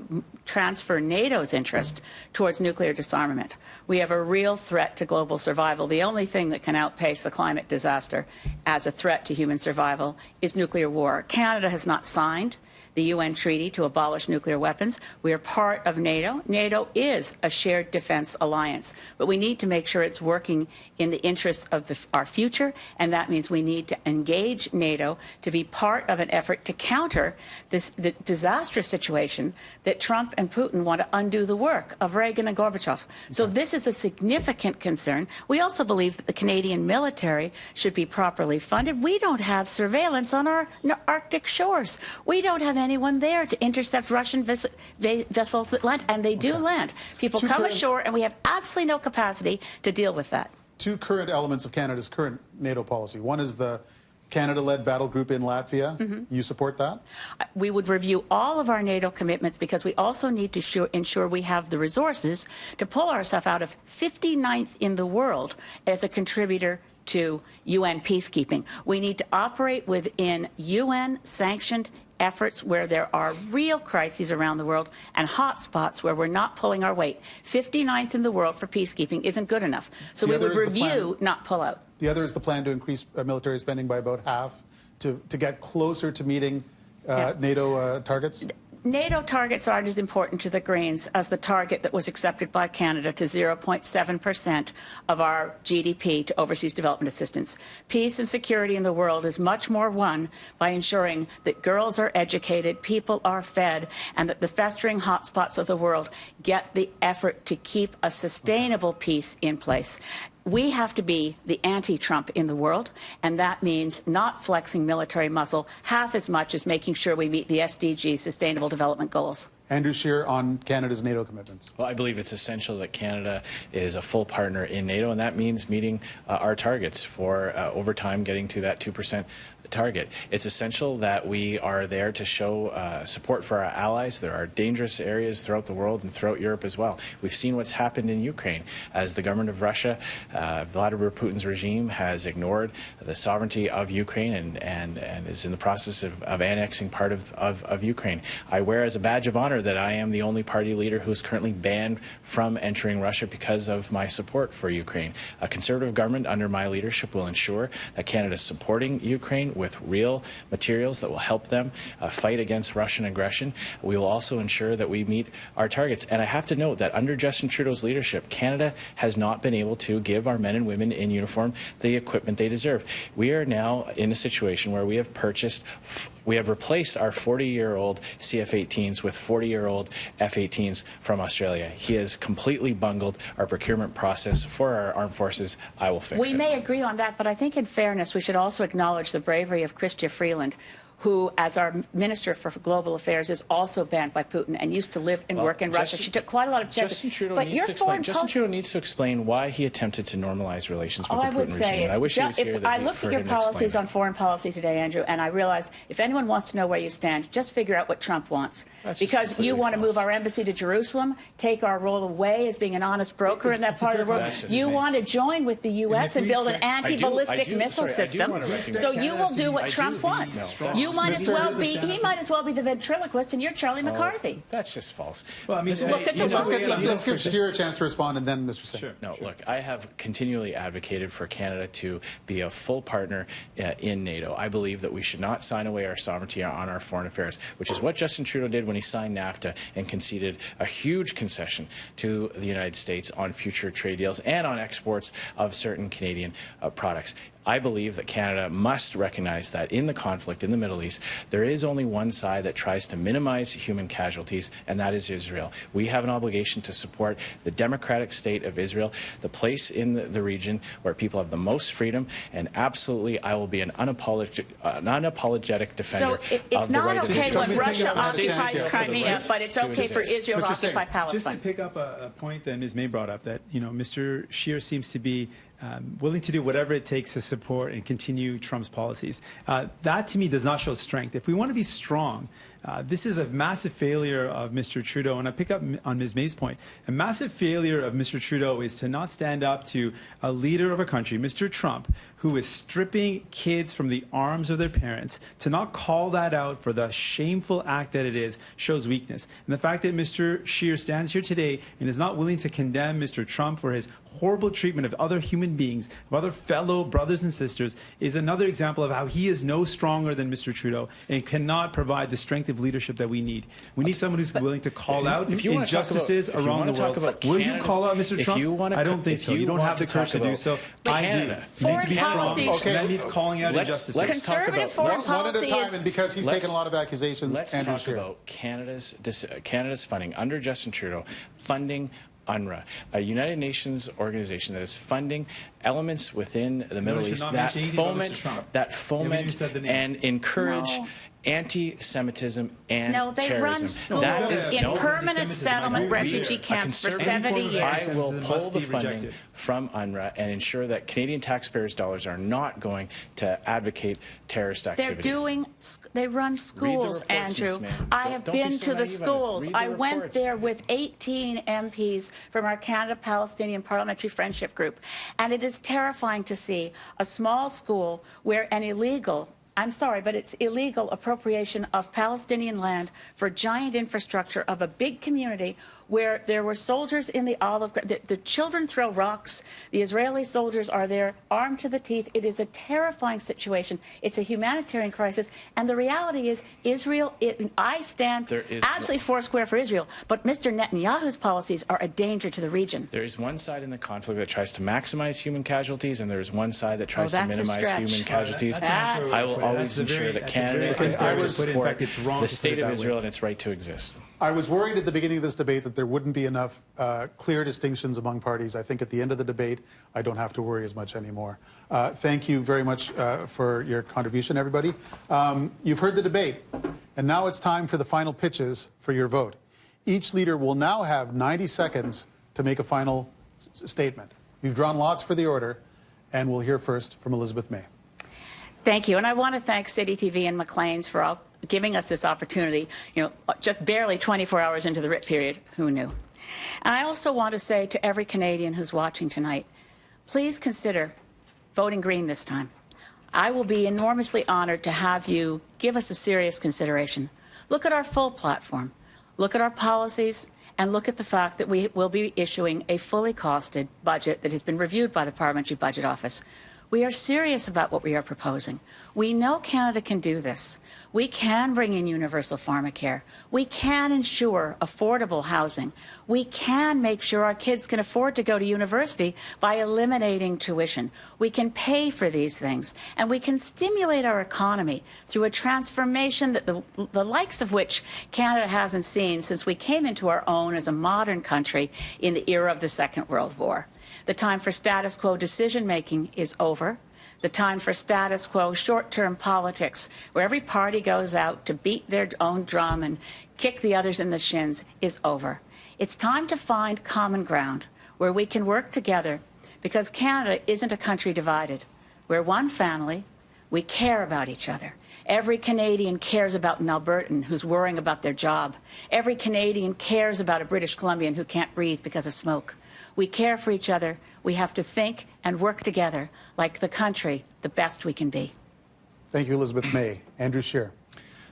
transfer NATO's interest towards nuclear disarmament. We have a real threat to global survival. The only thing that can outpace the climate disaster as a threat to human survival is nuclear war. Canada has not signed the UN treaty to abolish nuclear weapons. We are part of NATO. NATO is a shared defense alliance, but we need to make sure it's working in the interests of our future, and that means we need to engage NATO to be part of an effort to counter the disastrous situation that Trump and Putin want to undo the work of Reagan and Gorbachev. So this is a significant concern. We also believe that the Canadian military should be properly funded. We don't have surveillance on our Arctic shores. We don't have anyone there to intercept Russian vessels that land, and they do land. People come ashore, and we have absolutely no capacity to deal with that. 2 current elements of Canada's current NATO policy. One is the Canada-led battle group in Latvia. You support that? We would review all of our NATO commitments because we also need to ensure we have the resources to pull ourselves out of 59th in the world as a contributor to UN peacekeeping. We need to operate within UN-sanctioned efforts where there are real crises around the world and hot spots where we're not pulling our weight. 59th in the world for peacekeeping isn't good enough. So we would review, not pull out. The other is the plan to increase military spending by about half to get closer to meeting NATO targets? NATO targets aren't as important to the Greens as the target that was accepted by Canada to 0.7% of our GDP to overseas development assistance. Peace and security in the world is much more won by ensuring that girls are educated, people are fed, and that the festering hotspots of the world get the effort to keep a sustainable peace in place. We have to be the anti-Trump in the world, and that means not flexing military muscle half as much as making sure we meet the SDG Sustainable Development Goals. Andrew Scheer on Canada's NATO commitments. Well, I believe it's essential that Canada is a full partner in NATO, and that means meeting our targets for over time getting to that 2% target. It's essential that we are there to show support for our allies. There are dangerous areas throughout the world and throughout Europe as well. We've seen what's happened in Ukraine as the government of Russia, Vladimir Putin's regime, has ignored the sovereignty of Ukraine and is in the process of annexing part of Ukraine. I wear as a badge of honor that I am the only party leader who is currently banned from entering Russia because of my support for Ukraine. A Conservative government under my leadership will ensure that Canada is supporting Ukraine with real materials that will help them fight against Russian aggression. We will also ensure that we meet our targets. And I have to note that under Justin Trudeau's leadership, Canada has not been able to give our men and women in uniform the equipment they deserve. We are now in a situation where we have replaced our 40-year-old CF-18s with 40-year-old F-18s from Australia. He has completely bungled our procurement process for our armed forces. I will fix it. We may agree on that, but I think in fairness we should also acknowledge the bravery of Chrystia Freeland, who, as our Minister for Global Affairs, is also banned by Putin and used to live and work in Russia. She took quite a lot of chances. Justin Trudeau needs to explain why he attempted to normalize relations with the Putin regime. And I wish he was here. I looked at your policies on foreign policy today, Andrew, and I realized if anyone wants to know where you stand, just figure out what Trump wants. Because you want to move our embassy to Jerusalem, take our role away as being an honest broker in that part of the world. You want to join with the U.S. and build an anti-ballistic missile system. So you will do what Trump wants. You might as well be. He might as well be the ventriloquist, and you're Charlie McCarthy. That's just false. Well, I mean, let's give Scheer a chance to respond, and then Mr. Singh. Sure. No, look, I have continually advocated for Canada to be a full partner in NATO. I believe that we should not sign away our sovereignty on our foreign affairs, which is what Justin Trudeau did when he signed NAFTA and conceded a huge concession to the United States on future trade deals and on exports of certain Canadian products. I believe that Canada must recognize that in the conflict in the Middle East, there is only one side that tries to minimize human casualties, and that is Israel. We have an obligation to support the democratic state of Israel, the place in the region where people have the most freedom, and absolutely I will be an unapologetic defender of the right of Israel. So it's not okay when Russia occupies Crimea, but it's okay for Israel to occupy Palestine. Just to pick up a point that Ms. May brought up, that Mr. Scheer seems to be willing to do whatever it takes to support and continue Trump's policies. That, to me, does not show strength. If we want to be strong, this is a massive failure of Mr. Trudeau. And I pick up on Ms. May's point. A massive failure of Mr. Trudeau is to not stand up to a leader of a country, Mr. Trump, who is stripping kids from the arms of their parents. To not call that out for the shameful act that it is shows weakness. And the fact that Mr. Scheer stands here today and is not willing to condemn Mr. Trump for his horrible treatment of other human beings, of other fellow brothers and sisters, is another example of how he is no stronger than Mr. Trudeau and cannot provide the strength of leadership that we need. We need someone who's willing to call out injustices around the world. Will you call out Mr. Trump? I don't think so. You don't have the courage to do so. I do. You need to be strong. Okay. That means calling out injustices. Conservative foreign policy one at a time, and because he's taken a lot of accusations. Let's talk about Canada's funding under Justin Trudeau, funding UNRWA, a United Nations organization that is funding elements within the Middle East that foment and encourage anti-Semitism and terrorism. They run schools in permanent settlement refugee camps for 70 years. I will pull the funding from UNRWA and ensure that Canadian taxpayers' dollars are not going to advocate terrorist activity. They run schools, Andrew. I have been to the schools. I went there with 18 MPs from our Canada-Palestinian Parliamentary Friendship Group, and it is terrifying to see a small school where an illegal it's illegal appropriation of Palestinian land for giant infrastructure of a big community where there were soldiers in the olive garden. The children throw rocks. The Israeli soldiers are there armed to the teeth. It is a terrifying situation. It's a humanitarian crisis. And the reality is Israel, I stand absolutely foursquare for Israel, but Mr. Netanyahu's policies are a danger to the region. There is one side in the conflict that tries to maximize human casualties, and there is one side that tries to minimize human casualties. I will always ensure that Canada is there to support the state of Israel and its right to exist. I was worried at the beginning of this debate that there wouldn't be enough clear distinctions among parties. I think at the end of the debate, I don't have to worry as much anymore. Thank you very much for your contribution, everybody. You've heard the debate, and now it's time for the final pitches for your vote. Each leader will now have 90 seconds to make a final statement. We've drawn lots for the order, and we'll hear first from Elizabeth May. Thank you, and I want to thank Citytv and Maclean's for giving us this opportunity, just barely 24 hours into the writ period. Who knew? And I also want to say to every Canadian who's watching tonight, please consider voting Green this time. I will be enormously honored to have you give us a serious consideration. Look at our full platform. Look at our policies, and look at the fact that we will be issuing a fully costed budget that has been reviewed by the Parliamentary Budget Office. We are serious about what we are proposing. We know Canada can do this. We can bring in universal pharmacare. We can ensure affordable housing. We can make sure our kids can afford to go to university by eliminating tuition. We can pay for these things, and we can stimulate our economy through a transformation that the likes of which Canada hasn't seen since we came into our own as a modern country in the era of the Second World War. The time for status quo decision-making is over. The time for status quo short-term politics, where every party goes out to beat their own drum and kick the others in the shins, is over. It's time to find common ground where we can work together, because Canada isn't a country divided. We're one family. We care about each other. Every Canadian cares about an Albertan who's worrying about their job. Every Canadian cares about a British Columbian who can't breathe because of smoke. We care for each other. We have to think and work together like the country, the best we can be. Thank you, Elizabeth May. Andrew Scheer.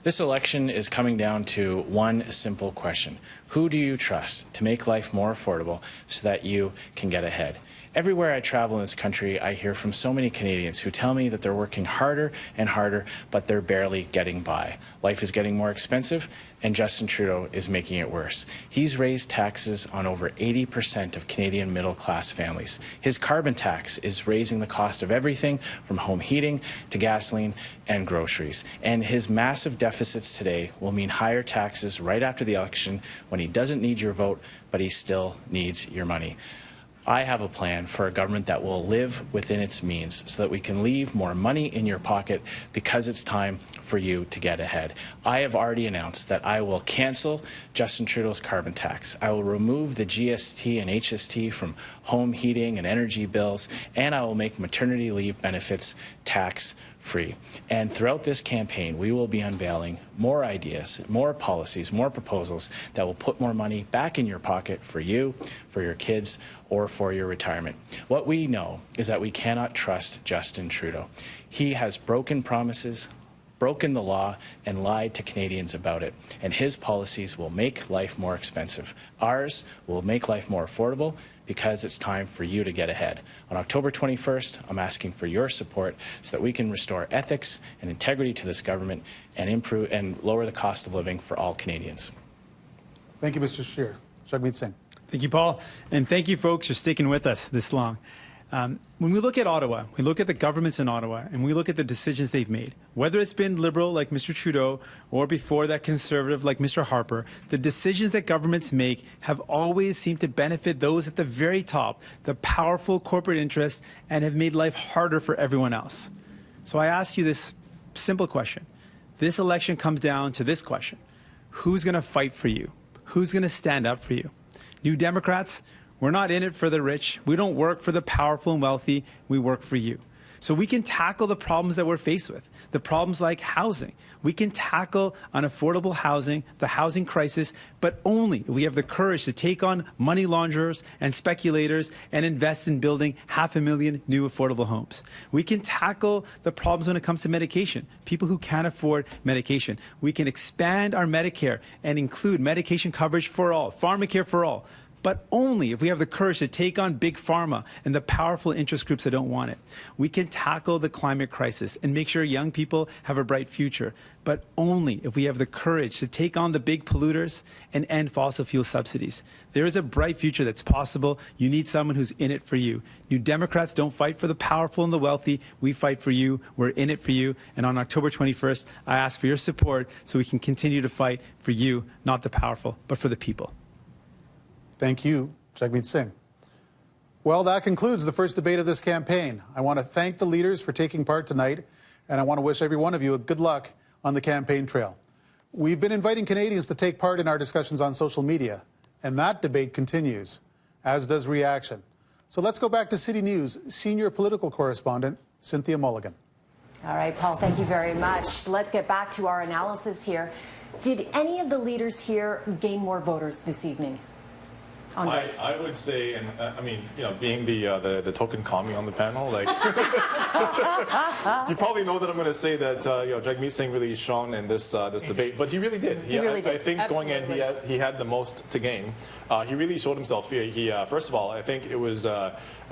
This election is coming down to one simple question. Who do you trust to make life more affordable so that you can get ahead? Everywhere I travel in this country, I hear from so many Canadians who tell me that they're working harder and harder, but they're barely getting by. Life is getting more expensive, and Justin Trudeau is making it worse. He's raised taxes on over 80% of Canadian middle-class families. His carbon tax is raising the cost of everything from home heating to gasoline and groceries. And his massive deficits today will mean higher taxes right after the election when he doesn't need your vote, but he still needs your money. I have a plan for a government that will live within its means so that we can leave more money in your pocket, because it's time for you to get ahead. I have already announced that I will cancel Justin Trudeau's carbon tax. I will remove the GST and HST from home heating and energy bills, and I will make maternity leave benefits tax-free. And throughout this campaign, we will be unveiling more ideas, more policies, more proposals that will put more money back in your pocket for you, for your kids, or for your retirement. What we know is that we cannot trust Justin Trudeau. He has broken promises, broken the law, and lied to Canadians about it. And his policies will make life more expensive. Ours will make life more affordable, because it's time for you to get ahead. On October 21st, I'm asking for your support so that we can restore ethics and integrity to this government and improve and lower the cost of living for all Canadians. Thank you, Mr. Scheer. Jagmeet Singh. Thank you, Paul. And thank you, folks, for sticking with us this long. When we look at Ottawa, we look at the governments in Ottawa, and we look at the decisions they've made. Whether it's been Liberal like Mr. Trudeau, or before that Conservative like Mr. Harper, the decisions that governments make have always seemed to benefit those at the very top, the powerful corporate interests, and have made life harder for everyone else. So I ask you this simple question. This election comes down to this question. Who's going to fight for you? Who's going to stand up for you? New Democrats, we're not in it for the rich. We don't work for the powerful and wealthy. We work for you. So we can tackle the problems that we're faced with, the problems like housing. We can tackle unaffordable housing, the housing crisis, but only if we have the courage to take on money launderers and speculators and invest in building 500,000 new affordable homes. We can tackle the problems when it comes to medication, people who can't afford medication. We can expand our Medicare and include medication coverage for all, pharmacare for all, but only if we have the courage to take on big pharma and the powerful interest groups that don't want it. We can tackle the climate crisis and make sure young people have a bright future, but only if we have the courage to take on the big polluters and end fossil fuel subsidies. There is a bright future that's possible. You need someone who's in it for you. New Democrats don't fight for the powerful and the wealthy. We fight for you. We're in it for you. And on October 21st, I ask for your support so we can continue to fight for you, not the powerful, but for the people. Thank you, Jagmeet Singh. Well, that concludes the first debate of this campaign. I want to thank the leaders for taking part tonight, and I want to wish every one of you a good luck on the campaign trail. We've been inviting Canadians to take part in our discussions on social media, and that debate continues, as does reaction. So let's go back to City News senior political correspondent Cynthia Mulligan. All right, Paul, thank you very much. Let's get back to our analysis here. Did any of the leaders here gain more voters this evening? I would say, and I mean, you know, being the token commie on the panel, like you probably know that I'm going to say that you know, Jagmeet Singh really shone in this debate, but he really did. He really did. I think Absolutely. Going in, he had the most to gain. He really showed himself. He first of all, I think it was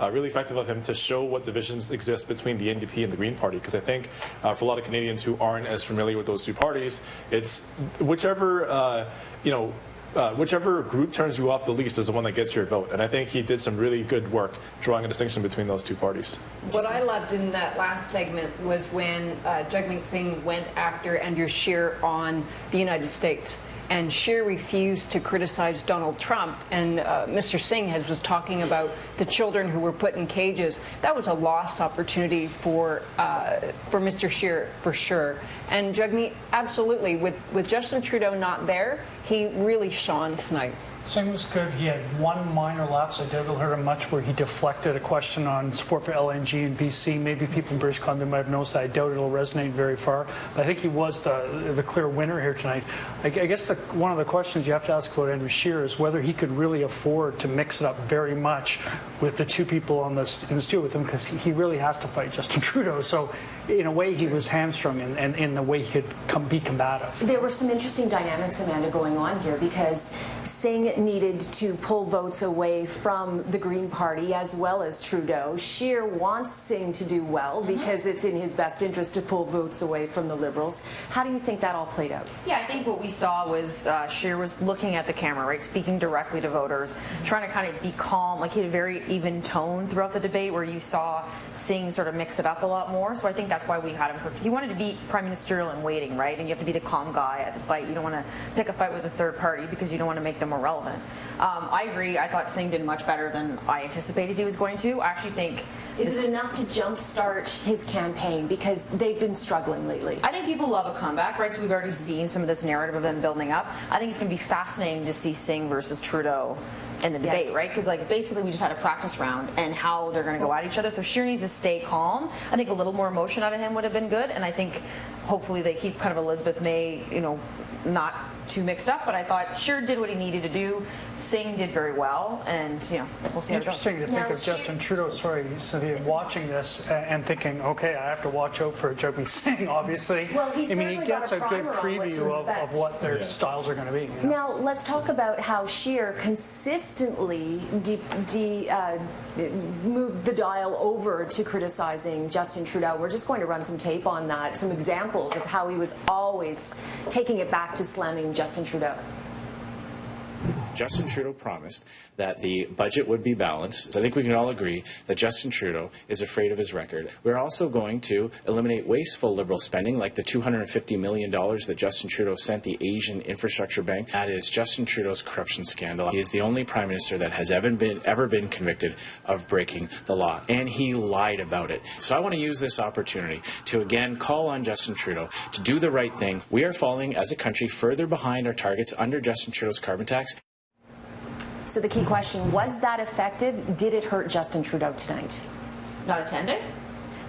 really effective of him to show what divisions exist between the NDP and the Green Party, because I think for a lot of Canadians who aren't as familiar with those two parties, it's whichever you know. Whichever group turns you off the least is the one that gets your vote. And I think he did some really good work drawing a distinction between those two parties. What I loved in that last segment was when Jagmeet Singh went after Andrew Scheer on the United States. and Scheer refused to criticize Donald Trump, and Mr. Singh was talking about the children who were put in cages. That was a lost opportunity for Mr. Scheer, for sure. And Jagmeet, absolutely, with Justin Trudeau not there, he really shone tonight. Singh was good. He had one minor lapse. I doubt we'll heard him much where he deflected a question on support for LNG in BC. Maybe people in British Columbia might have noticed that. I doubt it'll resonate very far. But I think he was the clear winner here tonight. I guess one of the questions you have to ask about Andrew Scheer is whether he could really afford to mix it up very much with the two people in the studio with him, because he really has to fight Justin Trudeau. So in a way, he was hamstrung in the way he could be combative. There were some interesting dynamics, Amanda, going on here, because Singh needed to pull votes away from the Green Party as well as Trudeau. Scheer wants Singh to do well because it's in his best interest to pull votes away from the Liberals. How do you think that all played out? Yeah, I think what we saw was Scheer was looking at the camera, right, speaking directly to voters, trying to kind of be calm. Like, he had a very even tone throughout the debate, where you saw Singh sort of mix it up a lot more. So I think that's why we had him. He wanted to be prime ministerial in waiting, right? And you have to be the calm guy at the fight. You don't want to pick a fight with a third party because you don't want to make them irrelevant. I agree. I thought Singh did much better than I anticipated he was going to. I actually think... Is it enough to jumpstart his campaign? Because they've been struggling lately. I think people love a comeback, right? So we've already seen some of this narrative of them building up. I think it's going to be fascinating to see Singh versus Trudeau in the debate, right? Because, like, basically we just had a practice round and how they're going to go at each other. So Scheer needs to stay calm. I think a little more emotion out of him would have been good. And I think hopefully they keep kind of Elizabeth May, you know, not too mixed up, but I thought Scheer did what he needed to do. Singh did very well, and you know, we'll see how it goes. Interesting to think of Justin Trudeau, Cynthia, watching this and thinking, okay, I have to watch out for Jagmeet Singh, obviously. Well, he gets a good preview of what their styles are going to be. You know? Now, let's talk about how Scheer consistently moved the dial over to criticizing Justin Trudeau. We're just going to run some tape on that, some examples of how he was always taking it back to slamming Justin Trudeau. Justin Trudeau promised that the budget would be balanced. I think we can all agree that Justin Trudeau is afraid of his record. We're also going to eliminate wasteful Liberal spending, like the $250 million that Justin Trudeau sent the Asian Infrastructure Bank. That is Justin Trudeau's corruption scandal. He is the only Prime Minister that has ever been convicted of breaking the law, and he lied about it. So I want to use this opportunity to again call on Justin Trudeau to do the right thing. We are falling as a country further behind our targets under Justin Trudeau's carbon tax. So the key question, was that effective? Did it hurt Justin Trudeau tonight? Not attending?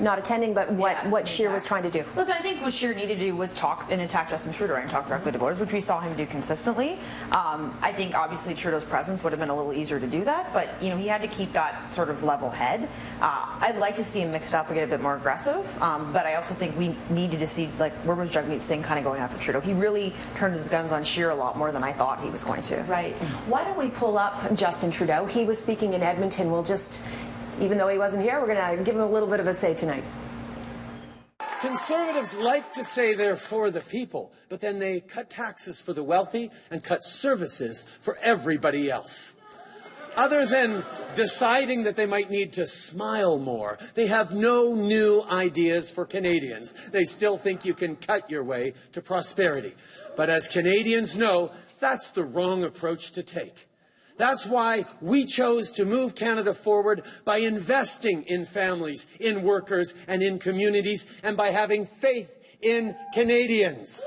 Not attending, but what Scheer was trying to do. Listen, I think what Scheer needed to do was talk and attack Justin Trudeau and talk directly to voters, which we saw him do consistently. I think obviously Trudeau's presence would have been a little easier to do that, but you know, he had to keep that sort of level head. I'd like to see him mixed up and get a bit more aggressive, but I also think we needed to see, like, where was Jagmeet Singh kind of going after Trudeau? He really turned his guns on Scheer a lot more than I thought he was going to. Right. Why don't we pull up Justin Trudeau? He was speaking in Edmonton. We'll just, even though he wasn't here, we're going to give him a little bit of a say tonight. Conservatives like to say they're for the people, but then they cut taxes for the wealthy and cut services for everybody else. Other than deciding that they might need to smile more, they have no new ideas for Canadians. They still think you can cut your way to prosperity. But as Canadians know, that's the wrong approach to take. That's why we chose to move Canada forward by investing in families, in workers, and in communities, and by having faith in Canadians.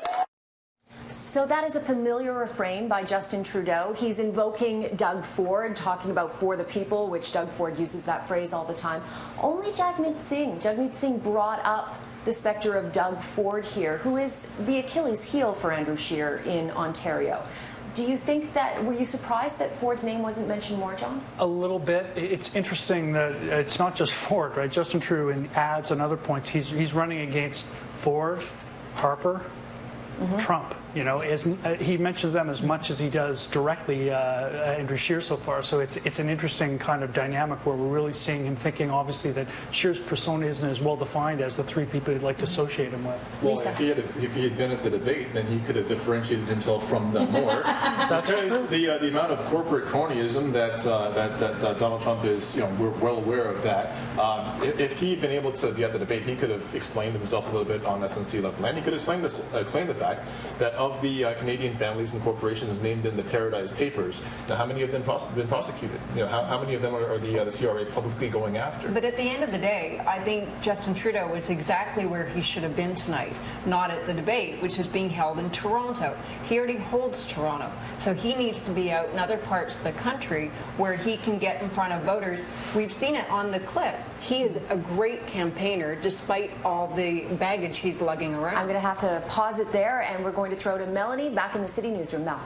So that is a familiar refrain by Justin Trudeau. He's invoking Doug Ford, talking about for the people, which Doug Ford uses that phrase all the time. Only Jagmeet Singh brought up the specter of Doug Ford here, who is the Achilles heel for Andrew Scheer in Ontario. Do you think that, were you surprised that Ford's name wasn't mentioned more, John? A little bit. It's interesting that it's not just Ford, right? Justin Trudeau adds and other points. He's running against Ford, Harper, Trump. You know, he mentions them as much as he does directly Andrew Scheer so far. So it's an interesting kind of dynamic where we're really seeing him thinking, obviously, that Scheer's persona isn't as well defined as the three people he'd like to associate him with. Well, if he had been at the debate, then he could have differentiated himself from them more. Because the amount of corporate cronyism that Donald Trump is, you know, we're well aware of that. If he'd been able to be at the debate, he could have explained himself a little bit on SNC level, and he could explain the fact that of the Canadian families and corporations named in the Paradise Papers, now how many of them been prosecuted? How many of them are the CRA publicly going after? But at the end of the day, I think Justin Trudeau was exactly where he should have been tonight, not at the debate, which is being held in Toronto. He already holds Toronto, so he needs to be out in other parts of the country where he can get in front of voters. We've seen it on the clip. He is a great campaigner despite all the baggage he's lugging around. I'm going to have to pause it there, and we're going to throw to Melanie back in the City Newsroom. Mel.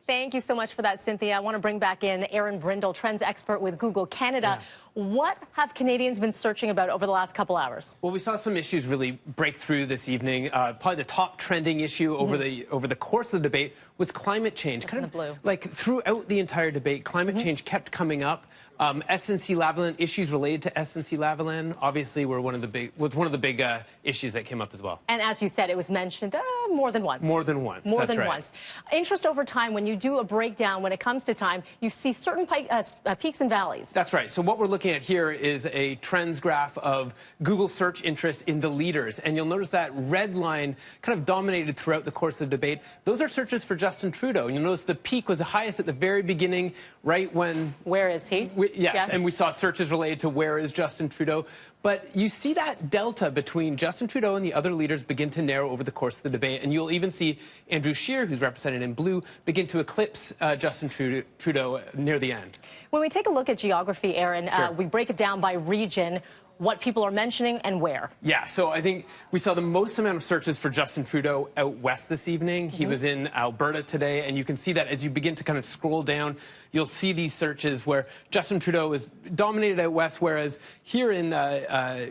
Thank you so much for that, Cynthia. I want to bring back in Aaron Brindle, trends expert with Google Canada. Yeah. What have Canadians been searching about over the last couple hours? Well, we saw some issues really break through this evening. Probably the top trending issue over the course of the debate was climate change. Kind of blue. Like throughout the entire debate, climate change kept coming up. SNC-Lavalin, issues related to SNC-Lavalin, obviously was one of the big issues that came up as well. And as you said, it was mentioned more than once. More than once. More That's than right. once. Interest over time, when you do a breakdown, when it comes to time, you see certain peaks and valleys. That's right. So what we're looking at here is a trends graph of Google search interest in the leaders. And you'll notice that red line kind of dominated throughout the course of the debate. Those are searches for Justin Trudeau. And you'll notice the peak was the highest at the very beginning, right when... Where is he? Yes, and we saw searches related to where is Justin Trudeau. But you see that delta between Justin Trudeau and the other leaders begin to narrow over the course of the debate. And you'll even see Andrew Scheer, who's represented in blue, begin to eclipse Justin Trudeau near the end. When we take a look at geography, Aaron, Sure. We break it down by region, what people are mentioning and where. Yeah, so I think we saw the most amount of searches for Justin Trudeau out west this evening. He was in Alberta today, and you can see that as you begin to kind of scroll down, you'll see these searches where Justin Trudeau is dominated out west, whereas here in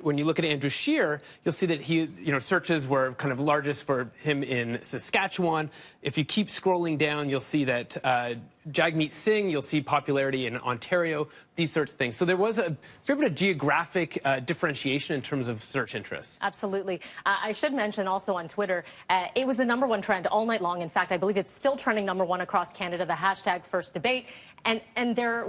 when you look at Andrew Scheer, you'll see that searches were kind of largest for him in Saskatchewan. If you keep scrolling down, you'll see that Jagmeet Singh, you'll see popularity in Ontario, these sorts of things. So there was a fair bit of geographic differentiation in terms of search interests. Absolutely. I should mention also on Twitter, it was the #1 trend all night long. In fact, I believe it's still trending #1 across Canada, the hashtag First Debate. And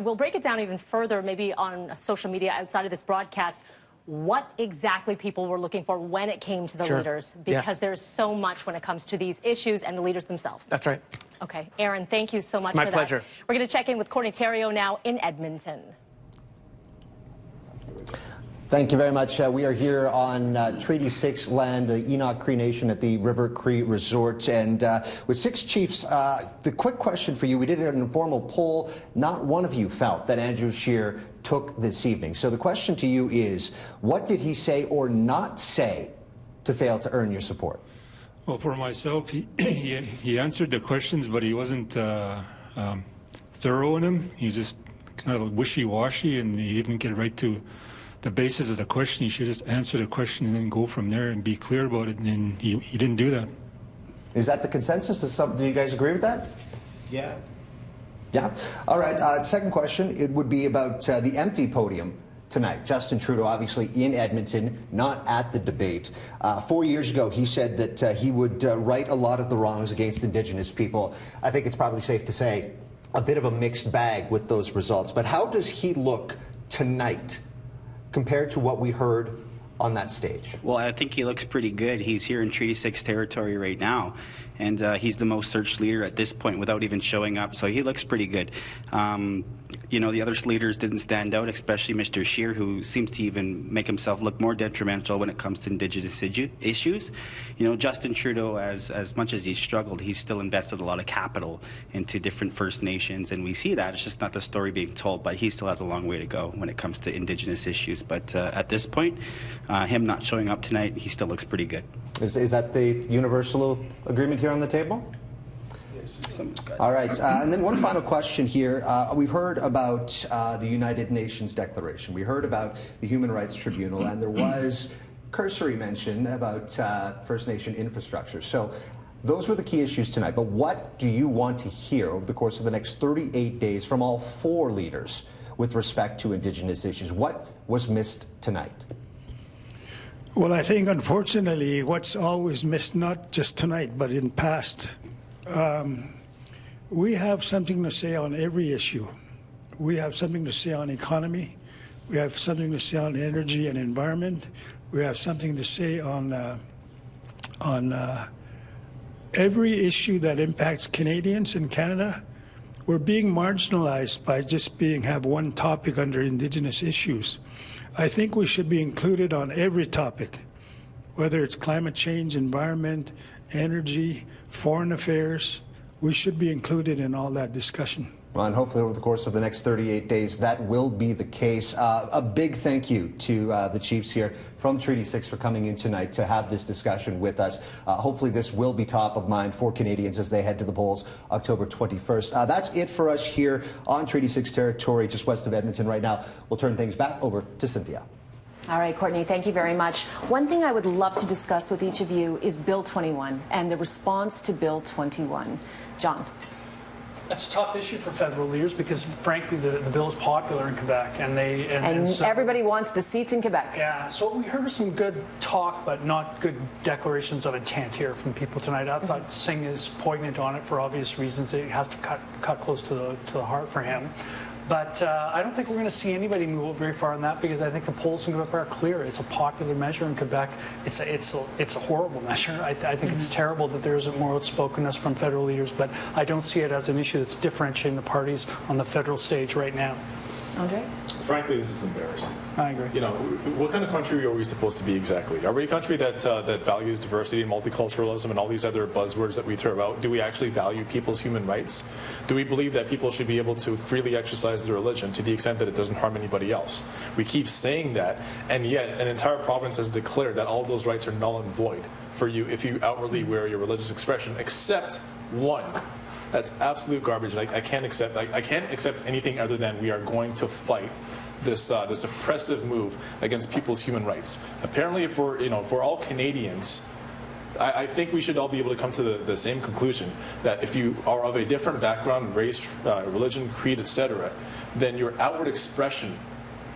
we'll break it down even further, maybe on social media outside of this broadcast, what exactly people were looking for when it came to the leaders, because there's so much when it comes to these issues and the leaders themselves. That's right. Okay, Aaron, thank you so much for that. My pleasure. We're going to check in with Courtney Theriault now in Edmonton. Thank you very much. We are here on Treaty 6 land, the Enoch Cree Nation at the River Cree Resort. And with 6 chiefs, the quick question for you, we did an informal poll. Not one of you felt that Andrew Scheer took this evening. So the question to you is, what did he say or not say to fail to earn your support? Well, for myself, he answered the questions, but he wasn't thorough in them. He was just kind of wishy-washy, and he didn't get right to the basis of the question. He should just answer the question and then go from there and be clear about it, and he didn't do that. Is that the consensus? Do you guys agree with that? Yeah. Yeah. All right. Second question, it would be about the empty podium tonight. Justin Trudeau, obviously in Edmonton, not at the debate. 4 years ago, he said that he would right a lot of the wrongs against Indigenous people. I think it's probably safe to say a bit of a mixed bag with those results. But how does he look tonight compared to what we heard on that stage? Well, I think he looks pretty good. He's here in Treaty 6 territory right now, and he's the most searched leader at this point without even showing up, so he looks pretty good. You know, the other leaders didn't stand out, especially Mr. Scheer, who seems to even make himself look more detrimental when it comes to Indigenous issues. You know, Justin Trudeau, as much as he's struggled, he's still invested a lot of capital into different First Nations, and we see that. It's just not the story being told, but he still has a long way to go when it comes to Indigenous issues. But at this point, him not showing up tonight, he still looks pretty good. Is that the universal agreement here on the table? All right, and then one final question here. We've heard about the United Nations Declaration. We heard about the Human Rights Tribunal, and there was cursory mention about First Nation infrastructure. So those were the key issues tonight. But what do you want to hear over the course of the next 38 days from all 4 leaders with respect to Indigenous issues? What was missed tonight? Well, I think, unfortunately, what's always missed, not just tonight, but in past, we have something to say on every issue. We have something to say on economy. We have something to say on energy and environment. We have something to say on every issue that impacts Canadians in Canada, we're being marginalized by just have one topic under Indigenous issues. I think we should be included on every topic, whether it's climate change, environment, energy, foreign affairs. We should be included in all that discussion. Well, and hopefully over the course of the next 38 days, that will be the case. A big thank you to the chiefs here from Treaty 6 for coming in tonight to have this discussion with us. Hopefully this will be top of mind for Canadians as they head to the polls October 21st. That's it for us here on Treaty 6 territory, just west of Edmonton right now. We'll turn things back over to Cynthia. All right, Courtney, thank you very much. One thing I would love to discuss with each of you is Bill 21 and the response to Bill 21. John. That's a tough issue for federal leaders because, frankly, the bill is popular in Quebec, and so, everybody wants the seats in Quebec. Yeah, so we heard some good talk, but not good declarations of intent here from people tonight. I thought Singh is poignant on it for obvious reasons. It has to cut close to the heart for him. But I don't think we're going to see anybody move very far on that because I think the polls in Quebec are clear. It's a popular measure in Quebec. It's a horrible measure. I think it's terrible that there isn't more outspokenness from federal leaders, but I don't see it as an issue that's differentiating the parties on the federal stage right now. Andre? Frankly, this is embarrassing. I agree. You know, what kind of country are we supposed to be exactly? Are we a country that values diversity and multiculturalism and all these other buzzwords that we throw out? Do we actually value people's human rights? Do we believe that people should be able to freely exercise their religion to the extent that it doesn't harm anybody else? We keep saying that, and yet an entire province has declared that all of those rights are null and void for you if you outwardly wear your religious expression, except one. That's absolute garbage. I can't accept. I can't accept anything other than we are going to fight this this oppressive move against people's human rights. Apparently, if we're all Canadians, I think we should all be able to come to the same conclusion that if you are of a different background, race, religion, creed, etc., then your outward expression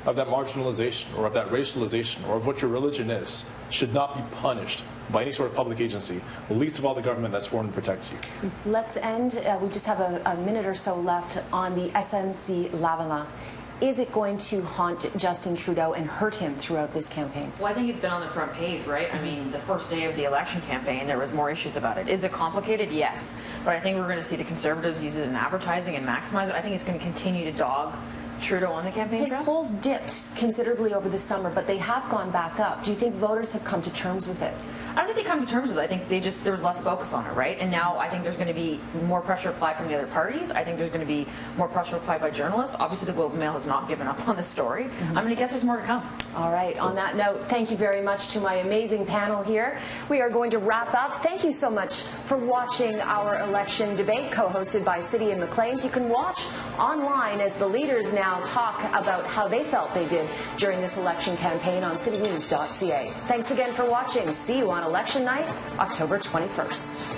of that marginalization or of that racialization or of what your religion is should not be punished by any sort of public agency, least of all the government that's sworn to protect you. Let's end. We just have a minute or so left on the SNC Lavalin. Is it going to haunt Justin Trudeau and hurt him throughout this campaign? Well, I think it's been on the front page, right? I mean, the first day of the election campaign, there was more issues about it. Is it complicated? Yes. But I think we're going to see the Conservatives use it in advertising and maximize it. I think it's going to continue to dog Trudeau on the campaign trail. His polls dipped considerably over the summer, but they have gone back up. Do you think voters have come to terms with it? I don't think they come to terms with it. I think there was less focus on it, right? And now I think there's going to be more pressure applied from the other parties. I think there's going to be more pressure applied by journalists. Obviously, the Globe and Mail has not given up on the story. I'm going to guess there's more to come. All right. On that note, thank you very much to my amazing panel here. We are going to wrap up. Thank you so much for watching our election debate, co-hosted by City and Maclean. You can watch online as the leaders now talk about how they felt they did during this election campaign on citynews.ca. Thanks again for watching. See you on election night, October 21st.